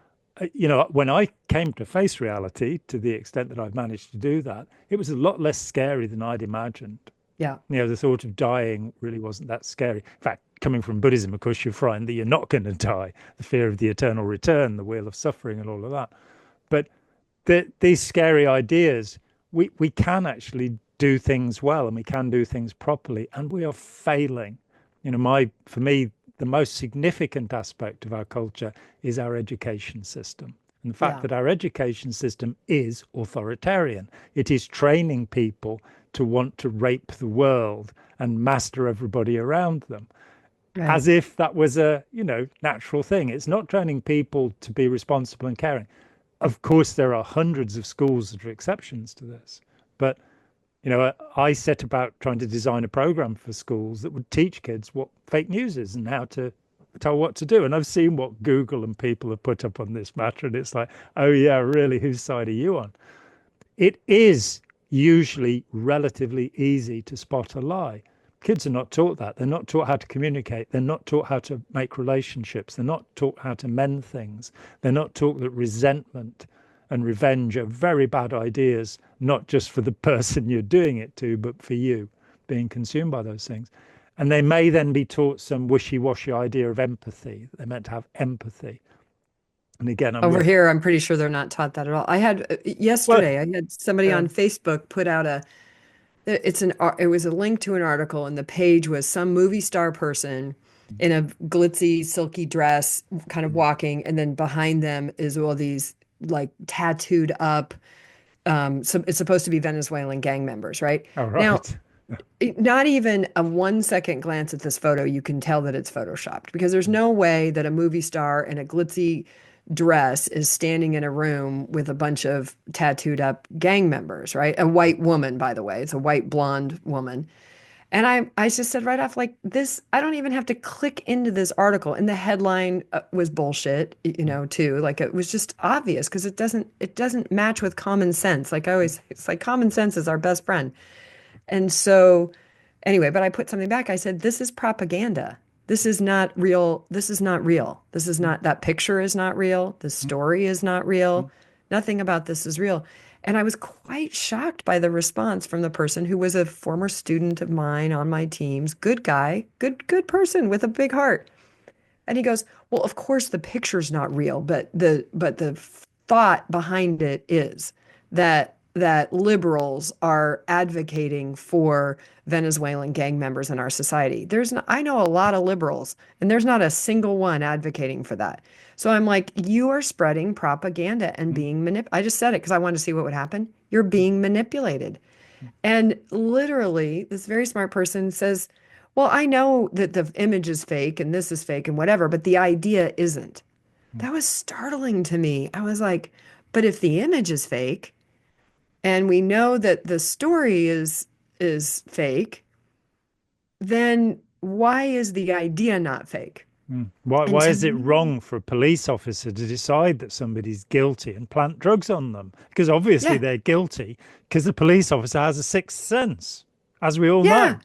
when I came to face reality, to the extent that I've managed to do that, it was a lot less scary than I'd imagined. Yeah. The thought of dying really wasn't that scary. In fact, coming from Buddhism, of course, you find that you're not going to die. The fear of the eternal return, the wheel of suffering, and all of that. But these scary ideas, we can actually do things well, and we can do things properly, and we are failing. For me, the most significant aspect of our culture is our education system. And the fact Yeah. that our education system is authoritarian. It is training people to want to rape the world and master everybody around them, Right. as if that was a, natural thing. It's not training people to be responsible and caring. Of course, there are hundreds of schools that are exceptions to this. But, I set about trying to design a program for schools that would teach kids what fake news is and how to tell what to do. And I've seen what Google and people have put up on this matter. And it's like, oh, yeah, really, whose side are you on? It is usually relatively easy to spot a lie. Kids are not taught that. They're not taught how to communicate. They're not taught how to make relationships. They're not taught how to mend things. They're not taught that resentment and revenge are very bad ideas, not just for the person you're doing it to, but for you being consumed by those things. And they may then be taught some wishy-washy idea of empathy. They're meant to have empathy. And again, Over here, I'm pretty sure they're not taught that at all. I had well, yesterday, I had somebody yeah. on Facebook put out it was a link to an article, and the page was some movie star person in a glitzy, silky dress, kind of walking, and then behind them is all these like tattooed up. So it's supposed to be Venezuelan gang members, right? All Now, right. not even a 1 second glance at this photo, you can tell that it's photoshopped because there's no way that a movie star in a glitzy dress is standing in a room with a bunch of tattooed up gang members, right? A white woman, by the way, it's a white blonde woman. And I just said right off, like this, I don't even have to click into this article. And the headline was bullshit, too. Like it was just obvious because it doesn't match with common sense. Like I always, it's like common sense is our best friend. And so, anyway, but I put something back. I said, this is propaganda. This is not real. This is not real. This is not, that picture is not real. The story is not real. Nothing about this is real. And I was quite shocked by the response from the person who was a former student of mine on my teams. Good guy, good person with a big heart. And he goes, well, of course the picture's not real, but the thought behind it is that liberals are advocating for Venezuelan gang members in our society. I know a lot of liberals, and there's not a single one advocating for that. So I'm like, you are spreading propaganda and being I just said it because I wanted to see what would happen. You're being manipulated. And literally, this very smart person says, well, I know that the image is fake and this is fake and whatever, but the idea isn't. That was startling to me. I was like, but if the image is fake and we know that the story is fake, then why is the idea not fake? And Why to is it me, wrong for a police officer to decide that somebody's guilty and plant drugs on them? Because obviously yeah, they're guilty because the police officer has a sixth sense, as we all yeah. know.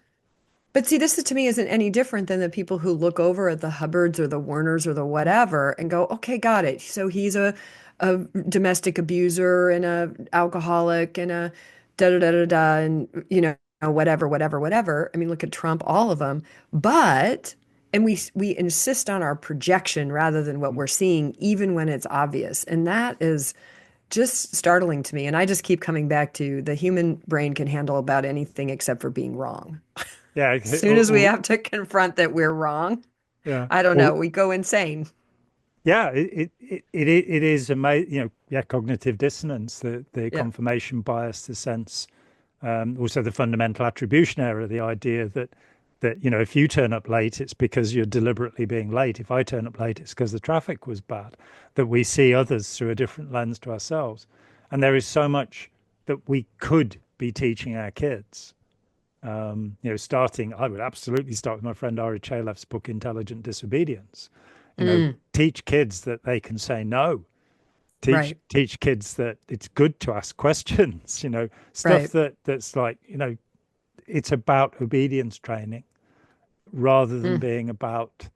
But see, this is, to me isn't any different than the people who look over at the Hubbards or the Warners or the whatever and go, okay, got it. So he's a domestic abuser and a alcoholic and a da da da da da and whatever, whatever, whatever. I mean, look at Trump, all of them. But and we insist on our projection rather than what we're seeing, even when it's obvious. And that is just startling to me. And I just keep coming back to the human brain can handle about anything except for being wrong. Yeah, As soon as we have to confront that we're wrong, yeah, I don't know, we go insane. yeah. It is amazing. Yeah, cognitive dissonance, the Yeah. confirmation bias, the sense, also the fundamental attribution error, the idea that if you turn up late, it's because you're deliberately being late. If I turn up late, it's because the traffic was bad. That we see others through a different lens to ourselves, and there is so much that we could be teaching our kids I would absolutely start with my friend Ira Chaleff's book, Intelligent Disobedience. Mm, Teach kids that they can say no. Teach right, teach kids that it's good to ask questions. Stuff right. that's like, it's about obedience training rather than Mm. being about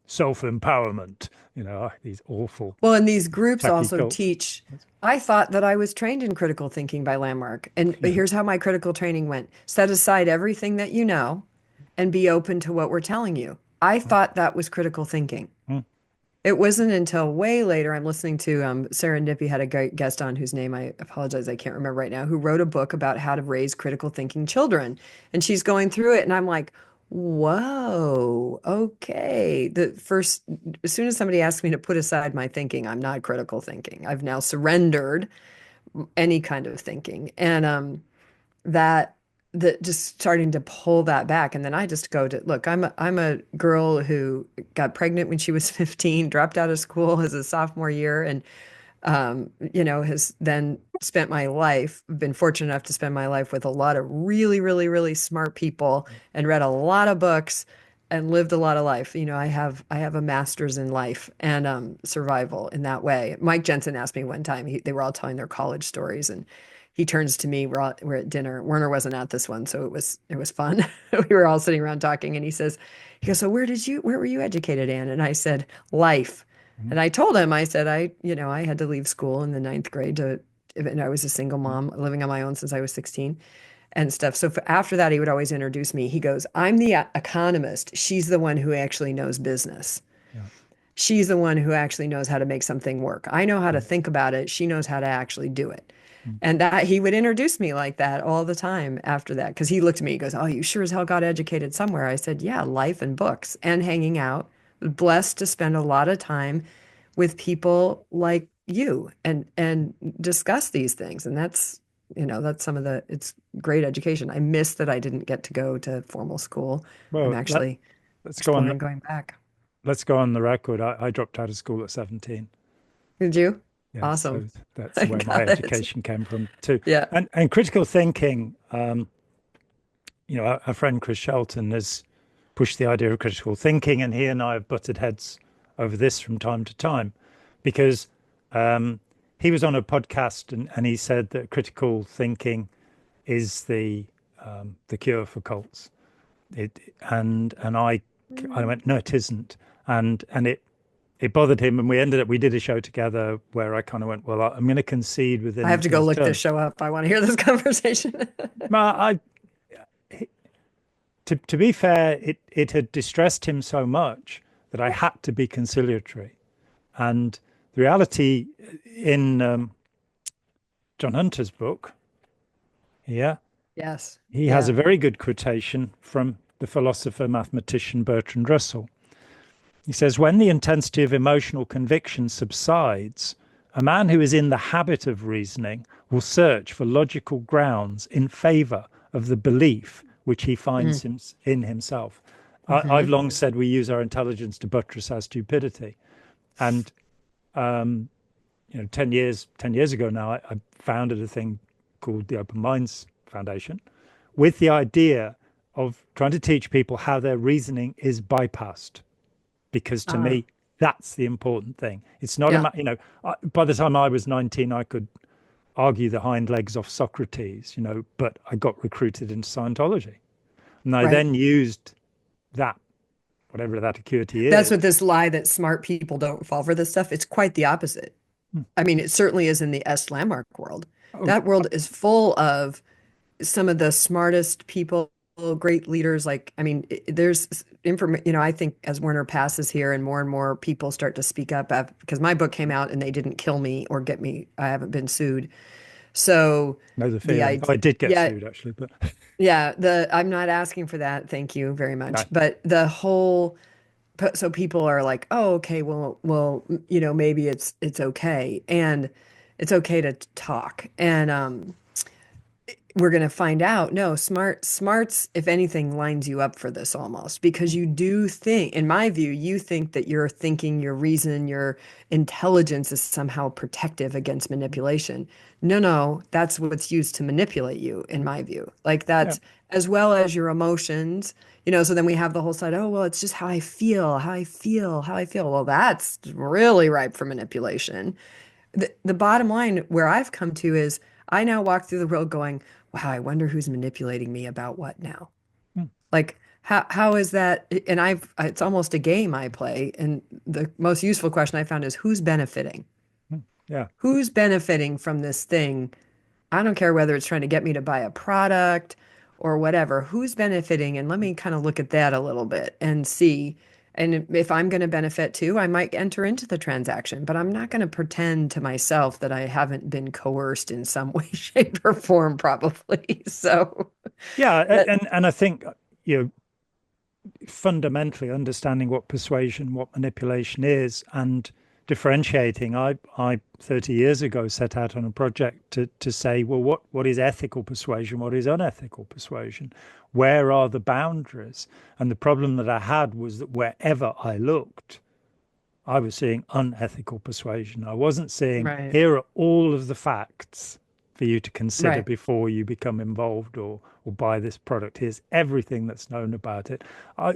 self-empowerment. These awful Well, and these groups tacky also cults. teach. I thought that I was trained in critical thinking by Landmark. And Yeah. here's how my critical training went: set aside everything that you know and be open to what we're telling you. I thought that was critical thinking. Mm. It wasn't until way later I'm listening to Serendipity had a great guest on whose name I apologize, I can't remember right now, who wrote a book about how to raise critical thinking children. And she's going through it, and I'm like, whoa, okay. As soon as somebody asks me to put aside my thinking, I'm not critical thinking. I've now surrendered any kind of thinking. And that that just starting to pull that back. And then I just go to look, I'm a girl who got pregnant when she was 15, dropped out of school as a sophomore year, and has then spent my life, been fortunate enough to spend my life with a lot of really, really, really smart people and read a lot of books and lived a lot of life. I have a master's in life and survival in that way. Mike Jensen asked me one time, they were all telling their college stories, and he turns to me, we're at dinner. Werner wasn't at this one, so it was fun. We were all sitting around talking, and he goes, so where were you educated, Ann? And I said, life. Mm. And I told him, I said, I had to leave school in the ninth grade and I was a single Mm. mom living on my own since I was 16 and stuff. So after that, he would always introduce me. He goes, I'm the economist. She's the one who actually knows business. Yeah. She's the one who actually knows how to make something work. I know how to Mm. think about it. She knows how to actually do it. Mm. And that he would introduce me like that all the time after that. Because he looked at me, he goes, oh, you sure as hell got educated somewhere. I said, yeah, life and books and hanging out. Blessed to spend a lot of time with people like you and discuss these things. And that's some of it's great education. I miss that I didn't get to go to formal school. I'm Well, actually let's go on. exploring going back. Let's go on the record. I dropped out of school at 17. Did you? Yeah, so Awesome. that's I where my got it. education came from too. Yeah. And critical thinking, our friend Chris Shelton has pushed the idea of critical thinking, and he and I have butted heads over this from time to time, because he was on a podcast and he said that critical thinking is the cure for cults. I went, no, it isn't, and it bothered him, and we did a show together where I kind of went, well, I'm going to concede I within have to go his look this terms. show up. I want to hear this conversation. I to be fair, it had distressed him so much that I had to be conciliatory. And the reality in John Hunter's book, yeah, Yes. he has Yeah. a very good quotation from the philosopher mathematician Bertrand Russell. He says, when the intensity of emotional conviction subsides, a man who is in the habit of reasoning will search for logical grounds in favor of the belief which he finds in himself. I've Mm-hmm. long said we use our intelligence to buttress our stupidity. And 10 years ago now, I founded a thing called the Open Minds Foundation with the idea of trying to teach people how their reasoning is bypassed. Because to Ah, me, that's the important thing. It's not yeah. by the time I was 19, I could argue the hind legs off Socrates, but I got recruited into Scientology. And I Right. then used that, whatever that acuity That's is. what this lie that smart people don't fall for this stuff. It's quite the opposite. Hmm. I mean, it certainly is in the S landmark world. Oh, That world is full of some of the smartest people, great leaders. Like, I mean, there's information, I think as Werner passes here and more people start to speak up because my book came out and they didn't kill me or get me. I haven't been sued. So know the the feeling. idea, I did get yeah, sued actually, but yeah, I'm not asking for that. Thank you very no. much. But so people are like, oh, okay, well, maybe it's okay. And it's okay to talk. And we're going to find out, no, smarts, if anything, lines you up for this almost because you do think, in my view, you think that your thinking, your reason, your intelligence is somehow protective against manipulation. No, no, that's what's used to manipulate you, in my view. Like Yeah. that's as well as your emotions, you know, so then we have the whole side, oh, well, it's just how I feel, how I feel, how I feel. Well, that's really ripe for manipulation. The bottom line where I've come to is I now walk through the world going, wow, I wonder who's manipulating me about what now. Mm, Like how is that? And it's almost a game I play. And the most useful question I found is who's benefiting? yeah. Who's benefiting from this thing? I don't care whether it's trying to get me to buy a product or whatever. Who's benefiting? And let me kind of look at that a little bit and see. And if I'm going to benefit too, I might enter into the transaction, but I'm not going to pretend to myself that I haven't been coerced in some way, shape, or form, probably. So Yeah. that, And I think, you know, fundamentally understanding what persuasion, what manipulation is, and differentiating. I 30 years ago set out on a project to say, well, what is ethical persuasion? What is unethical persuasion? Where are the boundaries? And the problem that I had was that wherever I looked, I was seeing unethical persuasion. I wasn't seeing, right, here are all of the facts for you to consider right. before you become involved or buy this product. Here's everything that's known about it.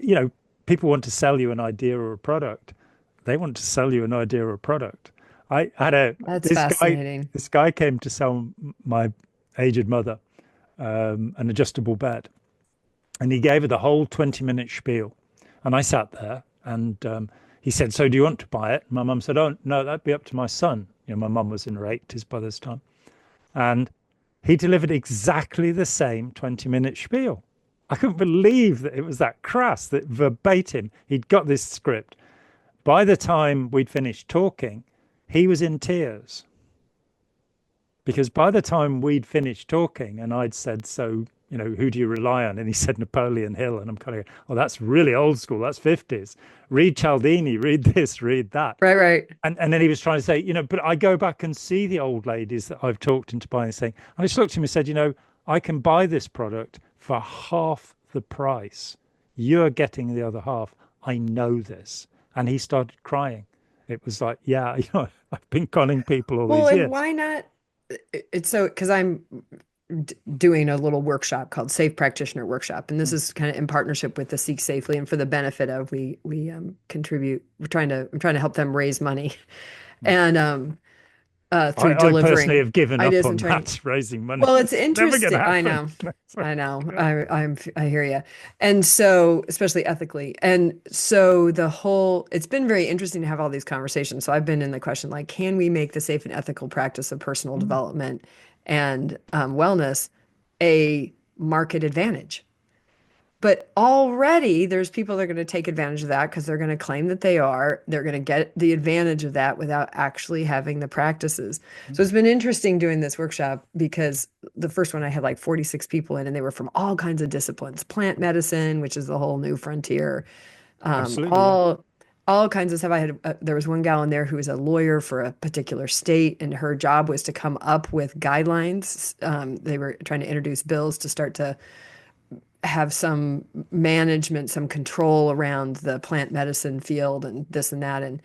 You know, people want to sell you an idea or a product. They want to sell you an idea or a product. I had a That's fascinating. this guy came to sell my aged mother an adjustable bed, and he gave her the whole 20-minute spiel. And I sat there and he said, so do you want to buy it? My mum said, oh, no, that'd be up to my son. You know, my mum was in her 80s by this time. And he delivered exactly the same 20-minute spiel. I couldn't believe that it was that crass, that verbatim. He'd got this script. By the time we'd finished talking, he was in tears. Because by the time we'd finished talking and I'd said, so, you know, who do you rely on? And he said Napoleon Hill. And I'm kind of, oh, that's really old school. That's 50s. Read Cialdini, read this, read that. Right, right. And then he was trying to say, you know, but I go back and see the old ladies that I've talked into buying this thing. And I just looked at him and said, you know, I can buy this product for half the price. You're getting the other half. I know this. And he started crying. It was like, yeah, you know, I've been conning people all Well, these and years. why not? It's so because I'm doing a little workshop called Safe Practitioner Workshop, and this Mm. is kind of in partnership with the Seek Safely, and for the benefit of we contribute. I'm trying to help them raise money, and through I personally delivering have given up ideas and on training. that. Raising money, Well, it's it's never going to interesting. I happen. know. So, I know. yeah. I hear you. And so, especially ethically. And so it's been very interesting to have all these conversations. So I've been in the question like, can we make the safe and ethical practice of personal Mm. development and wellness a market advantage? But already there's people that are going to take advantage of that because they're going to claim that they're going to get the advantage of that without actually having the practices. So it's been interesting doing this workshop because the first one I had like 46 people in and they were from all kinds of disciplines, plant medicine, which is the whole new frontier, um, Absolutely, yeah. all all kinds of stuff. There was one gal in there who was a lawyer for a particular state, and her job was to come up with guidelines. They were trying to introduce bills to start to have some management, some control around the plant medicine field and this and that. And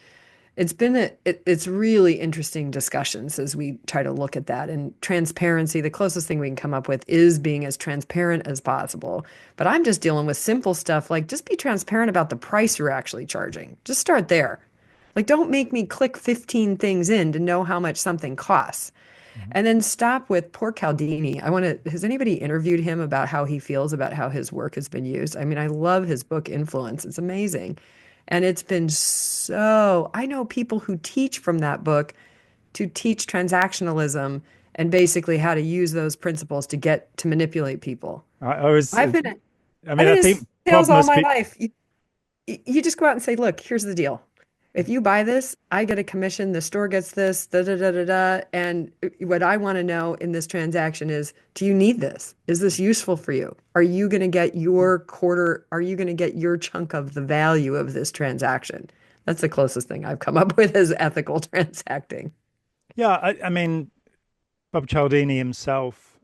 it's really interesting discussions as we try to look at that. And transparency, the closest thing we can come up with is being as transparent as possible. But I'm just dealing with simple stuff like just be transparent about the price you're actually charging. Just start there. Like, don't make me click 15 things in to know how much something costs. Mhm. And then stop with poor Caldini. Has anybody interviewed him about how he feels about how his work has been used? I mean, I love his book Influence. It's amazing. And it's been I know people who teach from that book to teach transactionalism and basically how to use those principles to manipulate people. I was, I've been I I've mean, been I in think sales all most my people, life. You just go out and say, look, here's the deal. If you buy this, I get a commission, the store gets this, da da da da da. And what I want to know in this transaction is, do you need this? Is this useful for you? Are you going to get your quarter? Are you going to get your chunk of the value of this transaction? That's the closest thing I've come up with as ethical transacting. yeah, I mean, Bob Cialdini himself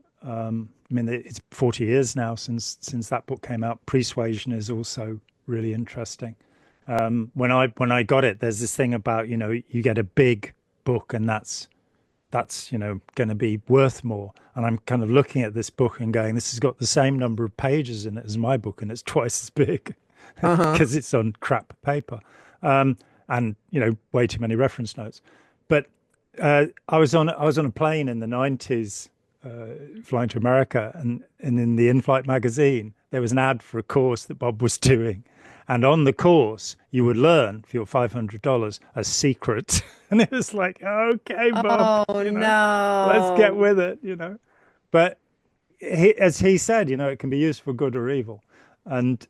I mean, it's 40 years now since that book came out. Persuasion is also really interesting. When I got it, there's this thing about, you get a big book and that's going to be worth more. And I'm kind of looking at this book and going, this has got the same number of pages in it as my book, and it's twice as big Uh-huh. because it's on crap paper, and way too many reference notes. But I was on a plane in the 90s, flying to America, and in the in-flight magazine there was an ad for a course that Bob was doing, and on the course you would learn for your $500 a secret. And it was like, okay, Bob, Oh let's get no. with it, but as he said, it can be used for good or evil, and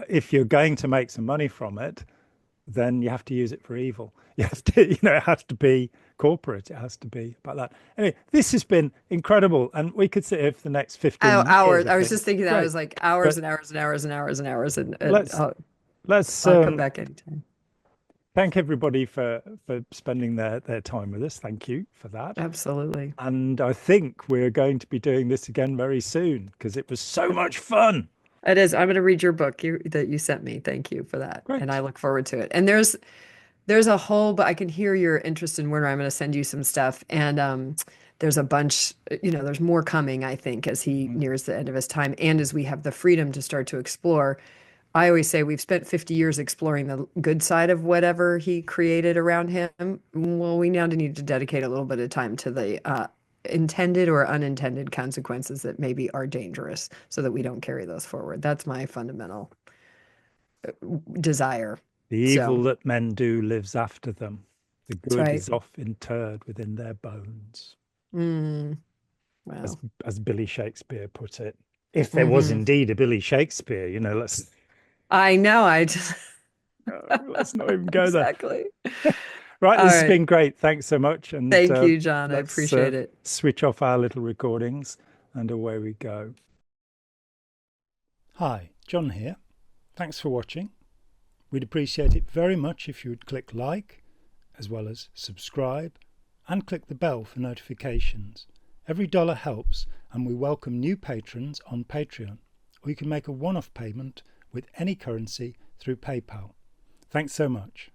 if you're going to make some money from it, then you have to use it for evil. You have to, it has to be corporate. It has to be about that. Anyway, this has been incredible, and we could sit here for the next Oh, 15 years, hours. I I was think. just thinking that. I Great. was like hours But and hours and hours and hours and hours, and let's let's I'll come back anytime. thank everybody for spending their time with us. Thank you for that. Absolutely. And I think we're going to be doing this again very soon because it was so much fun. It is. I'm going to read your book that you sent me. Thank you for that. And I Great. look forward to it. And there's a whole, but I can hear your interest in Werner. I'm going to send you some stuff. And there's a bunch, there's more coming, I think, as he nears the end of his time and as we have the freedom to start to explore. I always say we've spent 50 years exploring the good side of whatever he created around him. Well, we now need to dedicate a little bit of time to the intended or unintended consequences that maybe are dangerous so that we don't carry those forward. That's my fundamental desire. The evil So that men do lives after them. The that's good right. is oft interred within their bones, Mm, as wow. Billy Shakespeare put it. If there was Hmm. indeed a Billy Shakespeare, I know. I just let's not even go there. exactly. Right, All this has right. been great. Thanks so much, and Thank you, John. I let's appreciate it. switch off our little recordings, and away we go. Hi, John here. Thanks for watching. We'd appreciate it very much if you would click like, as well as subscribe, and click the bell for notifications. Every dollar helps, and we welcome new patrons on Patreon, or you can make a one-off payment with any currency through PayPal. Thanks so much.